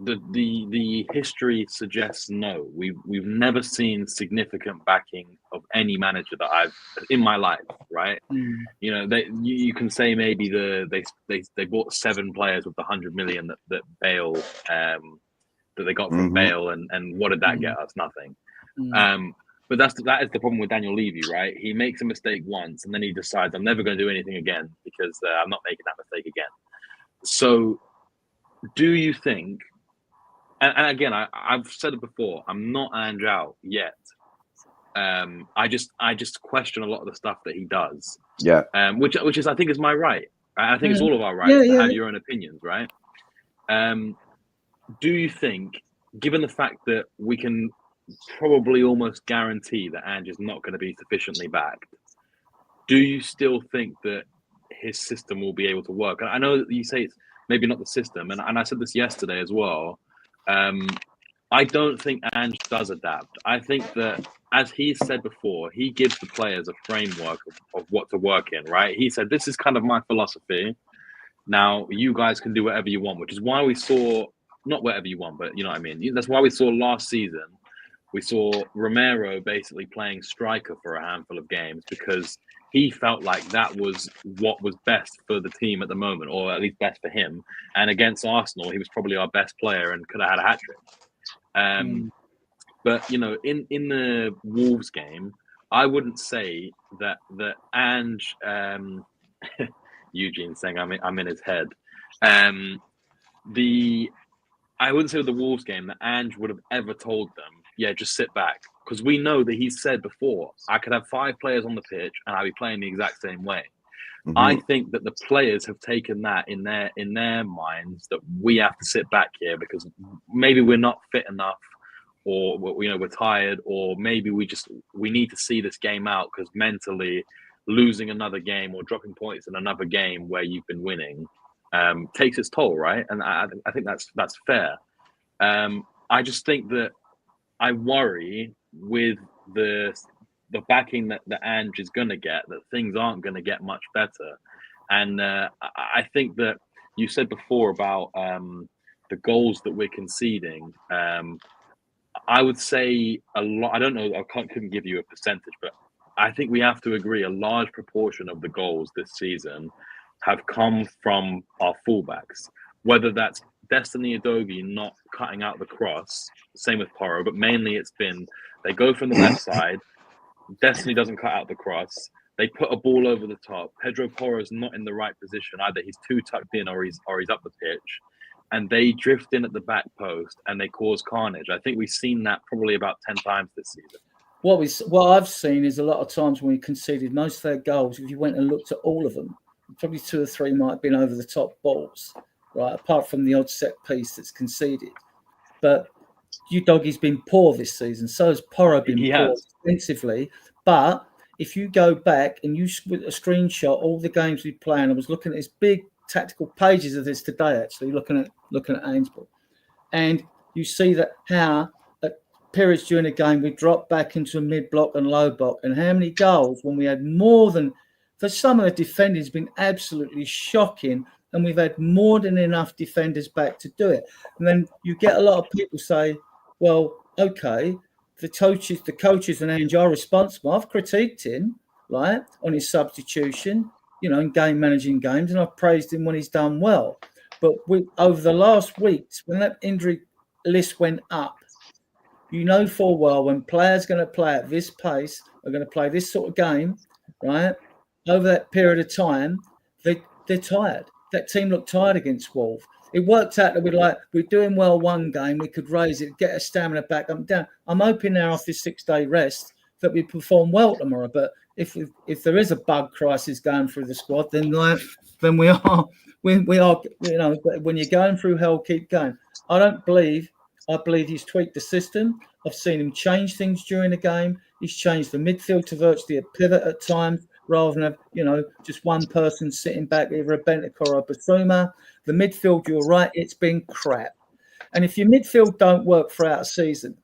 Speaker 2: The history suggests no. We've never seen significant backing of any manager that I've in my life, right? You know, you can say maybe they bought 7 players with the 100 million that Bale that they got from Bale, and what did that get us? Nothing. But that is the problem with Daniel Levy, right? He makes a mistake once and then he decides I'm never going to do anything again because I'm not making that mistake again. So, do you think? And again, I've said it before. I'm not Ange out yet. I just question a lot of the stuff that he does.
Speaker 4: Yeah.
Speaker 2: Which is I think is my right. I think it's all of our right to have your own opinions, right? Do you think, given the fact that we can probably almost guarantee that Ange is not going to be sufficiently backed, do you still think that his system will be able to work? And I know that you say it's maybe not the system, and I said this yesterday as well. I don't think Ange does adapt. I think that as he said before, he gives the players a framework of what to work in, right? He said, this is kind of my philosophy. Now, you guys can do whatever you want, which is why we saw, not whatever you want, but you know what I mean? That's why we saw last season, we saw Romero basically playing striker for a handful of games because he felt like that was what was best for the team at the moment, or at least best for him. And against Arsenal, he was probably our best player and could have had a hat-trick. But, you know, in the Wolves game, I wouldn't say that Ange... Eugene saying I'm in his head. I wouldn't say with the Wolves game that Ange would have ever told them, yeah, just sit back. Because we know that he's said before, I could have 5 players on the pitch and I'd be playing the exact same way. Mm-hmm. I think that the players have taken that in their minds that we have to sit back here because maybe we're not fit enough, or we're tired, or maybe we need to see this game out because mentally losing another game or dropping points in another game where you've been winning takes its toll, right? And I think that's fair. I just think that I worry with the backing that Ange is going to get, that things aren't going to get much better. And I think that you said before about the goals that we're conceding. I would say a lot. I don't know. Couldn't give you a percentage, but I think we have to agree a large proportion of the goals this season have come from our fullbacks, whether that's Destiny Udogie not cutting out the cross, same with Porro, but mainly it's been they go from the left side, Destiny doesn't cut out the cross, they put a ball over the top, Pedro Porro's not in the right position, either he's too tucked in or he's up the pitch, and they drift in at the back post and they cause carnage. I think we've seen that probably about 10 times this season.
Speaker 1: What I've seen is a lot of times when we conceded most of their goals, if you went and looked at all of them, probably 2 or 3 might have been over the top balls, right? Apart from the odd set piece that's conceded. But Udogie's been poor this season. So has Porro been poor defensively. But if you go back and you screenshot all the games we play, and I was looking at these big tactical pages of this today, actually, looking at Ainsborough, and you see that how periods during the game we dropped back into a mid-block and low block, and how many goals when we had more than, for some of the defenders, been absolutely shocking, and we've had more than enough defenders back to do it. And then you get a lot of people say, well, okay, the coaches and Ange are responsible. I've critiqued him, right, on his substitution, in game managing games, and I've praised him when he's done well. But over the last weeks, when that injury list went up, full well when players going to play at this pace, are going to play this sort of game, right? Over that period of time, they're tired. That team looked tired against Wolves. It worked out that we're doing well one game, we could raise it, get our stamina back up and down. I'm hoping now after this 6-day rest that we perform well tomorrow. But if there is a bug crisis going through the squad, then we are. When you're going through hell, keep going. I believe he's tweaked the system. I've seen him change things during the game. He's changed the midfield to virtually a pivot at times, rather than just one person sitting back, either a Bentancur or a Basuma. The midfield, you're right, it's been crap. And if your midfield don't work throughout a season,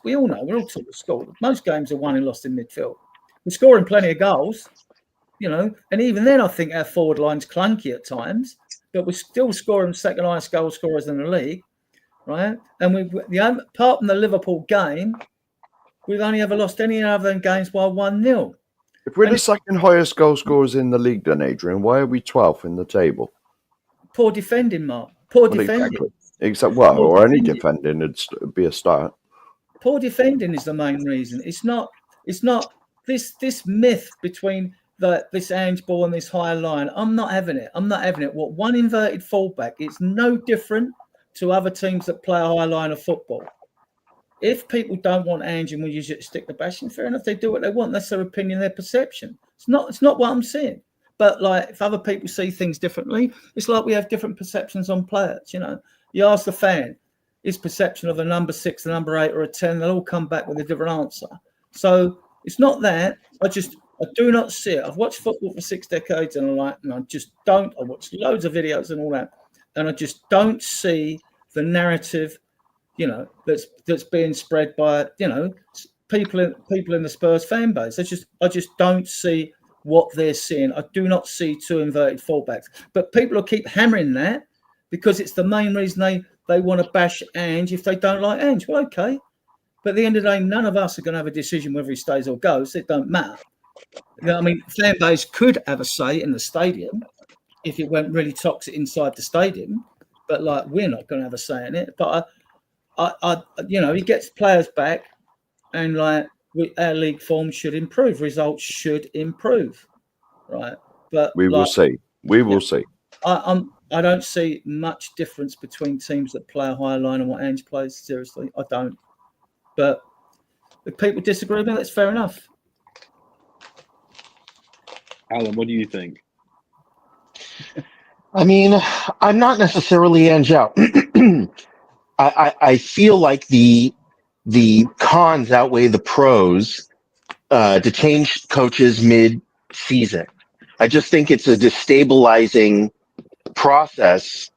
Speaker 1: we all know, we're all taught at school, most games are won and lost in midfield. We're scoring plenty of goals, and even then I think our forward line's clunky at times, but we're still scoring second highest goal scorers in the league. Right, and apart from the Liverpool game, we've only ever lost any other games by 1-0.
Speaker 4: If we're the second highest goal scorers in the league, then Adrian, why are we 12th in the table?
Speaker 1: Poor defending, Mark. Poor defending.
Speaker 4: Exactly. Or any defending would be a start.
Speaker 1: Poor defending is the main reason. It's not this myth between this Ange ball and this high line. I'm not having it. What one inverted fullback? It's no different to other teams that play a high line of football. If people don't want Ange and we usually stick the bashing, fair enough, they do what they want. That's their opinion, their perception. It's not what I'm saying. But if other people see things differently, it's like we have different perceptions on players. You ask the fan, his perception of a number 6, a number 8, or a 10, they'll all come back with a different answer. So it's not that. I do not see it. I've watched football for 6 decades and I just don't. I watch loads of videos and all that. And I just don't see the narrative, that's being spread by, people in the Spurs fan base. I just don't see what they're seeing. I do not see two inverted fullbacks. But people will keep hammering that because it's the main reason they want to bash Ange if they don't like Ange. Well, okay. But at the end of the day, none of us are going to have a decision whether he stays or goes. It don't matter. You know, I mean, fan base could have a say in the stadium if it went really toxic inside the stadium. But like, we're not going to have a say in it. But I you know, he gets players back, and like our league form should improve, results should improve, right? But
Speaker 4: we will see. We will see.
Speaker 1: I don't see much difference between teams that play a higher line and what Ange plays. Seriously, I don't. But if people disagree with me, that's fair enough.
Speaker 2: Alan, what do you think?
Speaker 5: I mean, I'm not necessarily Ange out. I feel like the cons outweigh the pros to change coaches mid-season. I just think it's a destabilizing process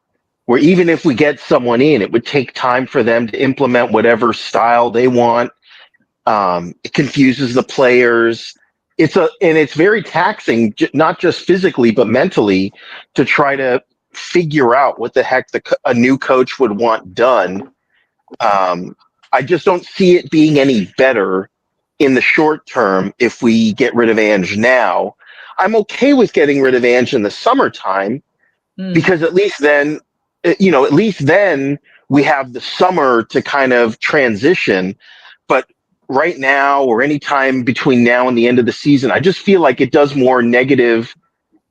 Speaker 5: where even if we get someone in, it would take time for them to implement whatever style they want. It confuses the players. It's very taxing, not just physically, but mentally, to try to figure out what the heck a new coach would want done. I just don't see it being any better in the short term if we get rid of Ange now. I'm okay with getting rid of Ange in the summertime because at least then we have the summer to kind of transition. But right now, or any time between now and the end of the season, I just feel like it does more negative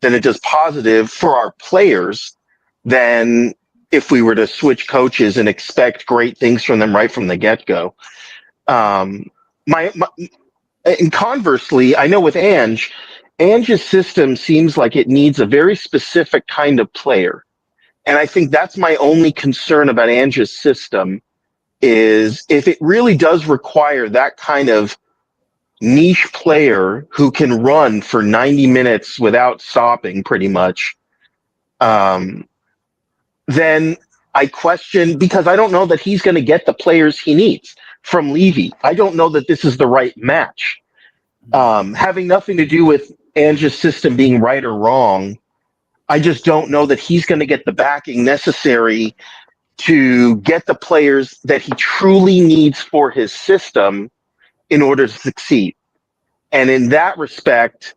Speaker 5: than it does positive for our players than if we were to switch coaches and expect great things from them right from the get-go. And conversely, I know with Ange's system seems like it needs a very specific kind of player. And I think that's my only concern about Ange's system is if it really does require that kind of niche player who can run for 90 minutes without stopping pretty much, then I question, because I don't know that he's going to get the players he needs from Levy. I don't know that this is the right match. Having nothing to do with Ange's system being right or wrong, I just don't know that he's going to get the backing necessary to get the players that he truly needs for his system in order to succeed. And in that respect,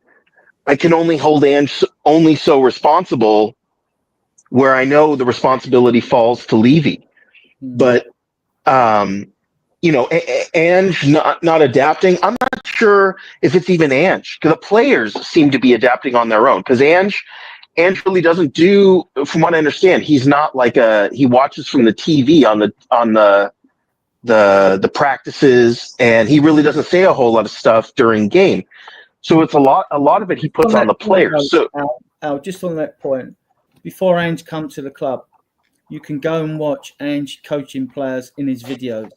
Speaker 5: I can only hold Ange only so responsible where I know the responsibility falls to Levy. But, Ange not adapting, I'm not sure if it's even Ange, because the players seem to be adapting on their own. Because Ange really doesn't do, from what I understand, he's not like he watches from the TV on the practices, and he really doesn't say a whole lot of stuff during game. So it's a lot of it he puts on the players. So
Speaker 1: Al, just on that point, before Ange come to the club, you can go and watch Ange coaching players in his videos.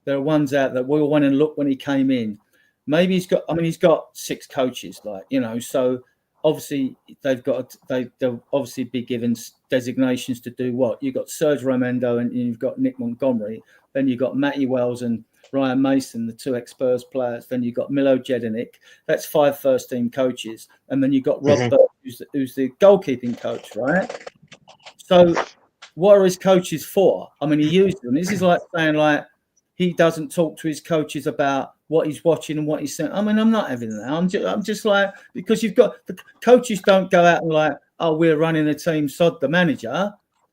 Speaker 1: There are ones out that we all went and looked when he came in. Maybe he's got 6 coaches, so obviously they'll obviously be given designations to do what. You've got Serge Romendo and you've got Nick Montgomery. Then you've got Matty Wells and Ryan Mason, the 2 ex-Spurs players. Then you've got Milo Jedinick. That's 5 first-team coaches. And then you've got Rob Burke, who's the goalkeeping coach, right? So what are his coaches for? I mean, he used them. This is like saying, he doesn't talk to his coaches about what he's watching and what he's saying. I mean, I'm not having that. I'm just because you've got the coaches don't go out and we're running a team, sod the manager.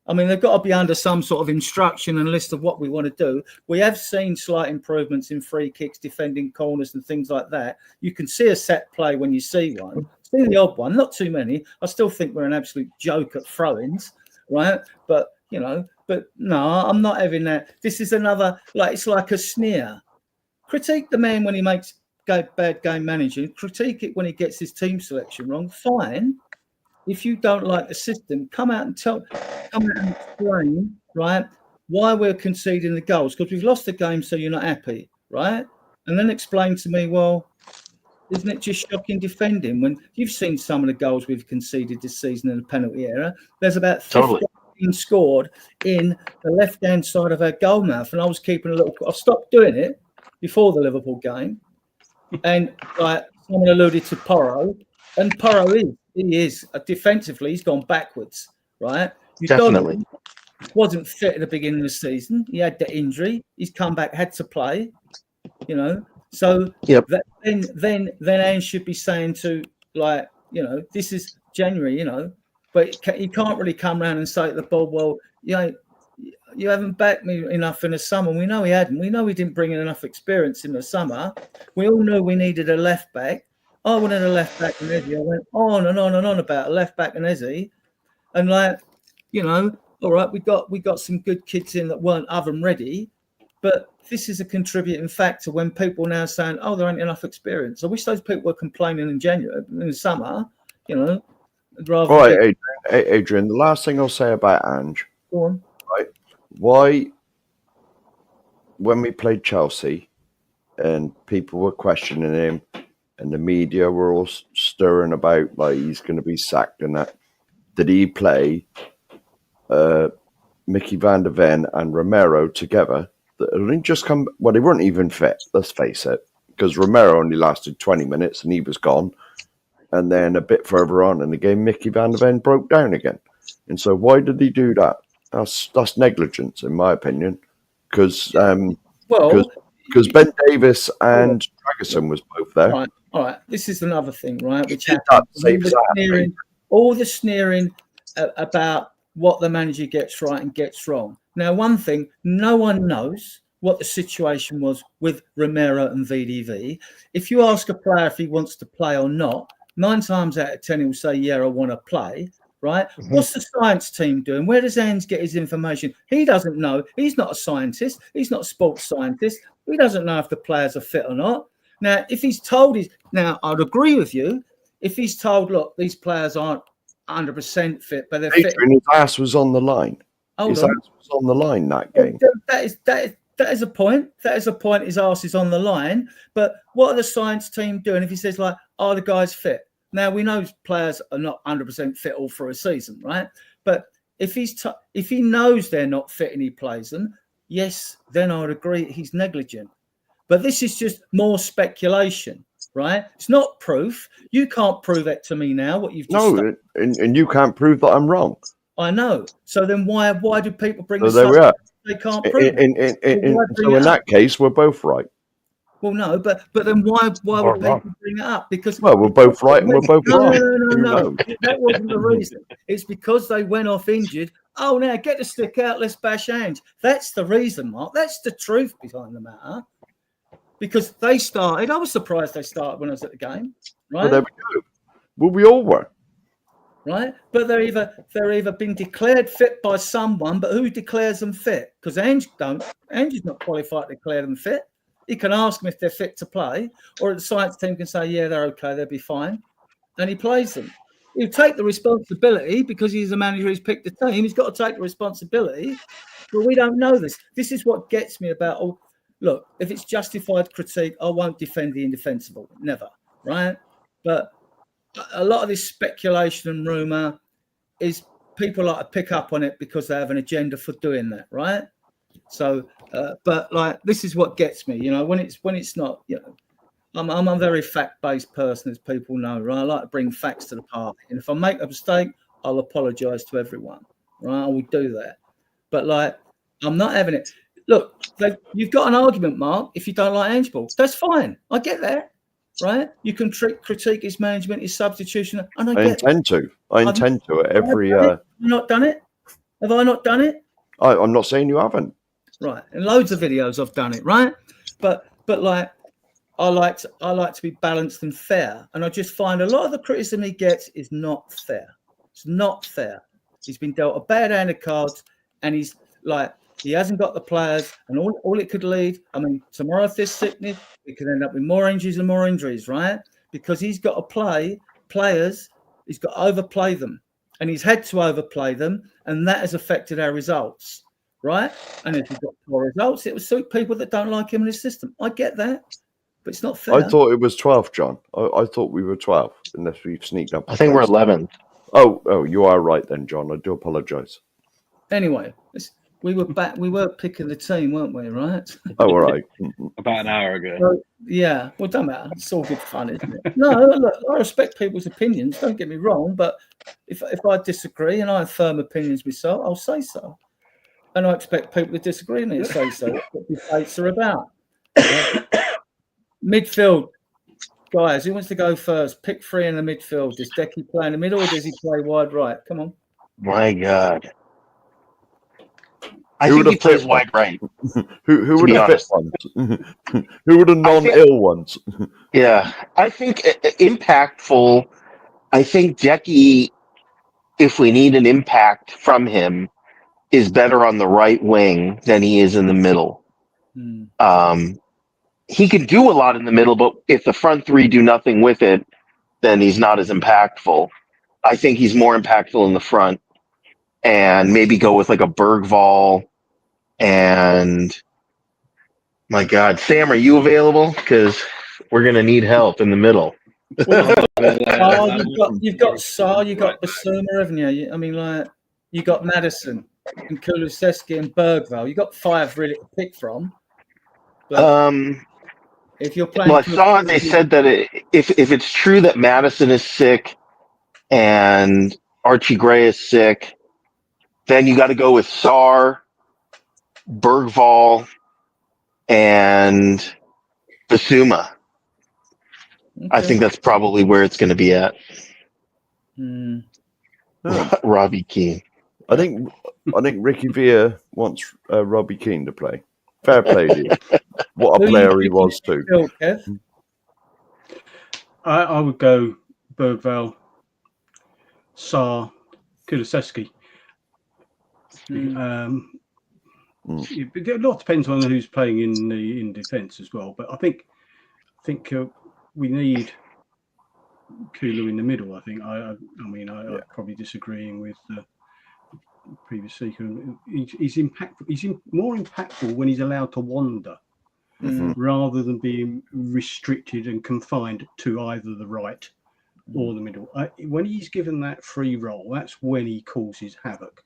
Speaker 1: I mean, they've got to be under some sort of instruction and list of what we want to do. We have seen slight improvements in free kicks, defending corners and things like that. You can see a set play when you see one. See the odd one, not too many. I still think we're an absolute joke at throw-ins, right? But no, I'm not having that. This is another, it's like a sneer. Critique the man when he makes bad game managing. Critique it when he gets his team selection wrong. Fine. If you don't like the system, come out and explain, right, why we're conceding the goals. Because we've lost the game, so you're not happy, right? And then explain to me, well, isn't it just shocking defending? When you've seen some of the goals we've conceded this season in the penalty area, there's about 15 scored in the left-hand side of our goal mouth. And I was keeping I've stopped doing it before the Liverpool game, and like someone alluded to Porro, and Porro is defensively he's gone backwards, right?
Speaker 5: Definitely
Speaker 1: wasn't fit at the beginning of the season. He had the injury. He's come back, had to play, you know. So then Ange should be saying to, like, you know, this is January, you know, but he can't really come around and say to the board, well, you know, you haven't backed me enough in the summer. We know he hadn't. We know he didn't bring in enough experience in the summer. We all knew we needed a left back. I wanted a left back and Ezzy. I went on and on and on about a left back and Ezzy, and like, you know, all right, we got some good kids in that weren't oven ready, but this is a contributing factor when people are now saying, oh, there ain't enough experience. I wish those people were complaining in January, in the summer, you know, rather.
Speaker 4: All right, Adrian, the last thing I'll say about Ange.
Speaker 1: Go on.
Speaker 4: Right, why, when we played Chelsea and people were questioning him and the media were all stirring about like he's going to be sacked and that, did he play Mickey van der Ven and Romero together? That didn't just come. Well, they weren't even fit. Let's face it, because Romero only lasted 20 minutes and he was gone. And then a bit further on in the game, Mickey van der Ven broke down again. And so, why did he do that? That's negligence, in my opinion. Because Ben Davis and Dragerson was both there.
Speaker 1: All right. This is another thing, right? Which happened. All the sneering about what the manager gets right and gets wrong. Now, one thing, no one knows what the situation was with Romero and VDV. If you ask a player if he wants to play or not, 9 times out of 10 he'll say, yeah, I want to play, right? Mm-hmm. What's the science team doing? Where does Ange get his information? He doesn't know. He's not a scientist. He's not a sports scientist. He doesn't know if the players are fit or not. Now, if he's told, now I'd agree with you. If he's told, look, these players aren't 100% fit, but they're fit.
Speaker 4: His ass was on the line. His ass was on the line that game.
Speaker 1: That is a point. That is a point. His ass is on the line. But what are the science team doing? If he says, like, are the guys fit? Now, we know players are not 100% fit all through a season, right? But if he knows they're not fit and he plays them, yes, then I would agree he's negligent. But this is just more speculation, right? It's not proof. You can't prove it to me now, what you've just
Speaker 4: said. And you can't prove that I'm wrong.
Speaker 1: I know. So then why do people bring
Speaker 4: this up? They
Speaker 1: can't prove it.
Speaker 4: So in that case, we're both right.
Speaker 1: Well, no, but then why would people bring it up? Because
Speaker 4: we're both right and we're both wrong.
Speaker 1: No. That wasn't the reason. It's because they went off injured. Oh, now get the stick out. Let's bash Ange. That's the reason, Mark. That's the truth behind the matter. Because they started. I was surprised they started when I was at the game. Right?
Speaker 4: Well, there we go. Well, we all were.
Speaker 1: Right, but they're either been declared fit by someone, but who declares them fit? Because Ange is not qualified to declare them fit. He can ask them if they're fit to play, or the science team can say, yeah, they're okay, they'll be fine, and he plays them. He'll take the responsibility because he's the manager who's picked the team. He's got to take the responsibility, but we don't know this. This is what gets me about. Look, if it's justified critique, I won't defend the indefensible, never, right? But a lot of this speculation and rumor is people like to pick up on it because they have an agenda for doing that, right? So, but like this is what gets me, you know, when it's not, you know, I'm a very fact-based person, as people know, right? I like to bring facts to the party, and if I make a mistake, I'll apologise to everyone, right? I will do that, but like I'm not having it. Look, you've got an argument, Mark. If you don't like Ange Ball, that's fine. I get that. Right, you can critique his management, his substitution, and I intend
Speaker 4: to at every.
Speaker 1: Have you not done it? Have I not done it?
Speaker 4: I'm not saying you haven't.
Speaker 1: Right, in loads of videos I've done it. Right, but like I like to be balanced and fair, and I just find a lot of the criticism he gets is not fair. It's not fair. He's been dealt a bad hand of cards, and he's like. He hasn't got the players, and all it could lead. I mean, tomorrow if there's sickness, it could end up with more injuries and more injuries, right? Because he's got to play players, he's got to overplay them, and he's had to overplay them, and that has affected our results, right? And if he's got poor results, it will suit people that don't like him in his system. I get that, but it's not fair.
Speaker 4: I thought it was 12, John. I thought we were 12, unless we've sneaked up.
Speaker 5: I think we're 11.
Speaker 4: Oh, you are right then, John. I do apologise.
Speaker 1: Anyway, We were picking the team, weren't we? Right?
Speaker 4: Oh, all right.
Speaker 2: About an hour ago.
Speaker 1: So, yeah. Well, don't matter. It's all good fun, isn't it? No, look, I respect people's opinions. Don't get me wrong, but if I disagree and I have firm opinions myself, I'll say so. And I expect people to disagree with me and say so. That's what debates are about. Midfield, guys, who wants to go first? Pick 3 in the midfield. Does Decky play in the middle or does he play wide right? Come on.
Speaker 5: My God. I think he plays wide right.
Speaker 4: Who would have fit ones? Who would have non-ill ones?
Speaker 5: Yeah, I think impactful. I think Decky, if we need an impact from him, is better on the right wing than he is in the middle. He can do a lot in the middle, but if the front three do nothing with it, then he's not as impactful. I think he's more impactful in the front, and maybe go with like a Bergvall. And my God, Sam, are you available? Because we're gonna need help in the middle.
Speaker 1: You've got Saar, you've got Basuma, haven't you? I mean, like, you got Madison and Kulusevski and Bergvall. You got 5 really to pick from. But if you're playing,
Speaker 5: well, I saw they said that if it's true that Madison is sick and Archie Gray is sick, then you got to go with Saar, Bergvall, and Basuma. Okay. I think that's probably where it's going to be at. Robbie Keane.
Speaker 4: I think Ricky Villa wants Robbie Keane to play. Fair play to you. What a player he was too.
Speaker 3: I would go Bergvall, Saar, Kulusevski. A lot depends on who's playing in defence as well. But I think we need Kulu in the middle. I think. I'm probably disagreeing with the previous speaker. He's impactful. He's more impactful when he's allowed to wander, rather than being restricted and confined to either the right or the middle. When he's given that free role, that's when he causes havoc.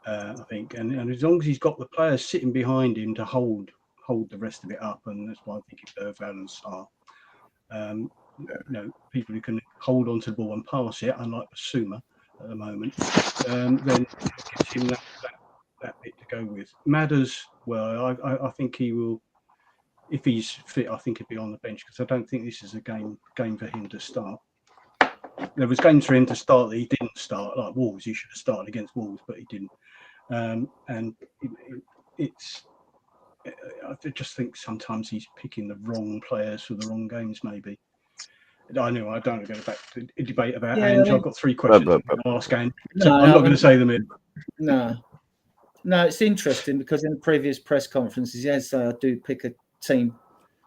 Speaker 3: I think, and as long as he's got the players sitting behind him to hold the rest of it up, and that's why I think it's Bergvall and Saar. People who can hold on to the ball and pass it, unlike Basuma at the moment, then it gives him that bit to go with. Madders, well, I think he will, if he's fit, I think he'll be on the bench, because I don't think this is a game for him to start. There was games for him to start that he didn't start, like Wolves. He should have started against Wolves, but he didn't. And I just think sometimes he's picking the wrong players for the wrong games, maybe. I know I don't want to go back to a debate about Ange. I've got 3 questions to ask Ange. So I'm not going to say them in.
Speaker 1: No, it's interesting because in the previous press conferences, yes, I do pick a team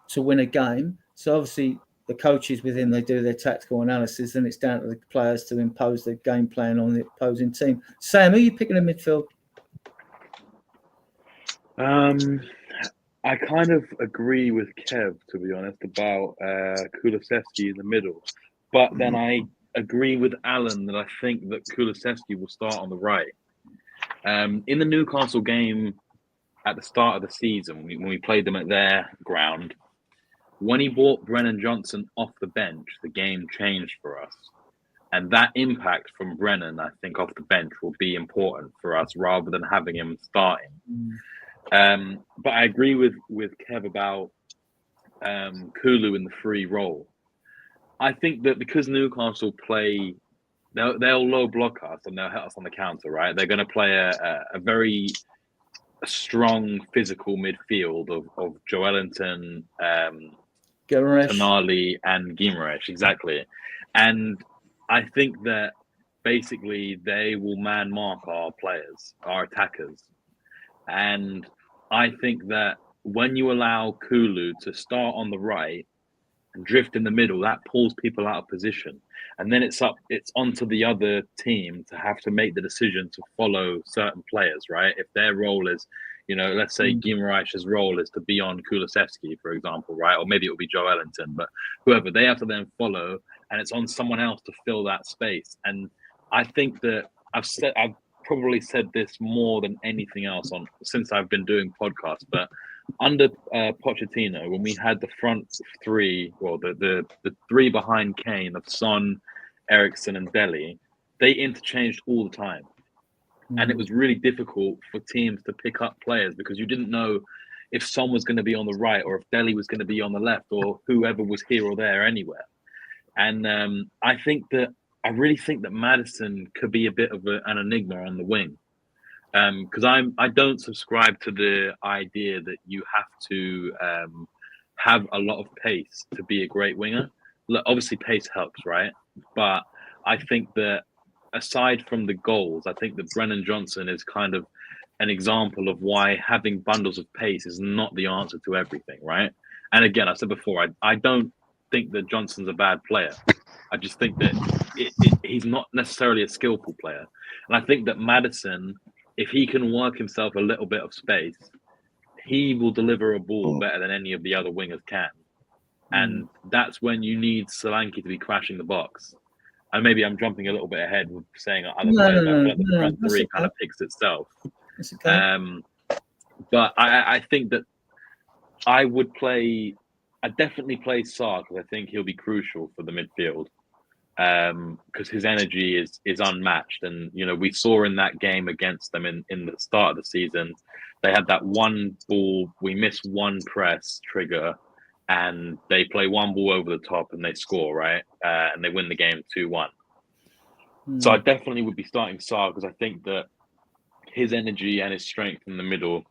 Speaker 1: to win a game. So obviously the coaches with him, they do their tactical analysis, and it's down to the players to impose their game plan on the opposing team. Sam, who are you picking in midfield?
Speaker 2: I kind of agree with Kev, to be honest, about Kulusevski in the middle. But then I agree with Alan that I think that Kulusevski will start on the right. In the Newcastle game at the start of the season, when we played them at their ground, when he brought Brennan Johnson off the bench, the game changed for us. And that impact from Brennan, I think, off the bench will be important for us rather than having him starting. But I agree with Kev about Kulu in the free role. I think that because Newcastle play, they'll low block us and they'll hit us on the counter, right? They're going to play a very strong physical midfield of Joelinton, Tonali and Guimaraes, exactly. And I think that basically they will man mark our players, our attackers. And I think that when you allow Kulu to start on the right and drift in the middle, that pulls people out of position. And then it's onto the other team to have to make the decision to follow certain players, right? If their role is, let's say Guimaraes' role is to be on Kulusevski, for example, right? Or maybe it will be Joelinton, but whoever, they have to then follow, and it's on someone else to fill that space. And I think that I've probably said this more than anything else since I've been doing podcasts, but under Pochettino, when we had the front three, well, the three behind Kane of Son, Eriksen, and Dele, they interchanged all the time. And it was really difficult for teams to pick up players because you didn't know if Son was going to be on the right or if Dele was going to be on the left or whoever was here or there anywhere. And I really think that Maddison could be a bit of an enigma on the wing. Because I don't subscribe to the idea that you have to have a lot of pace to be a great winger. Look, obviously pace helps, right? But I think that aside from the goals, I think that Brennan Johnson is kind of an example of why having bundles of pace is not the answer to everything, right? And again, I said before, I don't think that Johnson's a bad player. I just think that he's not necessarily a skillful player. And I think that Maddison, if he can work himself a little bit of space, he will deliver a ball better than any of the other wingers can. And that's when you need Solanke to be crashing the box. And maybe I'm jumping a little bit ahead with saying other players. I feel like the front three kind of picks itself. But I think that I definitely play Sarr because I think he'll be crucial for the midfield. Because his energy is unmatched, and we saw in that game against them in the start of the season, they had that one ball, we miss one press trigger, and they play one ball over the top and they score, right? And they win the game 2-1. So I definitely would be starting Sarr because I think that his energy and his strength in the middle,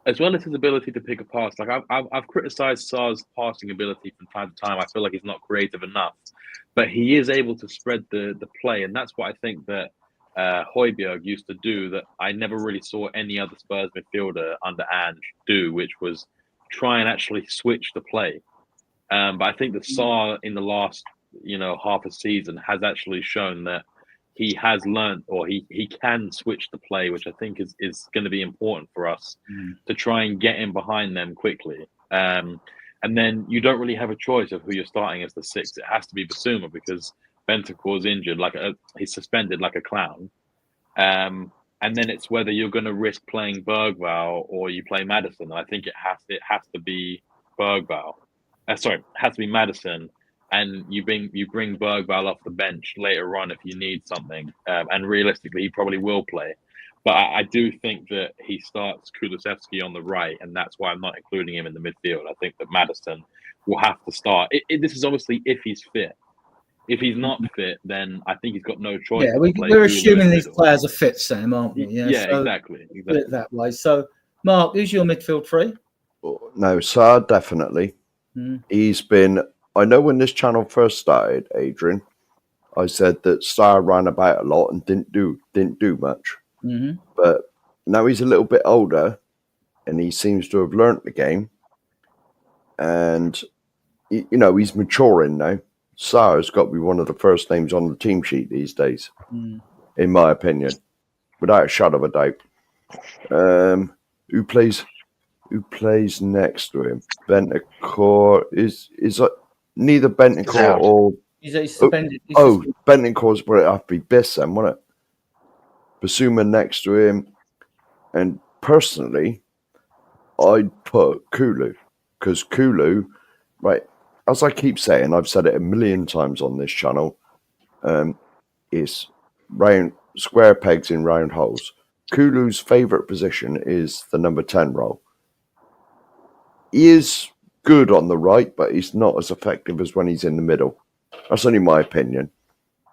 Speaker 2: as well as his ability to pick a pass. Like I've criticized Sarr's passing ability from time to time. I feel like he's not creative enough, but he is able to spread the play, and that's what I think that Højbjerg used to do that I never really saw any other Spurs midfielder under Ange do, which was try and actually switch the play. But I think that Sarr in the last half a season has actually shown that he has learned, or he can switch the play, which I think is going to be important for us to try and get in behind them quickly. And then you don't really have a choice of who you're starting as the sixth. It has to be Basuma because Bentancur's injured, he's suspended like a clown. And then it's whether you're going to risk playing Bergvall or you play Maddison. I think it has to be Bergvall. It has to be Maddison. And you bring Bergvall off the bench later on if you need something. And realistically, he probably will play. But I do think that he starts Kulusevski on the right, and that's why I'm not including him in the midfield. I think that Maddison will have to start. This is obviously if he's fit. If he's not fit, then I think he's got no choice.
Speaker 1: Yeah, we're assuming these players are fit, Sam, aren't we?
Speaker 2: Yeah, so exactly.
Speaker 1: Put it that way. So, Mark, who's your midfield three?
Speaker 4: No, Sarr, definitely. He's been... I know when this channel first started, Adrian, I said that Sarr ran about a lot and didn't do much. But now he's a little bit older and he seems to have learnt the game. And, he's maturing now. Sarr has got to be one of the first names on the team sheet these days, in my opinion, without a shadow of a doubt. Who plays next to him? Bentancur is neither Bentancur or
Speaker 1: he's suspended.
Speaker 4: Bentancur's would it have to be Biss then, wouldn't it? Basuma next to him, and personally, I'd put Kulu because Kulu, right? As I keep saying, I've said it a million times on this channel, is round square pegs in round holes. Kulu's favourite position is the number 10 role. He is good on the right, but he's not as effective as when he's in the middle. That's only my opinion.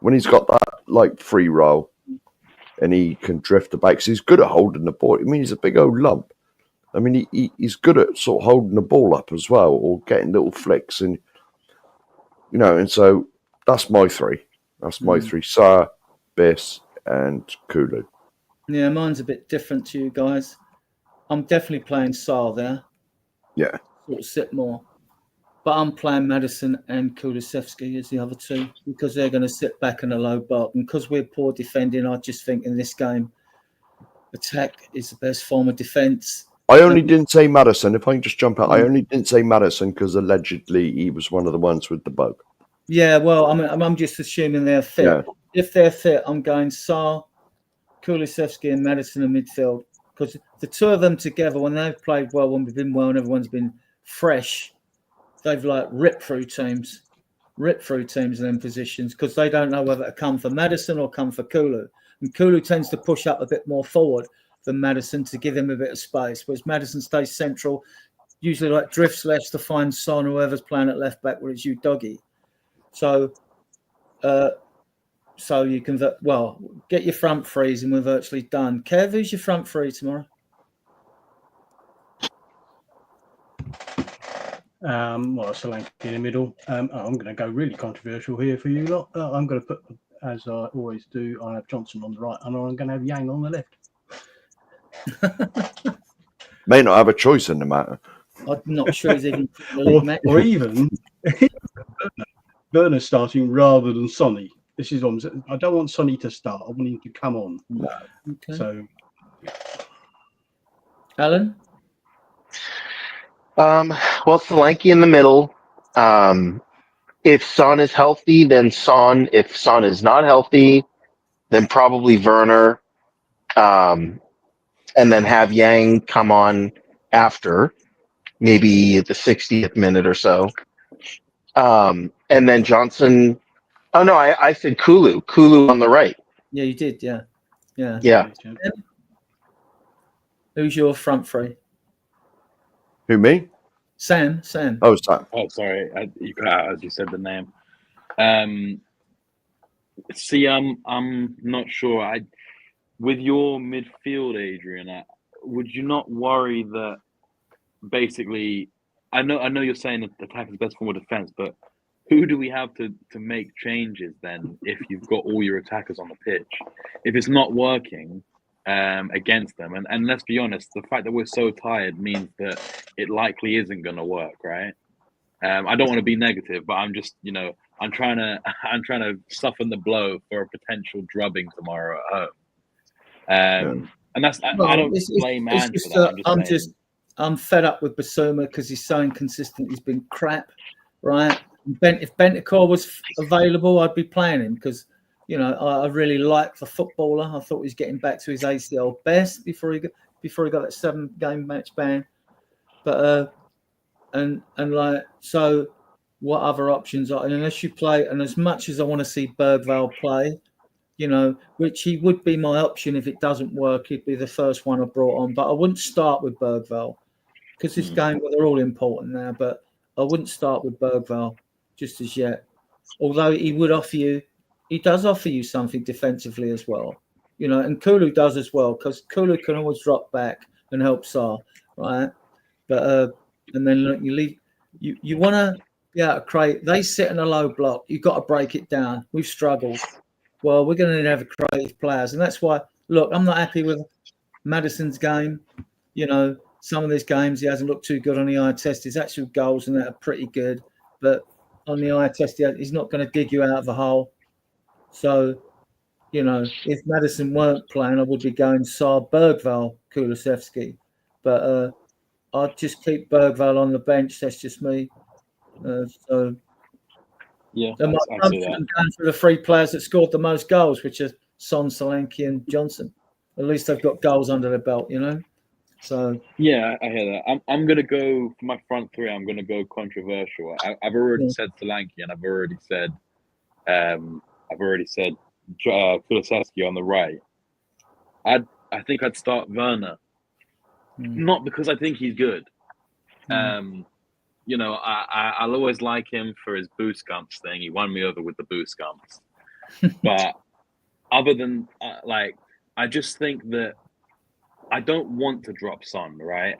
Speaker 4: When he's got that free role and he can drift about, because he's good at holding the ball. I mean, he's a big old lump. I mean, he's good at sort of holding the ball up as well, or getting little flicks, and and so that's my three. That's my three: Sarr, Biss, and Kulu.
Speaker 1: Yeah, mine's a bit different to you guys. I'm definitely playing Sarr there.
Speaker 4: Yeah.
Speaker 1: Sort of sit more. But I'm playing Maddison and Kulusevski as the other two because they're going to sit back in a low block. And because we're poor defending, I just think in this game, attack is the best form of defence.
Speaker 4: I only didn't say Maddison. If I can just jump out, I only didn't say Maddison because allegedly he was one of the ones with the bug.
Speaker 1: Yeah, well, I'm just assuming they're fit. Yeah. If they're fit, I'm going Sarr, Kulusevski and Maddison in midfield, because the two of them together, when they've played well, when we've been well, and everyone's been fresh, they've like ripped through teams in them positions because they don't know whether to come for Maddison or come for Kulu. And Kulu tends to push up a bit more forward than Maddison to give him a bit of space, whereas Maddison stays central, usually like drifts left to find Son, whoever's playing at left back, where it's you, Doggy. So you can, get your front threes and we're virtually done. Kev, who's your front three tomorrow?
Speaker 3: Solanke in the middle. I'm going to go really controversial here for you lot. I'm going to put, as I always do, I have Johnson on the right, and I'm going to have Yang on the left.
Speaker 4: May not have a choice in the matter.
Speaker 1: I'm not sure he's even
Speaker 3: or even Werner starting rather than Sonny. This is what I don't want Sonny to start. I want him to come on.
Speaker 1: No. Okay.
Speaker 3: So,
Speaker 1: Alan?
Speaker 5: Solanke in the middle. If Son is healthy, then Son. If Son is not healthy, then probably Werner. And then have Yang come on after, maybe at the 60th minute or so. And then Johnson. Oh, no, I said Kulu. Kulu on the right.
Speaker 1: Yeah, you did, yeah. Who's your front three?
Speaker 4: Who, me?
Speaker 1: Sam.
Speaker 4: Oh, Sam.
Speaker 2: Oh, sorry. You cut out as you said the name. See, I'm not sure. With your midfield, Adrian, would you not worry that basically, I know you're saying that attack is best form of defense, but who do we have to make changes then if you've got all your attackers on the pitch? If it's not working against them, and let's be honest, the fact that we're so tired means that it likely isn't going to work, right? I don't want to be negative, but I'm just, I'm trying to soften the blow for a potential drubbing tomorrow at home. And that's I don't blame Ange for that.
Speaker 1: I'm fed up with Basuma because he's so inconsistent. He's been crap, right? If Bentancur was available, I'd be playing him because, I really like the footballer. I thought he was getting back to his ACL best before he got that 7-game match ban. But so what other options are? And unless you play, and as much as I want to see Bergvall play, which he would be my option if it doesn't work, he'd be the first one I brought on. But I wouldn't start with Bergvall because this game, they're all important now. But I wouldn't start with Bergvall just as yet. Although he does offer you something defensively as well, and Kulu does as well because Kulu can always drop back and help Sarr, right? But and then look, you want to be able to create. They sit in a low block. You've got to break it down. We've struggled. Well, we're going to have creative players, and that's why. Look, I'm not happy with Maddison's game. Some of these games he hasn't looked too good on the eye test. His actual goals and that are pretty good, but on the eye test, he's not going to dig you out of the hole. So, if Maddison weren't playing, I would be going Sarr, Bergvall, Kulusevski. But I'd just keep Bergvall on the bench. That's just me.
Speaker 2: Yeah,
Speaker 1: I'm going for the 3 players that scored the most goals, which are Son, Solanke, and Johnson. At least they've got goals under their belt, So
Speaker 2: yeah, I hear that. I'm going to go for my front three. I'm going to go controversial. I've already said Solanke, and I've already said Kulusevski on the right. I think I'd start Werner, not because I think he's good. I'll always like him for his boost gumps thing. He won me over with the boost gumps. But other than I just think that I don't want to drop Son, right?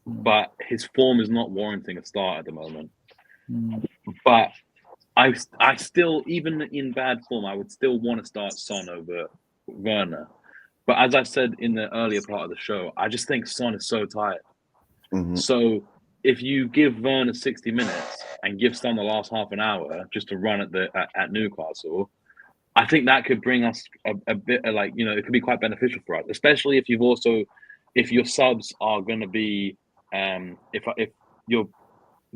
Speaker 2: But his form is not warranting a start at the moment. But I still, even in bad form, I would still want to start Son over Werner. But as I said in the earlier part of the show, I just think Son is so tired. So if you give Werner 60 minutes and give Son the last half an hour just to run at Newcastle, I think that could bring us a bit it could be quite beneficial for us, especially if your subs are going to be, if you're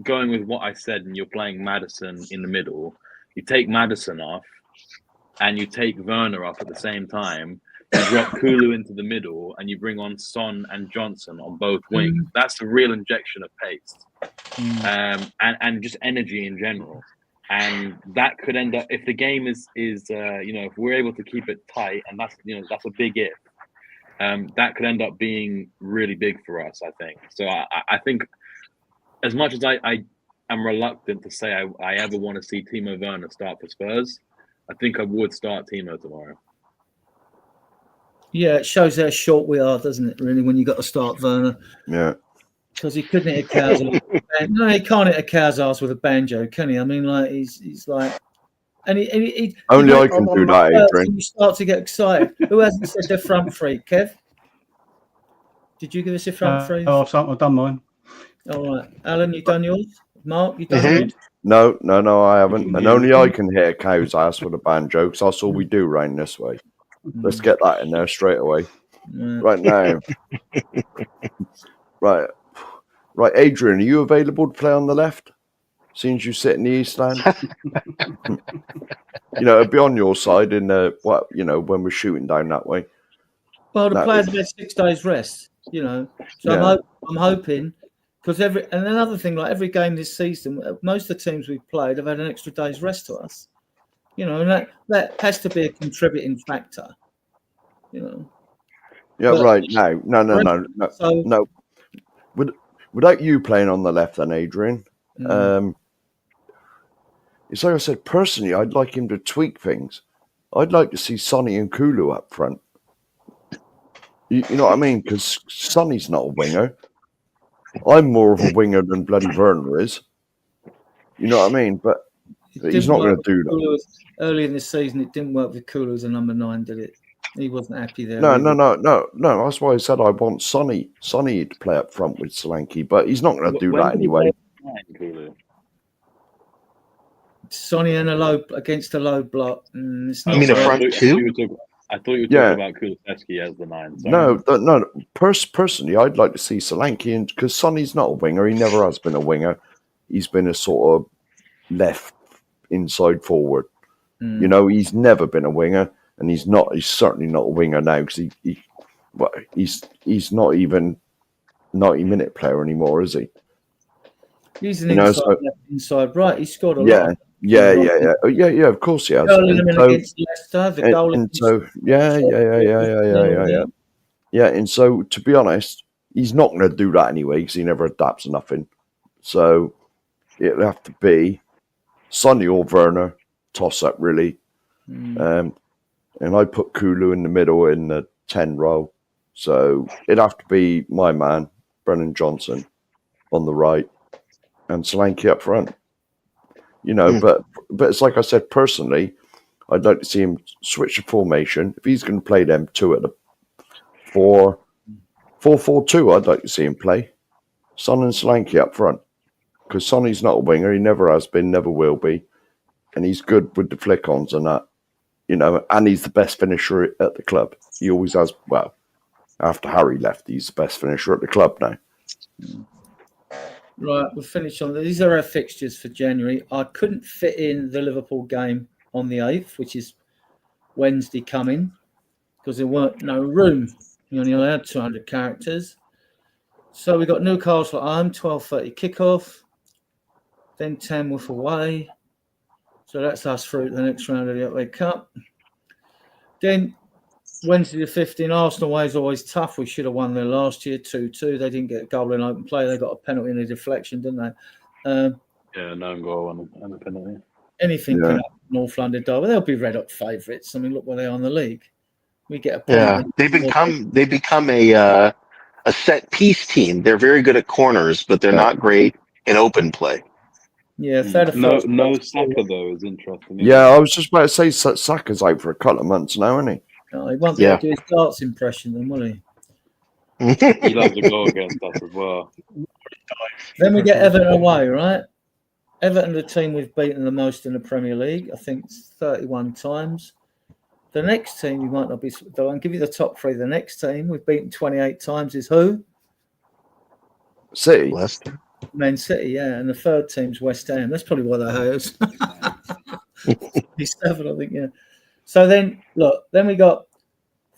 Speaker 2: going with what I said and you're playing Maddison in the middle, you take Maddison off and you take Werner off at the same time, you drop Kulu into the middle, and you bring on Son and Johnson on both wings. That's a real injection of pace, and just energy in general. And that could end up, if the game is if we're able to keep it tight, and that's a big if. That could end up being really big for us, I think. So I think, as much as I am reluctant to say I ever want to see Timo Werner start for Spurs, I think I would start Timo tomorrow.
Speaker 1: Yeah, it shows how short we are, doesn't it, really, when you got to start Werner?
Speaker 4: Yeah.
Speaker 1: Because he couldn't hit a cow's ass. No, he can't hit a cow's ass with a banjo, can he? I mean, like, he's like... And he
Speaker 4: only I can do that, Adrian.
Speaker 1: You start to get excited. Who hasn't said their front three? Kev? Did you give us your front three?
Speaker 3: Oh, I've done mine.
Speaker 1: All right. Alan, you done yours? Mark, you done yours?
Speaker 4: No, I haven't. And only I can hit a cow's ass with a banjo, because that's all we do round this way. Let's get that in there straight away. Right now. Right, Adrian, are you available to play on the left? Seeing as you sit in the East Stand? It'd be on your side in when we're shooting down that way.
Speaker 1: Well, the players have had 6 days rest, So yeah. I'm hoping, because and another thing, like every game this season, most of the teams we've played have had an extra day's rest to us. And that has to be a contributing factor.
Speaker 4: Yeah, but, right. No. Without you playing on the left, then, Adrian, it's like I said, personally, I'd like him to tweak things. I'd like to see Sonny and Kulu up front. You know what I mean? Because Sonny's not a winger. I'm more of a winger than bloody Werner is. You know what I mean? But he's not going to do that.
Speaker 1: Early in the season, it didn't work with Kulu as a number 9, did it? He wasn't happy there.
Speaker 4: No. That's why I said I want Sonny to play up front with Solanke, but he's not going to do that anyway.
Speaker 1: Sonny and against a low block.
Speaker 5: A front two?
Speaker 2: I thought you were talking about Kulusevski as the 9.
Speaker 4: Sorry. No. Personally, I'd like to see Solanke, because Sonny's not a winger. He never has been a winger. He's been a sort of left inside forward. He's never been a winger, and he's certainly not a winger now, because he's not even 90-minute player anymore, is he?
Speaker 1: He's an inside right. He scored a lot.
Speaker 4: Yeah. Of course he has.
Speaker 1: Against Leicester, the goal.
Speaker 4: Yeah, and so to be honest, he's not going to do that anyway, because he never adapts to nothing. So it'll have to be Sonny or Werner, toss up really. And I put Kulu in the middle in the 10 role. So it'd have to be my man, Brennan Johnson, on the right, and Solanke up front. But it's like I said, personally, I'd like to see him switch the formation. If he's going to play them 2 at the 4-4-2, I'd like to see him play Son and Solanke up front, because Sonny's not a winger. He never has been, never will be, and he's good with the flick-ons and that, and he's the best finisher at the club. He always has. Well, after Harry left, he's the best finisher at the club now.
Speaker 1: Right, we'll finish on these are our fixtures for January. I couldn't fit in the Liverpool game on the 8th, which is Wednesday coming, because there weren't no room. You only allowed 200 characters. So we got Newcastle at home, 12:30 kickoff, then Tamworth away. So that's us through the next round of the FA Cup. Then Wednesday the 15th, Arsenal away is always tough. We should have won there last year, 2-2. They didn't get a goal in open play. They got a penalty and a deflection, didn't they?
Speaker 2: No goal and a penalty.
Speaker 1: Anything can happen in North London Derby. They'll be red hot favourites. I mean, look where they are in the league. We get a point.
Speaker 5: Yeah, they become a set piece team. They're very good at corners, but they're not great in open play.
Speaker 1: Yeah,
Speaker 2: no Saka though is interesting.
Speaker 4: Yeah, I was just about to say Saka's out for a couple of months now, isn't he?
Speaker 1: No, he won't be able to do his darts impression then, will he?
Speaker 2: He loves to go against us as well.
Speaker 1: Then we get Everton away, right? Everton, the team we've beaten the most in the Premier League, I think it's 31 times. The next team, you might not be, I'll give you the top 3. The next team we've beaten 28 times is who?
Speaker 4: City.
Speaker 5: Leicester.
Speaker 1: Man City, yeah. And the third team's West Ham. That's probably why they hate us. He's 7, I think, yeah. So then, look, then we got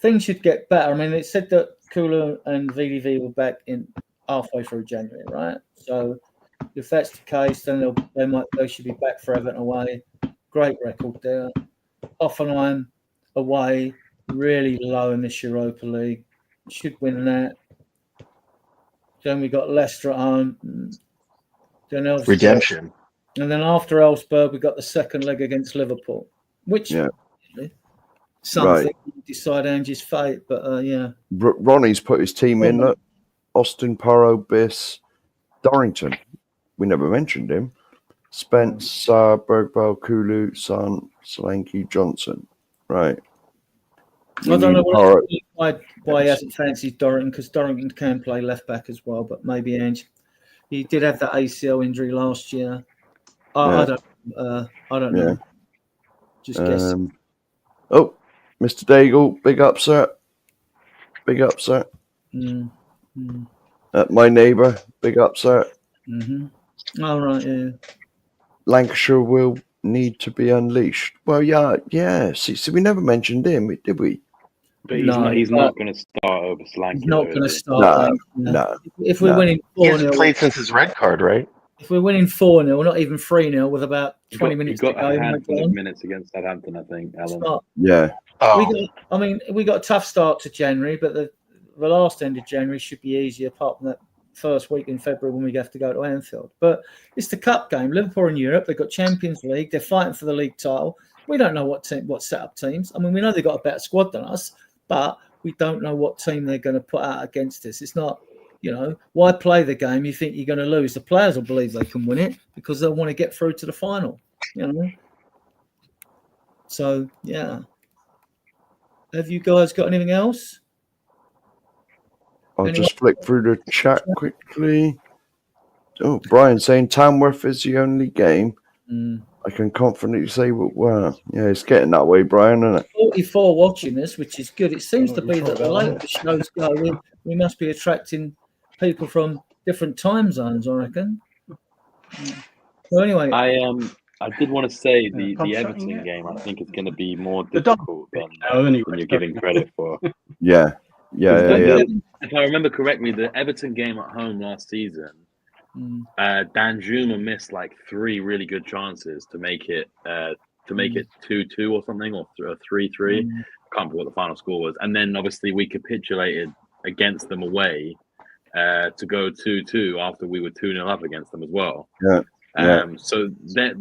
Speaker 1: things should get better. I mean, it said that Kulu and VDV were back in halfway through January, right? So if that's the case, then they should be back for Everton away. Great record there. Hoffenheim away, really low in this Europa League. Should win that. Then we got Leicester at home. Then
Speaker 5: Redemption.
Speaker 1: And then after Elfsberg, we got the second leg against Liverpool, which something decide Angie's fate. But
Speaker 4: Ronnie's put his team in. Look, Austin, Porro, Biss, Dorrington. We never mentioned him. Spence, Bergvall, Kulu, Son, Solanke, Johnson. Right.
Speaker 1: I don't know why he hasn't fancied Dorrington, because Dorrington can play left back as well, but maybe Ange. He did have that ACL injury last year. I don't know. Just guess.
Speaker 4: Oh, Mr. Daigle, big up, sir. Big up, sir. My neighbour, big up, sir.
Speaker 1: All right, yeah.
Speaker 4: Lancashire will need to be unleashed. Well, yeah. See, we never mentioned him, did we?
Speaker 2: But he's not going to start over Solanke.
Speaker 1: He's not going to start.
Speaker 4: No.
Speaker 1: If we're winning 4-0,
Speaker 5: he hasn't played since his red card, right?
Speaker 1: If we're winning 4-0, not even 3-0, with about 20 minutes to go,
Speaker 2: a handful of minutes against Southampton, I think, Alan.
Speaker 4: Yeah.
Speaker 1: We got a tough start to January, but the last end of January should be easier, apart from that first week in February when we have to go to Anfield. But it's the cup game. Liverpool in Europe, they've got Champions League. They're fighting for the league title. We don't know what set-up teams. I mean, we know they've got a better squad than us, but we don't know what team they're going to put out against us. It's not, why play the game you think you're going to lose? The players will believe they can win it because they'll want to get through to the final, So, yeah. Have you guys got anything else?
Speaker 4: I'll just flick through the chat quickly. Oh, Brian saying Tamworth is the only game. I can confidently say, well, yeah, it's getting that way, Brian, isn't it?
Speaker 1: 44 watching us, which is good. It seems to be that the later the shows go, we must be attracting people from different time zones, I reckon. So anyway,
Speaker 2: I did want to say the Everton game, I think, is going to be more difficult than you're giving credit for.
Speaker 4: Yeah.
Speaker 2: If I remember correctly, the Everton game at home last season, Danjuma missed like 3 really good chances to make it 2-2 or something, or 3-3. Can't remember what the final score was. And then obviously we capitulated against them away to go 2-2 after we were 2-0 up against them as well. So that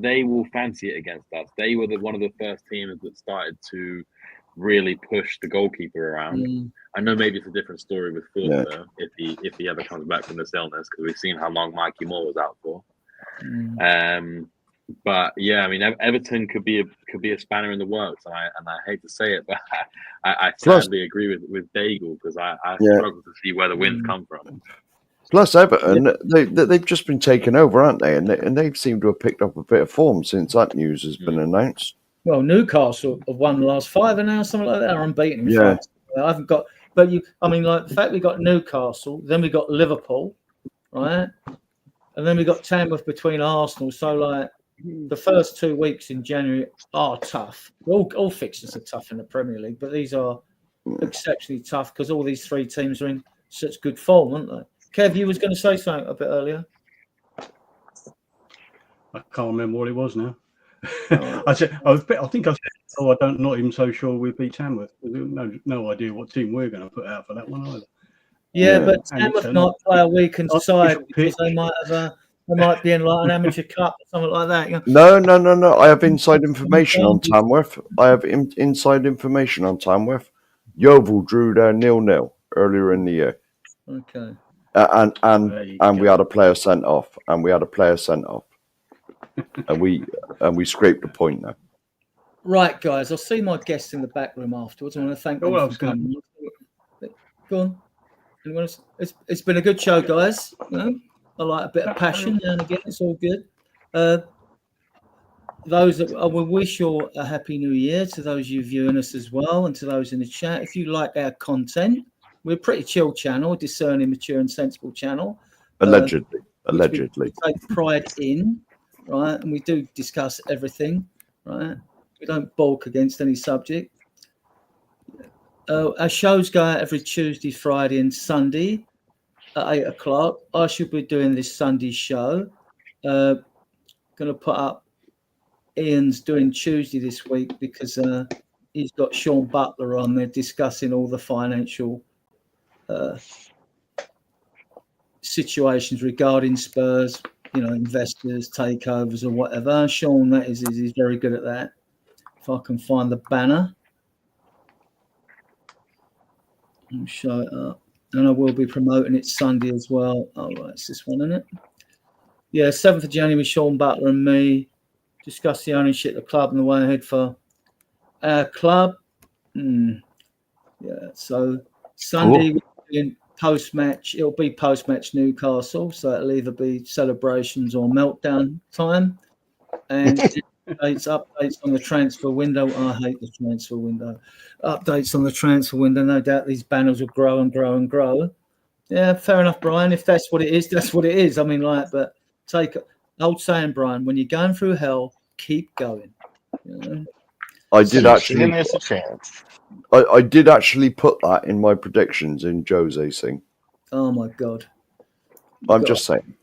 Speaker 2: they will fancy it against us. They were one of the first teams that started to really push the goalkeeper around. I know maybe it's a different story with Forster if he ever comes back from this illness, because we've seen how long Mikey Moore was out for. But yeah, I mean, Everton could be a spanner in the works, and I hate to say it, but I sadly agree with Daigle, because I struggle to see where the wins come from.
Speaker 4: Plus, Everton, they've just been taken over, aren't they? And they've seemed to have picked up a bit of form since that news has been announced.
Speaker 1: Well, Newcastle have won the last 5 and now, something like that. They're unbeaten. I haven't got, but the fact we got Newcastle, then we got Liverpool, right? And then we got Tamworth between Arsenal. So, the first 2 weeks in January are tough. All fixtures are tough in the Premier League, but these are exceptionally tough because all these 3 teams are in such good form, aren't they? Kev, you was going to say something a bit earlier.
Speaker 3: I can't remember what it was now. I think I said, I'm not even so sure we beat Tamworth. No idea what team we're going to put out for that one either.
Speaker 1: Yeah, but Tamworth might play a weakened side because they might be in like an amateur cup or something like that.
Speaker 4: No. I have inside information on Tamworth. Yeovil drew their 0-0 earlier in the year.
Speaker 1: Okay.
Speaker 4: And we had a player sent off. And we scraped the point now.
Speaker 1: Right, guys. I'll see my guests in the back room afterwards. I want to thank them for coming. Go on. It's been a good show, guys. I like a bit of passion now and again. It's all good. I will wish you a happy new year to those of you viewing us as well, and to those in the chat. If you like our content, we're a pretty chill channel, discerning, mature, and sensible channel.
Speaker 4: Allegedly.
Speaker 1: We take pride in, right? And we do discuss everything, right? We don't balk against any subject. Our shows go out every Tuesday, Friday, and Sunday at 8 o'clock. I should be doing this Sunday show. Going to put up. Ian's doing Tuesday this week because he's got Sean Butler on. They're discussing all the financial situations regarding Spurs, investors, takeovers, or whatever. Sean, he's very good at that. If I can find the banner, I'll show it up. And I will be promoting it Sunday as well. Oh, right, it's this one, isn't it? Yeah, 7th of January, Sean Butler and me discuss the ownership of the club and the way ahead for our club. Yeah, so Sunday, post-match, it'll be post-match Newcastle, so it'll either be celebrations or meltdown time. And updates on the transfer window. I hate the transfer window. Updates on the transfer window. No doubt these banners will grow and grow and grow. Yeah, fair enough, Brian. If that's what it is, that's what it is. I mean, but take old saying, Brian, when you're going through hell, keep going.
Speaker 4: I did actually.
Speaker 5: There's a chance.
Speaker 4: I did actually put that in my predictions in Jose's thing.
Speaker 1: Oh my God!
Speaker 4: I'm just saying.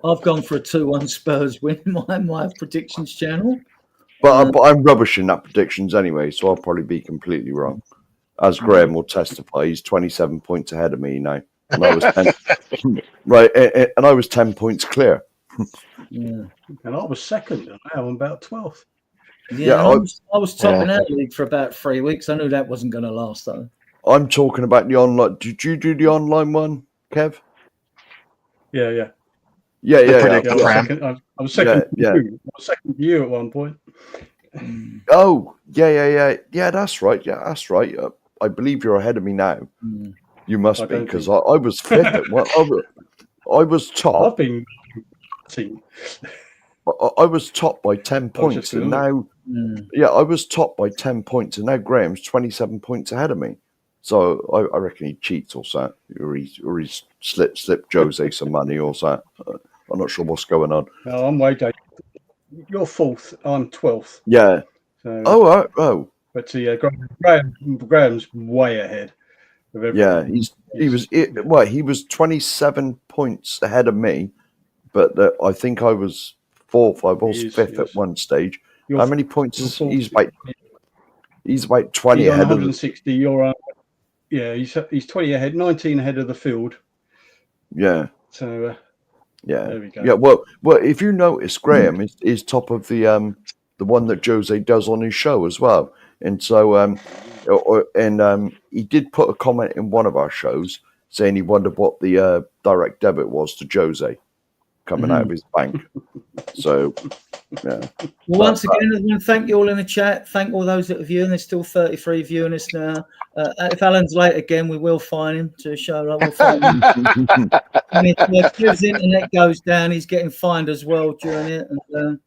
Speaker 1: I've gone for a 2-1 Spurs win in my predictions channel.
Speaker 4: But I'm rubbish in that predictions anyway, so I'll probably be completely wrong. As Graham will testify, he's 27 points ahead of me now. And I was 10, right, and I was 10 points clear.
Speaker 1: Yeah.
Speaker 3: And I was second, and now I'm about 12th.
Speaker 1: Yeah, I was topping our league for about 3 weeks. I knew that wasn't going to last, though.
Speaker 4: I'm talking about the online. Did you do the online one, Kev?
Speaker 3: Yeah.
Speaker 4: Yeah.
Speaker 3: I was second.
Speaker 4: Yeah.
Speaker 3: I was second to you at one point.
Speaker 4: Oh, yeah. That's right. Yeah, that's right. I believe you're ahead of me now. You must be, because I was fifth. I was top.
Speaker 3: I've been.
Speaker 4: I was top by 10 points, and now, I was top by 10 points, and now Graham's 27 points ahead of me. So I reckon he cheats or something, or he's slipped Jose some money or something. I'm not sure what's going on.
Speaker 3: No, I'm way down. You're 4th. I'm 12th.
Speaker 4: Yeah.
Speaker 3: So, But yeah, Graham's way ahead.
Speaker 4: Yeah, he was 27 points ahead of me, but I think I was 4th. I was 5th at one stage. How many points is he's about 20 ahead
Speaker 3: 160. You're on. Yeah, he's 20 ahead, 19 ahead of the field.
Speaker 4: Yeah.
Speaker 3: So there we go.
Speaker 4: Yeah. Well, if you notice, Graham is top of the one that Jose does on his show as well, and so he did put a comment in one of our shows saying he wondered what the direct debit was to Jose coming out of his bank. So, yeah.
Speaker 1: Well, once again, I want to thank you all in the chat. Thank all those that are viewing. There's still 33 viewing us now. If Alan's late again, we will fine him to show up. We'll fine him. And if his internet goes down, he's getting fined as well during it. And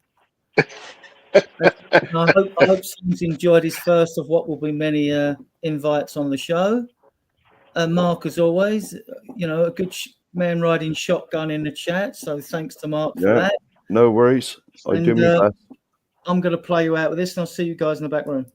Speaker 1: I hope someone's enjoyed his first of what will be many invites on the show. Mark, as always, a good man riding shotgun in the chat. So thanks to Mark for that.
Speaker 4: No worries. I do my best.
Speaker 1: I'm going to play you out with this, and I'll see you guys in the back room.